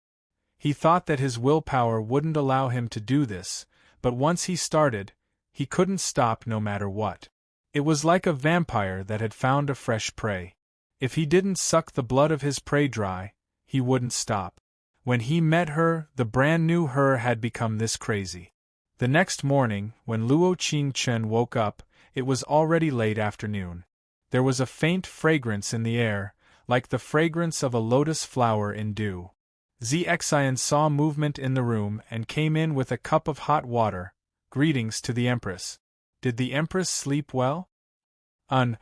He thought that his willpower wouldn't allow him to do this, but once he started, he couldn't stop no matter what. It was like a vampire that had found a fresh prey. If he didn't suck the blood of his prey dry, he wouldn't stop. When he met her, the brand new her had become this crazy. The next morning, when Luo Qingchen woke up, it was already late afternoon. There was a faint fragrance in the air, like the fragrance of a lotus flower in dew. Xian saw movement in the room and came in with a cup of hot water. Greetings to the Empress. Did the Empress sleep well? Luo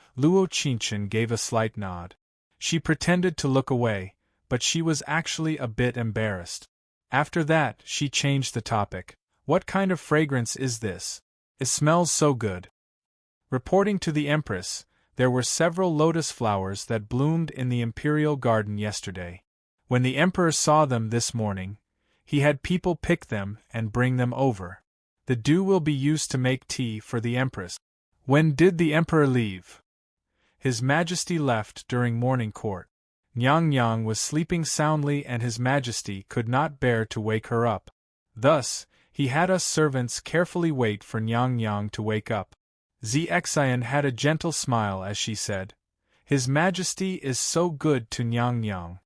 Qingchen gave a slight nod. She pretended to look away, but she was actually a bit embarrassed. After that, she changed the topic. What kind of fragrance is this? It smells so good. Reporting to the Empress, there were several lotus flowers that bloomed in the imperial garden yesterday. When the Emperor saw them this morning, he had people pick them and bring them over. The dew will be used to make tea for the Empress. When did the Emperor leave? His Majesty left during morning court. Nyang was sleeping soundly and His Majesty could not bear to wake her up. Thus, he had us servants carefully wait for Nyang to wake up. Xian had a gentle smile as she said, His Majesty is so good to Nyang.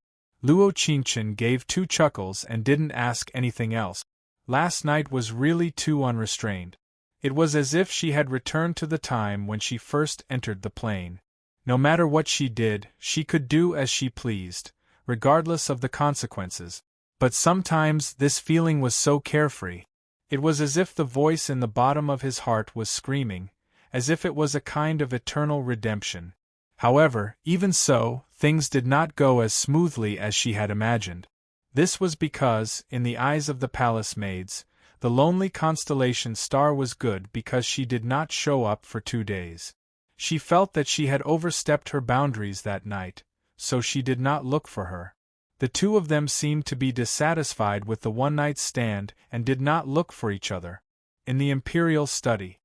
Luo Qingchen gave 2 chuckles and didn't ask anything else. Last night was really too unrestrained. It was as if she had returned to the time when she first entered the plane. No matter what she did, she could do as she pleased, regardless of the consequences. But sometimes this feeling was so carefree. It was as if the voice in the bottom of his heart was screaming, as if it was a kind of eternal redemption. However, even so, things did not go as smoothly as she had imagined. This was because, in the eyes of the palace maids, the lonely constellation star was good because she did not show up for 2 days. She felt that she had overstepped her boundaries that night, so she did not look for her. The 2 of them seemed to be dissatisfied with the one-night stand and did not look for each other. In the imperial study,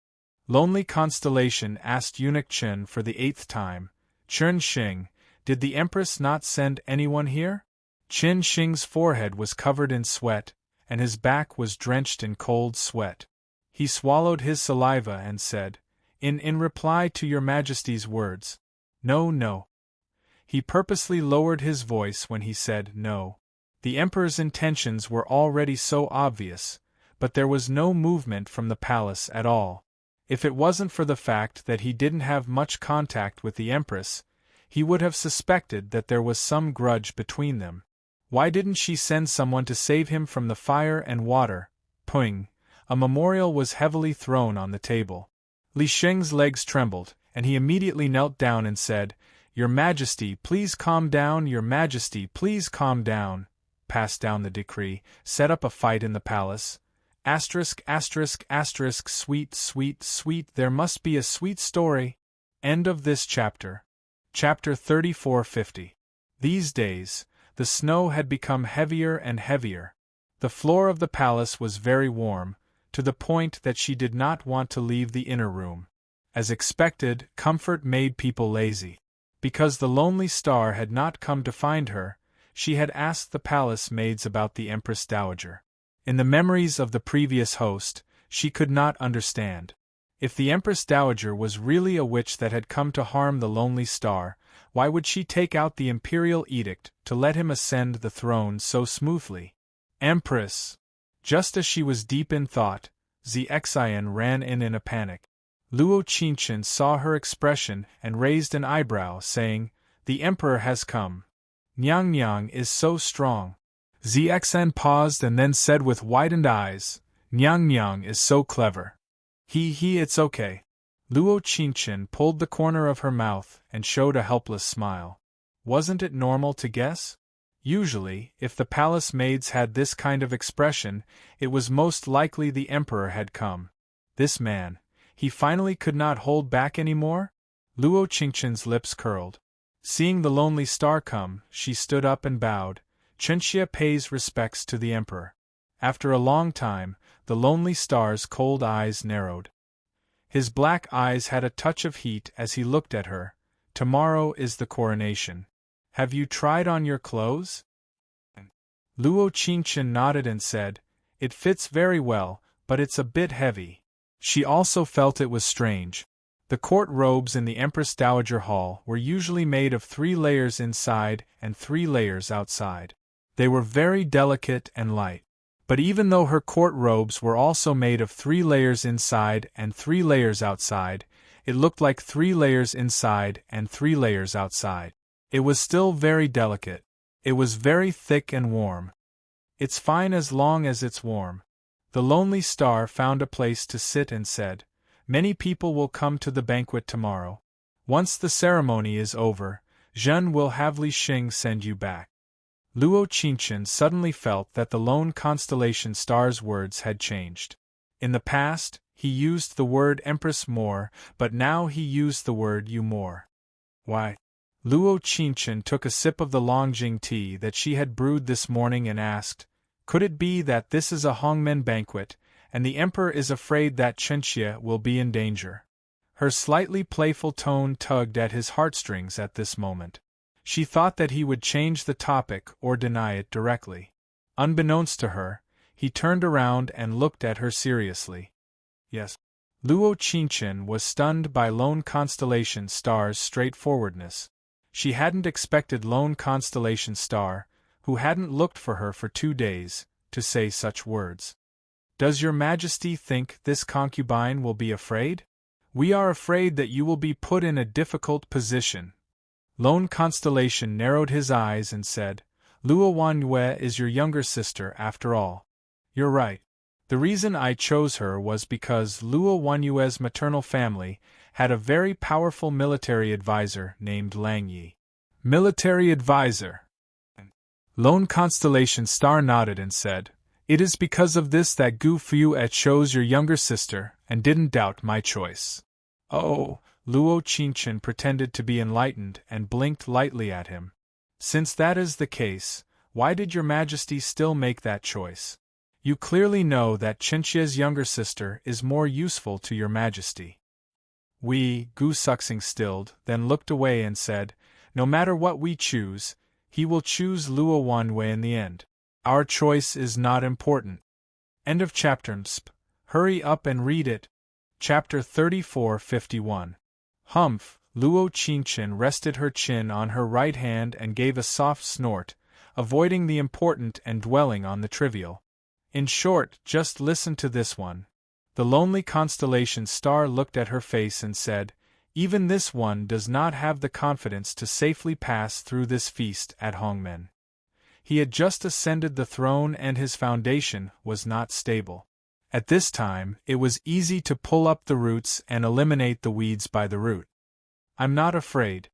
Lonely Constellation asked Eunuch Chen for the 8th time, Chen Xing, did the Empress not send anyone here? Chen Xing's forehead was covered in sweat, and his back was drenched in cold sweat. He swallowed his saliva and said, In reply to your Majesty's words, no. He purposely lowered his voice when he said no. The Emperor's intentions were already so obvious, but there was no movement from the palace at all. If it wasn't for the fact that he didn't have much contact with the Empress, he would have suspected that there was some grudge between them. Why didn't she send someone to save him from the fire and water? Puing. A memorial was heavily thrown on the table. Li Sheng's legs trembled, and he immediately knelt down and said, Your Majesty, please calm down, Your Majesty, please calm down. Pass down the decree, set up a fight in the palace. Asterisk, sweet, there must be a sweet story. End of this chapter. Chapter 3450. These days, the snow had become heavier and heavier. The floor of the palace was very warm, to the point that she did not want to leave the inner room. As expected, comfort made people lazy. Because the lonely star had not come to find her, she had asked the palace maids about the Empress Dowager. In the memories of the previous host, she could not understand. If the Empress Dowager was really a witch that had come to harm the lonely star, why would she take out the imperial edict to let him ascend the throne so smoothly? Empress! Just as she was deep in thought, Xian ran in a panic. Luo Qingchen saw her expression and raised an eyebrow, saying, The Emperor has come. Nyang is so strong. Xian paused and then said with widened eyes, Nyang is so clever. It's okay. Luo Qingchen pulled the corner of her mouth and showed a helpless smile. Wasn't it normal to guess? Usually, if the palace maids had this kind of expression, it was most likely the Emperor had come. This man, he finally could not hold back anymore? Luo Qingchen's lips curled. Seeing the lonely star come, she stood up and bowed. Chenxia pays respects to the Emperor. After a long time, the lonely star's cold eyes narrowed. His black eyes had a touch of heat as he looked at her. Tomorrow is the coronation. Have you tried on your clothes? Luo Qingchen nodded and said, It fits very well, but it's a bit heavy. She also felt it was strange. The court robes in the Empress Dowager Hall were usually made of 3 layers inside and 3 layers outside. They were very delicate and light. But even though her court robes were also made of 3 layers inside and 3 layers outside, it looked like 3 layers inside and 3 layers outside. It was still very delicate. It was very thick and warm. It's fine as long as it's warm. The lonely star found a place to sit and said, "Many people will come to the banquet tomorrow. Once the ceremony is over, Zhen will have Li Xing send you back." Luo Qingchen suddenly felt that the lone constellation star's words had changed. In the past, he used the word Empress more, but now he used the word you more. Why? Luo Qingchen took a sip of the Longjing tea that she had brewed this morning and asked, "Could it be that this is a Hongmen banquet, and the emperor is afraid that Chenxia will be in danger?" Her slightly playful tone tugged at his heartstrings at this moment. She thought that he would change the topic or deny it directly. Unbeknownst to her, he turned around and looked at her seriously. Yes. Luo Qingchen was stunned by Lone Constellation Star's straightforwardness. She hadn't expected Lone Constellation Star, who hadn't looked for her for 2 days, to say such words. "Does your Majesty think this concubine will be afraid? We are afraid that you will be put in a difficult position." Lone Constellation narrowed his eyes and said, "Luo Wanyue is your younger sister after all." "You're right. The reason I chose her was because Luo Wanyue's maternal family had a very powerful military advisor named Lang Yi." "Military advisor?" Lone Constellation Star nodded and said, "It is because of this that Gu Fuye chose your younger sister and didn't doubt my choice." "Oh," Luo Qingchen pretended to be enlightened and blinked lightly at him. "Since that is the case, why did your Majesty still make that choice? You clearly know that Chenxia's younger sister is more useful to your Majesty." Gu Suxing stilled, then looked away and said, "No matter what we choose, he will choose Luo Wanwei in the end. Our choice is not important." End of chapter. Hurry up and read it. Chapter 34:51. Humph! Luo Qingchen rested her chin on her right hand and gave a soft snort, avoiding the important and dwelling on the trivial. "In short, just listen to this one." The lonely constellation star looked at her face and said, "Even this one does not have the confidence to safely pass through this feast at Hongmen. He had just ascended the throne and his foundation was not stable. At this time, it was easy to pull up the roots and eliminate the weeds by the root. I'm not afraid."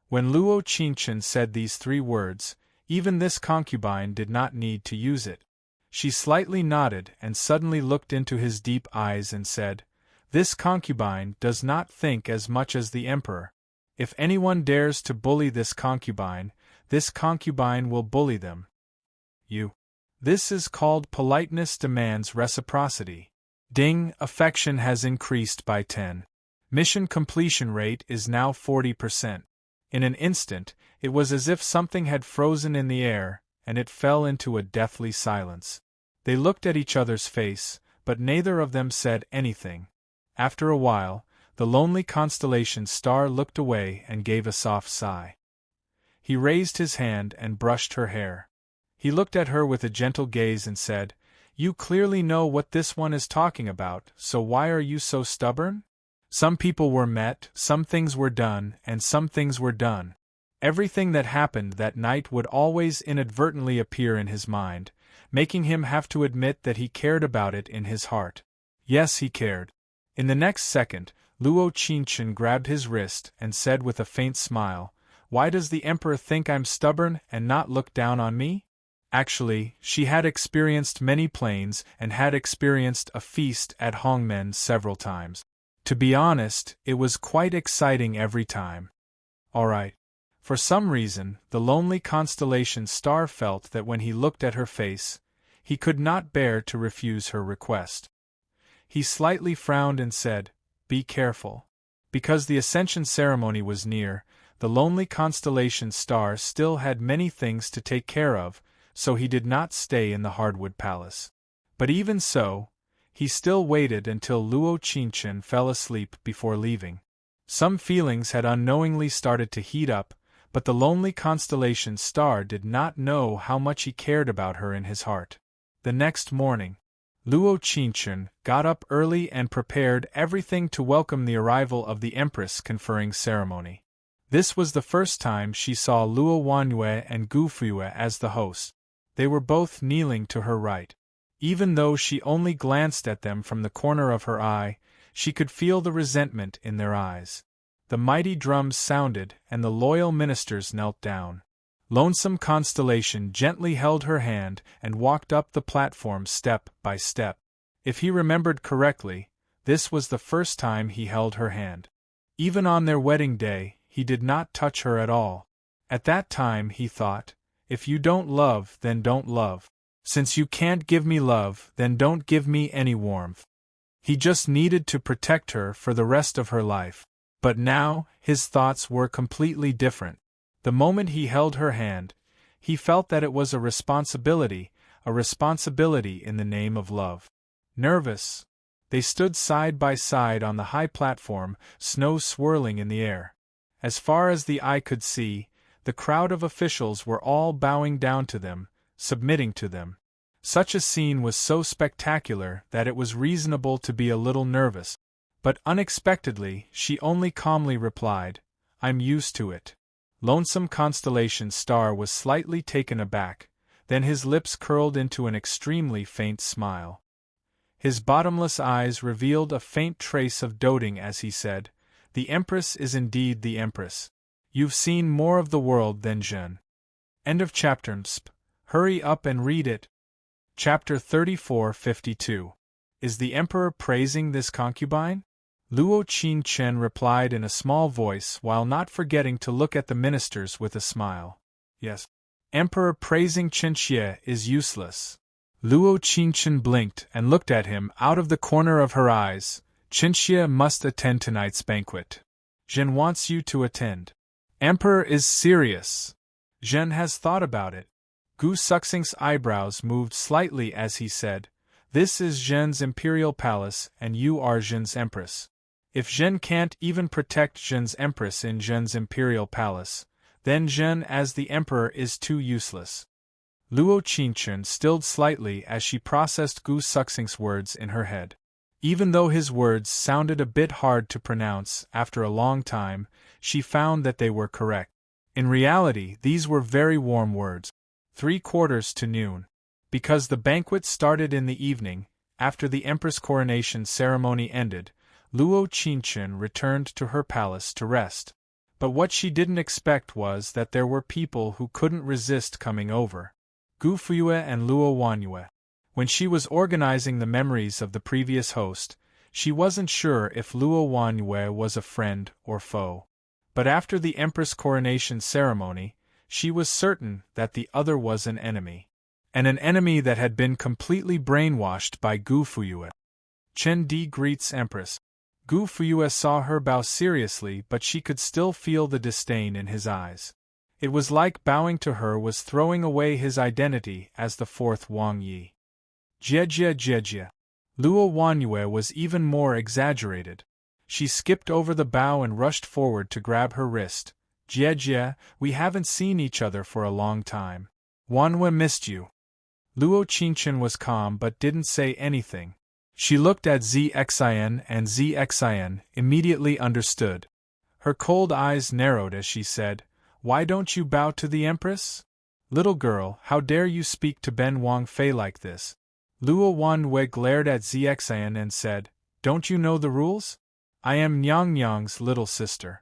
When Luo Qingchen said these 3 words, even this concubine did not need to use it. She slightly nodded and suddenly looked into his deep eyes and said, "This concubine does not think as much as the emperor. If anyone dares to bully this concubine will bully them. This is called politeness demands reciprocity. Ding, affection has increased by 10. Mission completion rate is now 40%. In an instant, it was as if something had frozen in the air, and it fell into a deathly silence. They looked at each other's face, but neither of them said anything. After a while, the lonely constellation star looked away and gave a soft sigh. He raised his hand and brushed her hair. He looked at her with a gentle gaze and said, "You clearly know what this one is talking about, so why are you so stubborn? Some people were met, some things were done, and some things were done." Everything that happened that night would always inadvertently appear in his mind, making him have to admit that he cared about it in his heart. Yes, he cared. In the next second, Luo Qingchen grabbed his wrist and said with a faint smile, "Why does the emperor think I'm stubborn and not look down on me?" Actually, she had experienced many planes and had experienced a feast at Hongmen several times. To be honest, it was quite exciting every time. All right. For some reason, the lonely constellation star felt that when he looked at her face, he could not bear to refuse her request. He slightly frowned and said, "Be careful." Because the ascension ceremony was near, the lonely constellation star still had many things to take care of, so he did not stay in the Hardwood Palace. But even so, he still waited until Luo Qingchen fell asleep before leaving. Some feelings had unknowingly started to heat up, but the lonely constellation star did not know how much he cared about her in his heart. The next morning, Luo Qinchen got up early and prepared everything to welcome the arrival of the Empress conferring ceremony. This was the first time she saw Luo Wanyue and Gu Fuyue as the hosts. They were both kneeling to her right. Even though she only glanced at them from the corner of her eye, she could feel the resentment in their eyes. The mighty drums sounded and the loyal ministers knelt down. Lonesome Constellation gently held her hand and walked up the platform step by step. If he remembered correctly, this was the first time he held her hand. Even on their wedding day, he did not touch her at all. At that time he thought, if you don't love, then don't love. Since you can't give me love, then don't give me any warmth. He just needed to protect her for the rest of her life. But now, his thoughts were completely different. The moment he held her hand, he felt that it was a responsibility in the name of love. Nervous, they stood side by side on the high platform, snow swirling in the air. As far as the eye could see, the crowd of officials were all bowing down to them, submitting to them. Such a scene was so spectacular that it was reasonable to be a little nervous. But unexpectedly, she only calmly replied, "I'm used to it." Lonesome Constellation Star was slightly taken aback, then his lips curled into an extremely faint smile. His bottomless eyes revealed a faint trace of doting as he said, "The Empress is indeed the Empress. You've seen more of the world than Zhen." End of chapter. Hurry up and read it. Chapter 34:52. Is the Emperor praising this concubine? Luo Qinchen replied in a small voice while not forgetting to look at the ministers with a smile. Yes. Emperor praising Qinxie is useless. Luo Qinchen blinked and looked at him out of the corner of her eyes. Qinxie must attend tonight's banquet. Zhen wants you to attend. Emperor is serious. Zhen has thought about it. Gu Suxing's eyebrows moved slightly as he said, "This is Zhen's imperial palace and you are Zhen's empress. If Zhen can't even protect Zhen's empress in Zhen's imperial palace, then Zhen as the emperor is too useless." Luo Qinchen stilled slightly as she processed Gu Suxing's words in her head. Even though his words sounded a bit hard to pronounce after a long time, she found that they were correct. In reality, these were very warm words. 3/4 to noon. Because the banquet started in the evening, after the Empress coronation ceremony ended, Luo Qinchen returned to her palace to rest. But what she didn't expect was that there were people who couldn't resist coming over. Gu Fuyue and Luo Wanyue. When she was organizing the memories of the previous host, she wasn't sure if Luo Wanyue was a friend or foe. But after the Empress coronation ceremony, she was certain that the other was an enemy. And an enemy that had been completely brainwashed by Gu Fuyue. Chen Di greets Empress. Gu Fuyue saw her bow seriously, but she could still feel the disdain in his eyes. It was like bowing to her was throwing away his identity as the fourth Wang Yi. Jie. Luo Wanyue was even more exaggerated. She skipped over the bow and rushed forward to grab her wrist. Jie, we haven't seen each other for a long time. Wanyue missed you. Luo Qinchen was calm but didn't say anything. She looked at Zxin and Zxin immediately understood. Her cold eyes narrowed as she said, "Why don't you bow to the Empress? Little girl, how dare you speak to Ben Wang Fei like this?" Luo Wanyue glared at Zxin and said, "Don't you know the rules? I am Nyang's little sister.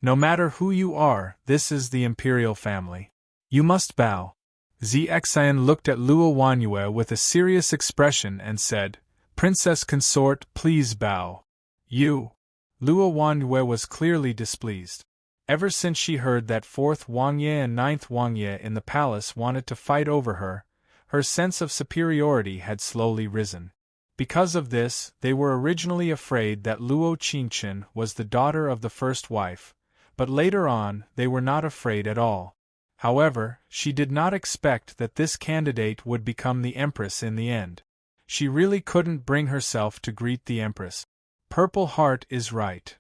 No matter who you are, this is the imperial family. You must bow." Zxin looked at Luo Wanyue with a serious expression and said, "Princess consort, please bow." You. Luo Wanyue was clearly displeased. Ever since she heard that 4th Wang Ye and 9th Wang Ye in the palace wanted to fight over her, her sense of superiority had slowly risen. Because of this, they were originally afraid that Luo Qinchen was the daughter of the first wife, but later on they were not afraid at all. However, she did not expect that this candidate would become the Empress in the end. She really couldn't bring herself to greet the Empress. Purple Heart is right.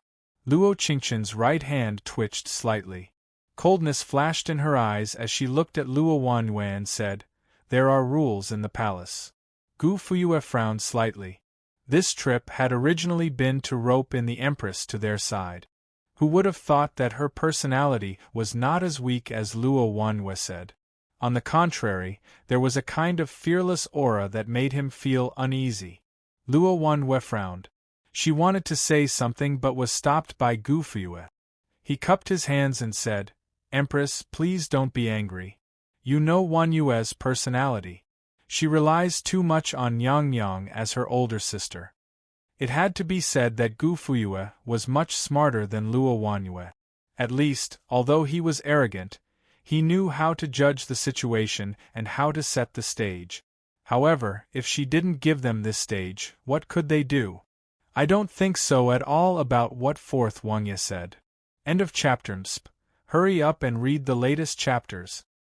Luo Qingqin's right hand twitched slightly. Coldness flashed in her eyes as she looked at Luo Wanyue and said, "There are rules in the palace." Gu Fuyue frowned slightly. This trip had originally been to rope in the Empress to their side. Who would have thought that her personality was not as weak as Luo Wanyue said? On the contrary, there was a kind of fearless aura that made him feel uneasy. Luo Wanyue frowned. She wanted to say something but was stopped by Gu Fuyue. He cupped his hands and said, "Empress, please don't be angry. You know Wanyue's personality. She relies too much on Yang Yang as her older sister." It had to be said that Gu Fuyue was much smarter than Luo Wanyue. At least, although he was arrogant, he knew how to judge the situation and how to set the stage. However, if she didn't give them this stage, what could they do? "I don't think so at all about what Fourth Wangye said." End of chapter. Hurry up and read the latest chapters.